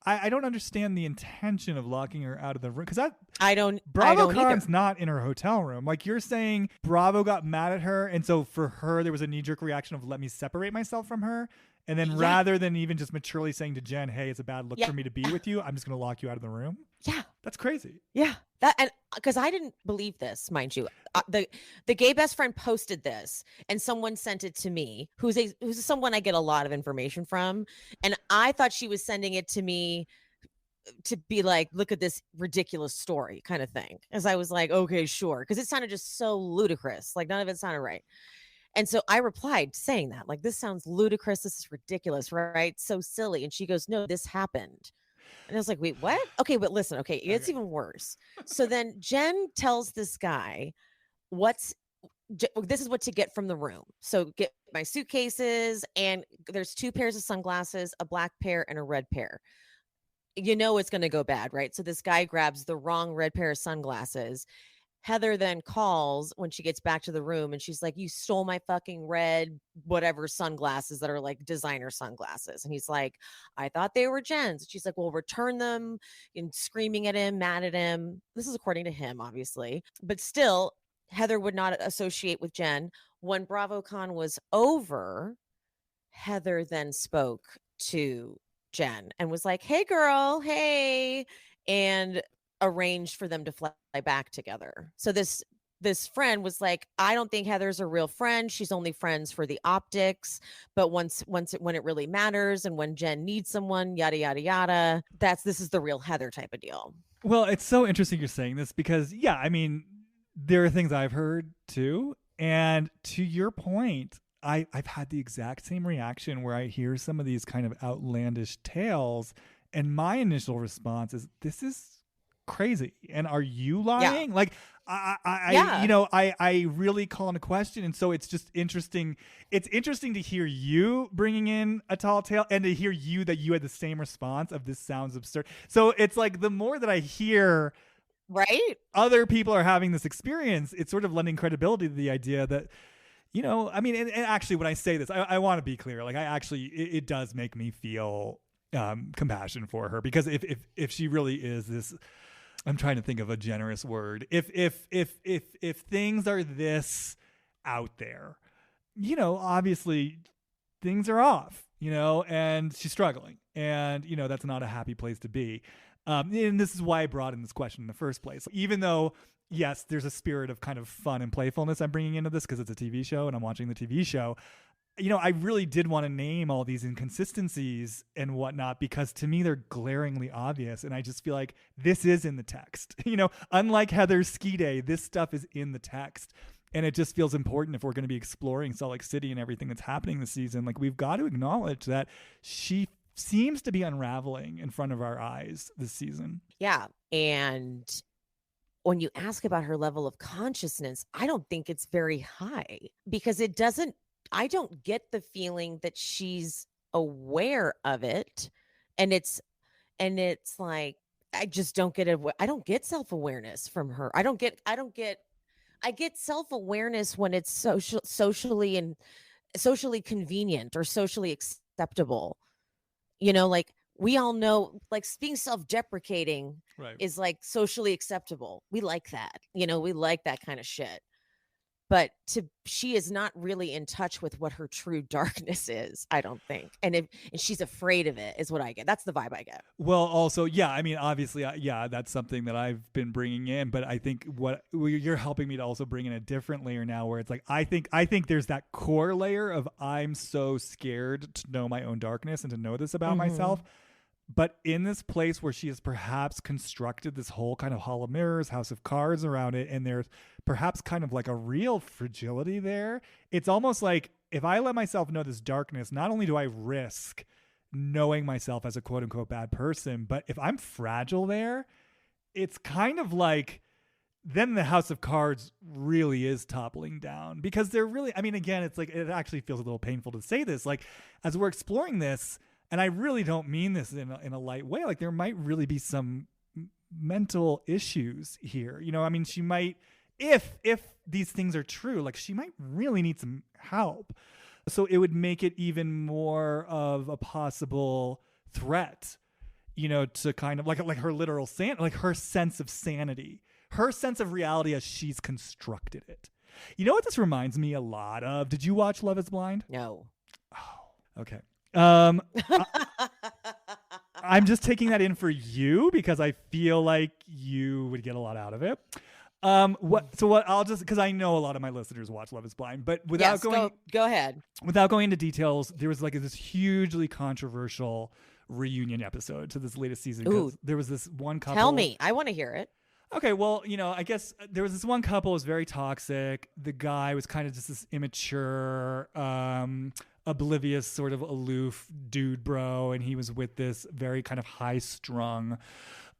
[SPEAKER 1] I don't understand the intention of locking her out of the room, because
[SPEAKER 2] I don't
[SPEAKER 1] BravoCon's
[SPEAKER 2] either.
[SPEAKER 1] not in her hotel room. Like, you're saying Bravo got mad at her, and so for her there was a knee-jerk reaction of, let me separate myself from her, and then rather than even just maturely saying to Jen, hey, it's a bad look for me to be with you, I'm just going to lock you out of the room.
[SPEAKER 2] Yeah,
[SPEAKER 1] that's crazy.
[SPEAKER 2] Yeah, that, and because I didn't believe this, mind you, the gay best friend posted this, and someone sent it to me, who's someone I get a lot of information from, and I thought she was sending it to me to be like, look at this ridiculous story kind of thing. As I was like, okay, sure, because it sounded just so ludicrous, like none of it sounded right. And so I replied saying that, like, this sounds ludicrous, this is ridiculous, right? So silly. And she goes, no, this happened. And I was like, wait, what? Okay, but listen, okay, it's even worse. So then Jen tells this guy, this is what to get from the room. So get my suitcases, and there's 2 pairs of sunglasses, a black pair and a red pair. You know it's going to go bad, right? So this guy grabs the wrong red pair of sunglasses. Heather then calls when she gets back to the room, and she's like, you stole my fucking red whatever sunglasses that are like designer sunglasses. And he's like, I thought they were Jen's. She's like, well, return them, and screaming at him, mad at him. This is according to him, obviously. But still, Heather would not associate with Jen. When BravoCon was over, Heather then spoke to Jen and was like, hey, girl, hey, and arranged for them to fly back together. So this friend was like, I don't think Heather's a real friend. She's only friends for the optics. But when it really matters, and when Jen needs someone, yada, yada, yada, this is the real Heather type of deal.
[SPEAKER 1] Well, it's so interesting you're saying this, because, yeah, I mean, there are things I've heard too. And to your point, I've had the exact same reaction where I hear some of these kind of outlandish tales, and my initial response is, this is crazy, and are you lying? Like, I really call into question. And so it's just interesting. It's interesting to hear you bringing in a tall tale, and to hear that you had the same response of, this sounds absurd. So it's like, the more that I hear other people are having this experience, it's sort of lending credibility to the idea that, I mean, and actually when I say this, I want to be clear, like, it does make me feel compassion for her, because if she really is this, I'm trying to think of a generous word. If things are this out there, obviously things are off, and she's struggling, and that's not a happy place to be. And this is why I brought in this question in the first place. Even though, yes, there's a spirit of kind of fun and playfulness I'm bringing into this, because it's a TV show and I'm watching the TV show. I really did want to name all these inconsistencies and whatnot, because to me, they're glaringly obvious. And I just feel like this is in the text. Unlike Heather's ski day, this stuff is in the text. And it just feels important, if we're going to be exploring Salt Lake City and everything that's happening this season. Like, we've got to acknowledge that she seems to be unraveling in front of our eyes this season.
[SPEAKER 2] Yeah. And when you ask about her level of consciousness, I don't think it's very high, because I don't get the feeling that she's aware of it. And it's like, I just don't get it. I don't get self-awareness from her. I get self-awareness when it's socially convenient or socially acceptable. Like we all know, like, being self-deprecating
[SPEAKER 1] Right.
[SPEAKER 2] is like socially acceptable. We like that. We like that kind of shit. But she is not really in touch with what her true darkness is, I don't think. And she's afraid of it is what I get. That's the vibe I get.
[SPEAKER 1] Well, also, yeah, I mean, obviously, that's something that I've been bringing in, but I think you're helping me to also bring in a different layer now, where it's like, I think there's that core layer of I'm so scared to know my own darkness and to know this about myself. But in this place where she has perhaps constructed this whole kind of hall of mirrors, house of cards around it, and there's perhaps kind of like a real fragility there, it's almost like if I let myself know this darkness, not only do I risk knowing myself as a quote unquote bad person, but if I'm fragile there, it's kind of like then the house of cards really is toppling down, because they're really, I mean, again, it's like, it actually feels a little painful to say this, like as we're exploring this, and I really don't mean this in a light way, like there might really be some mental issues here. I mean, she might, if these things are true, like she might really need some help. So it would make it even more of a possible threat, to kind of like her literal like her sense of sanity, her sense of reality as she's constructed it. You know what this reminds me a lot of? Did you watch Love is Blind?
[SPEAKER 2] No.
[SPEAKER 1] Oh, okay. I'm just taking that in for you because I feel like you would get a lot out of it. Because I know a lot of my listeners watch Love is Blind, but without
[SPEAKER 2] go ahead.
[SPEAKER 1] Without going into details, there was like this hugely controversial reunion episode to this latest season.
[SPEAKER 2] Ooh.
[SPEAKER 1] There was this one couple.
[SPEAKER 2] Tell me. I want to hear it.
[SPEAKER 1] Okay, well, I guess there was this one couple who was very toxic. The guy was kind of just this immature, oblivious, sort of aloof dude bro, and he was with this very kind of high-strung,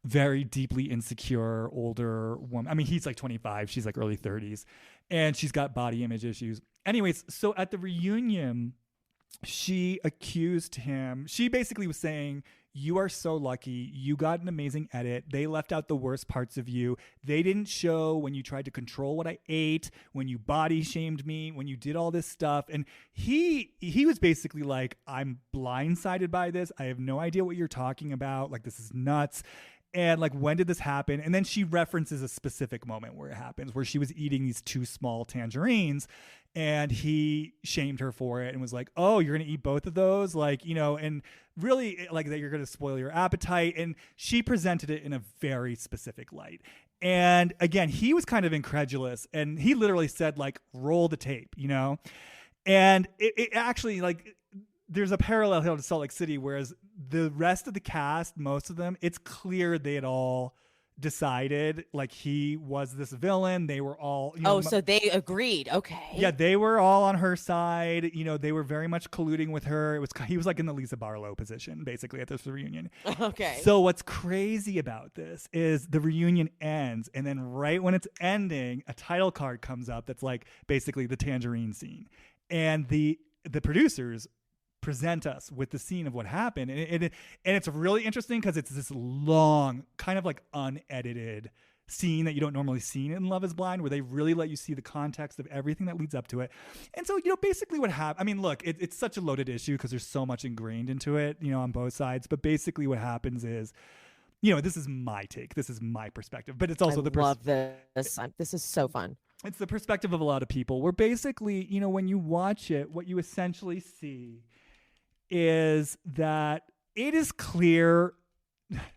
[SPEAKER 1] very deeply insecure older woman. I mean, he's like 25, she's like early 30s, and she's got body image issues. Anyways, so at the reunion, she accused him. She basically was saying, you are so lucky. You got an amazing edit. They left out the worst parts of you. They didn't show when you tried to control what I ate, when you body shamed me, when you did all this stuff. And he was basically like, I'm blindsided by this. I have no idea what you're talking about. Like, this is nuts. And like, when did this happen? And then she references a specific moment where it happens, where she was eating these 2 small tangerines and he shamed her for it and was like, oh, you're going to eat both of those? Like, and really like that you're going to spoil your appetite. And she presented it in a very specific light. And again, he was kind of incredulous and he literally said like, roll the tape, and it actually like, there's a parallel here to Salt Lake City, whereas the rest of the cast, most of them, it's clear they had all decided like he was this villain. They were all,
[SPEAKER 2] so they agreed. Okay.
[SPEAKER 1] Yeah, they were all on her side. They were very much colluding with her. He was like in the Lisa Barlow position, basically, at this reunion.
[SPEAKER 2] Okay.
[SPEAKER 1] So what's crazy about this is the reunion ends, and then right when it's ending, a title card comes up that's like basically the tangerine scene, and the producers present us with the scene of what happened. And it's really interesting because it's this long, kind of like unedited scene that you don't normally see in Love is Blind, where they really let you see the context of everything that leads up to it. And so, basically what happened, I mean, look, it's such a loaded issue because there's so much ingrained into it, on both sides. But basically what happens is, this is my take. This is my perspective. But it's also
[SPEAKER 2] love this. This is so fun.
[SPEAKER 1] It's the perspective of a lot of people where basically, when you watch it, what you essentially see is that it is clear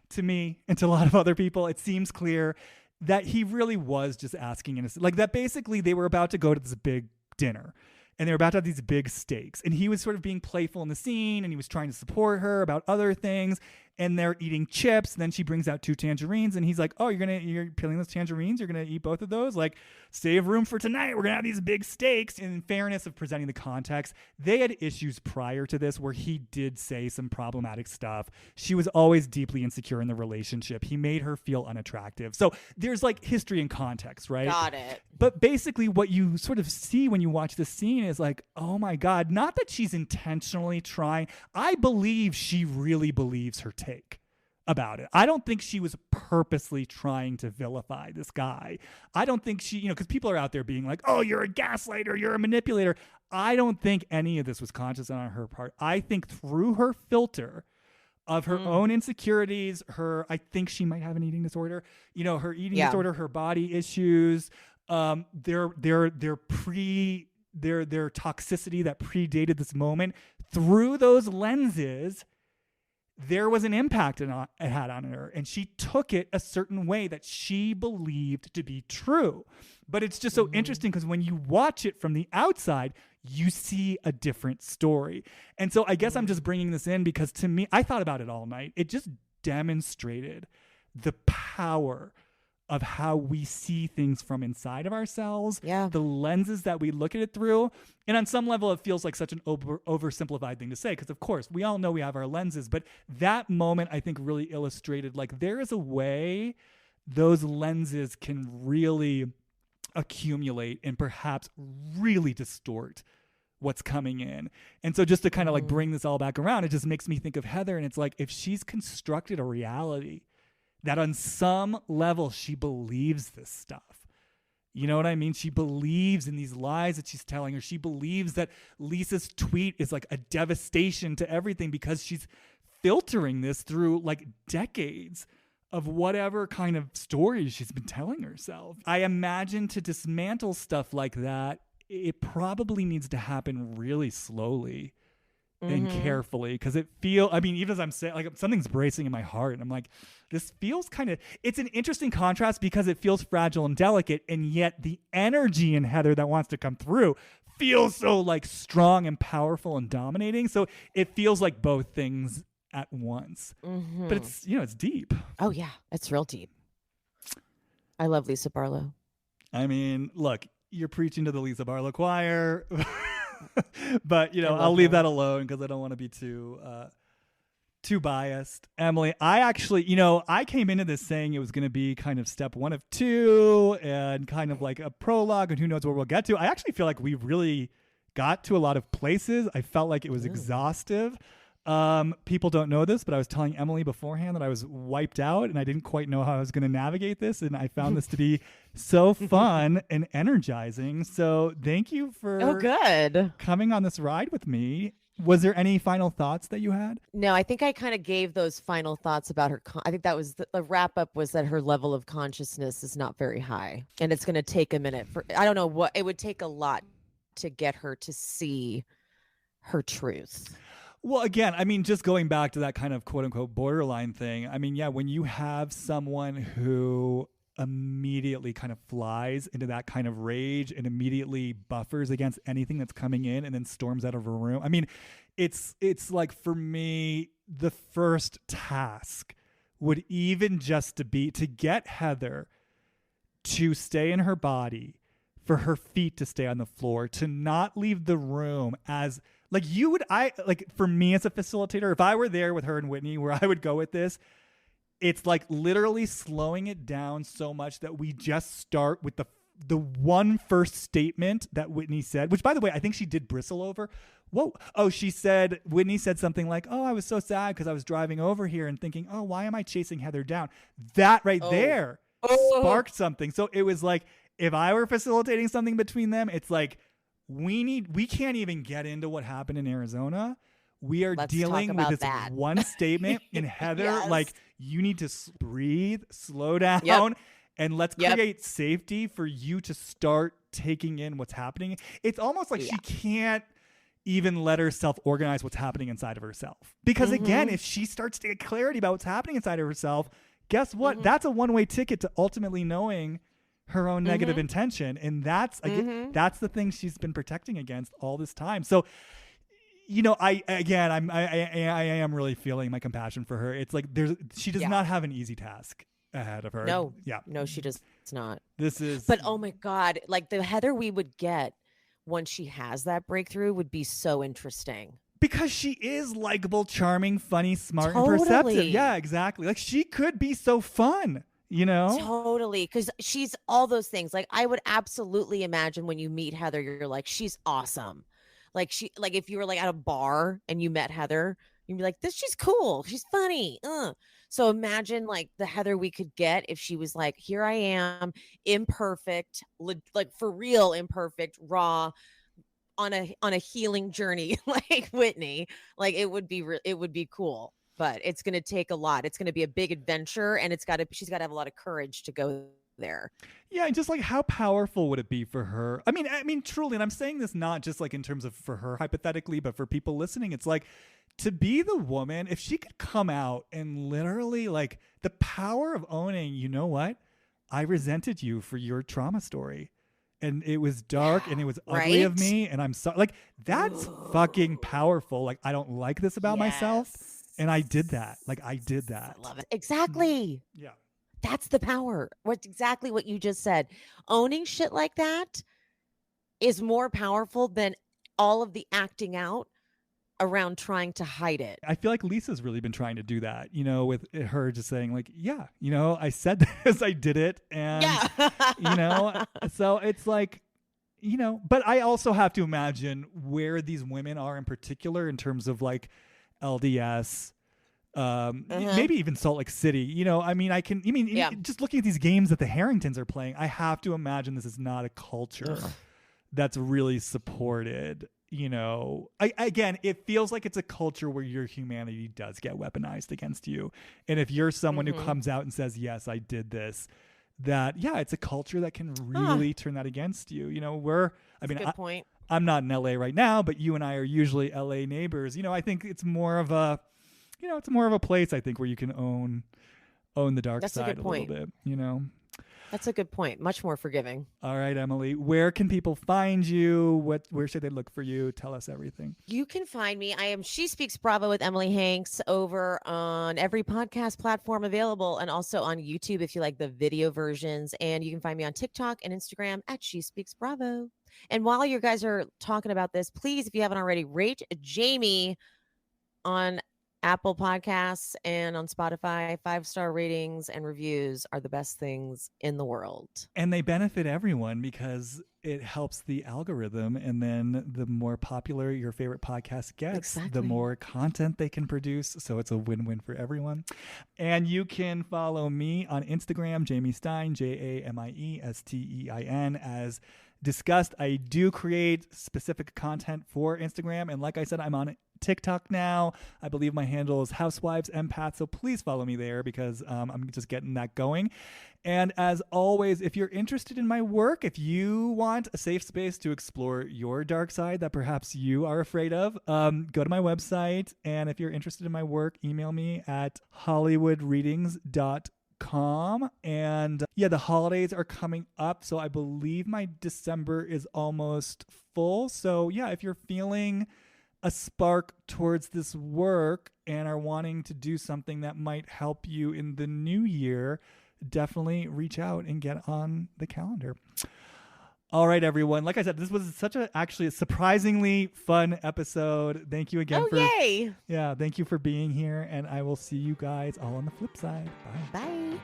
[SPEAKER 1] to me and to a lot of other people, it seems clear that he really was just asking innocent, like that basically they were about to go to this big dinner and they were about to have these big stakes, and he was sort of being playful in the scene and he was trying to support her about other things, and they're eating chips, and then she brings out 2 tangerines and he's like, oh, you're peeling those tangerines, you're gonna eat both of those, like save room for tonight, we're gonna have these big steaks. And in fairness of presenting the context, they had issues prior to this where he did say some problematic stuff. She was always deeply insecure in the relationship. He made her feel unattractive. So there's like history and context, right?
[SPEAKER 2] Got it.
[SPEAKER 1] But basically what you sort of see when you watch the scene is like, oh my God, not that she's intentionally trying. I believe she really believes her take about it. I don't think she was purposely trying to vilify this guy. I don't think she, because people are out there being like, oh, you're a gaslighter, you're a manipulator. I don't think any of this was conscious on her part. I think through her filter of her own insecurities, I think she might have an eating disorder, her eating disorder, her body issues, their toxicity that predated this moment. Through those lenses, there was an impact it had on her, and she took it a certain way that she believed to be true. But it's just so interesting because when you watch it from the outside, you see a different story. And so I guess I'm just bringing this in because to me, I thought about it all night. It just demonstrated the power of how we see things from inside of ourselves, the lenses that we look at it through. And on some level, it feels like such an oversimplified thing to say, because of course, we all know we have our lenses, but that moment I think really illustrated like there is a way those lenses can really accumulate and perhaps really distort what's coming in. And so just to kind of like bring this all back around, it just makes me think of Heather, and it's like if she's constructed a reality that on some level she believes this stuff. You know what I mean? She believes in these lies that she's telling her. She believes that Lisa's tweet is like a devastation to everything because she's filtering this through like decades of whatever kind of stories she's been telling herself. I imagine to dismantle stuff like that, it probably needs to happen really slowly and carefully, because even as I'm saying, like something's bracing in my heart and I'm like, this feels it's an interesting contrast because it feels fragile and delicate, and yet the energy in Heather that wants to come through feels so like strong and powerful and dominating. So it feels like both things at once, but it's, it's deep.
[SPEAKER 2] Oh yeah. It's real deep. I love Lisa Barlow.
[SPEAKER 1] I mean, look, you're preaching to the Lisa Barlow choir. But I'll leave that alone because I don't want to be too biased. Emily, I actually, I came into this saying it was going to be kind of step 1 of 2 and kind of like a prologue, and who knows where we'll get to. I actually feel like we really got to a lot of places. I felt like it was exhaustive. People don't know this, but I was telling Emily beforehand that I was wiped out and I didn't quite know how I was going to navigate this. And I found this to be so fun and energizing. So thank you for coming on this ride with me. Was there any final thoughts that you had?
[SPEAKER 2] No, I think I kind of gave those final thoughts about her. I think that was the wrap up, was that her level of consciousness is not very high. And it's going to take a minute I don't know what, it would take a lot to get her to see her truth.
[SPEAKER 1] Well, again, I mean, just going back to that kind of quote unquote borderline thing. I mean, yeah, when you have someone who immediately kind of flies into that kind of rage and immediately buffers against anything that's coming in and then storms out of a room. I mean, it's like, for me, the first task would even just to get Heather to stay in her body, for her feet to stay on the floor, to not leave the room as like for me as a facilitator, if I were there with her and Whitney, where I would go with this, it's like literally slowing it down so much that we just start with the one first statement that Whitney said, which, by the way, I think she did bristle over. Whoa. Oh, Whitney said something like, oh, I was so sad because I was driving over here and thinking, oh, why am I chasing Heather down? That there sparked something. So it was like, if I were facilitating something between them, it's like, we can't even get into what happened in Arizona. We are dealing with this one statement in Heather. Like, you need to breathe, slow down, and let's create safety for you to start taking in what's happening. It's almost like she can't even let herself organize what's happening inside of herself. Because again, if she starts to get clarity about what's happening inside of herself, guess what? That's a one-way ticket to ultimately knowing her own negative intention. And that's the thing she's been protecting against all this time. So, I am really feeling my compassion for her. It's like she does not have an easy task ahead of her.
[SPEAKER 2] No, she does not.
[SPEAKER 1] But
[SPEAKER 2] oh my God, like the Heather we would get once she has that breakthrough would be so interesting.
[SPEAKER 1] Because she is likable, charming, funny, smart, and perceptive. Yeah, exactly. Like, she could be so fun.
[SPEAKER 2] Totally, because she's all those things. Like, I would absolutely imagine when you meet Heather, you're like, she's awesome. Like, if you were like at a bar and you met Heather, you'd be like, she's cool, she's funny. So imagine like the Heather we could get if she was like, here I am, imperfect, like for real, imperfect, raw, on a healing journey, like Whitney. Like, it would be cool. but it's going to take a lot. It's going to be a big adventure, and she's got to have a lot of courage to go there.
[SPEAKER 1] Yeah, and just like how powerful would it be for her? I mean, truly, and I'm saying this not just like in terms of for her hypothetically, but for people listening, it's like to be the woman, if she could come out and literally like the power of owning, you know what? I resented you for your trauma story. And it was dark and it was ugly of me. And I'm sorry. Like, that's fucking powerful. Like, I don't like this about myself. And I did that. Like, I did that.
[SPEAKER 2] I love it. Exactly.
[SPEAKER 1] Yeah.
[SPEAKER 2] That's the power. Exactly what you just said. Owning shit like that is more powerful than all of the acting out around trying to hide it.
[SPEAKER 1] I feel like Lisa's really been trying to do that, you know, with her just saying like, yeah, you know, I said this, I did it. And, you know, so it's like, you know, but I also have to imagine where these women are in particular in terms of like LDS, maybe even Salt Lake City, you know, just looking at these games that the Harringtons are playing, I have to imagine this is not a culture that's really supported. You know, again, it feels like it's a culture where your humanity does get weaponized against you. And if you're someone who comes out and says, yes, I did this, that, yeah, it's a culture that can really turn that against you. You know,
[SPEAKER 2] good point.
[SPEAKER 1] I'm not in LA right now, but you and I are usually LA neighbors. You know, I think it's more of a, you know, it's more of a place, I think, where you can own the dark side a little bit, you know.
[SPEAKER 2] That's a good point. Much more forgiving.
[SPEAKER 1] All right, Emily, where can people find you? Where should they look for you? Tell us everything.
[SPEAKER 2] You can find me. I am She Speaks Bravo with Emily Hanks over on every podcast platform available and also on YouTube if you like the video versions. And you can find me on TikTok and Instagram at She Speaks Bravo. And while you guys are talking about this, please, if you haven't already, rate Jamie on Apple Podcasts and on Spotify. 5-star ratings and reviews are the best things in the world.
[SPEAKER 1] And they benefit everyone because it helps the algorithm. And then the more popular your favorite podcast gets, the more content they can produce. So it's a win-win for everyone. And you can follow me on Instagram, Jamie Stein, JamiEStein. As discussed, I do create specific content for Instagram. And like I said, I'm on TikTok now. I believe my handle is Housewives Empath. So please follow me there because I'm just getting that going. And as always, if you're interested in my work, if you want a safe space to explore your dark side that perhaps you are afraid of, go to my website. And if you're interested in my work, email me at hollywoodreadings.com. And yeah, the holidays are coming up. So I believe my December is almost full. So yeah, if you're feeling a spark towards this work and are wanting to do something that might help you in the new year, definitely reach out and get on the calendar. All right, everyone. Like I said, this was actually a surprisingly fun episode. Thank you again
[SPEAKER 2] yay!
[SPEAKER 1] Yeah, thank you for being here, and I will see you guys all on the flip side. Bye.
[SPEAKER 2] Bye.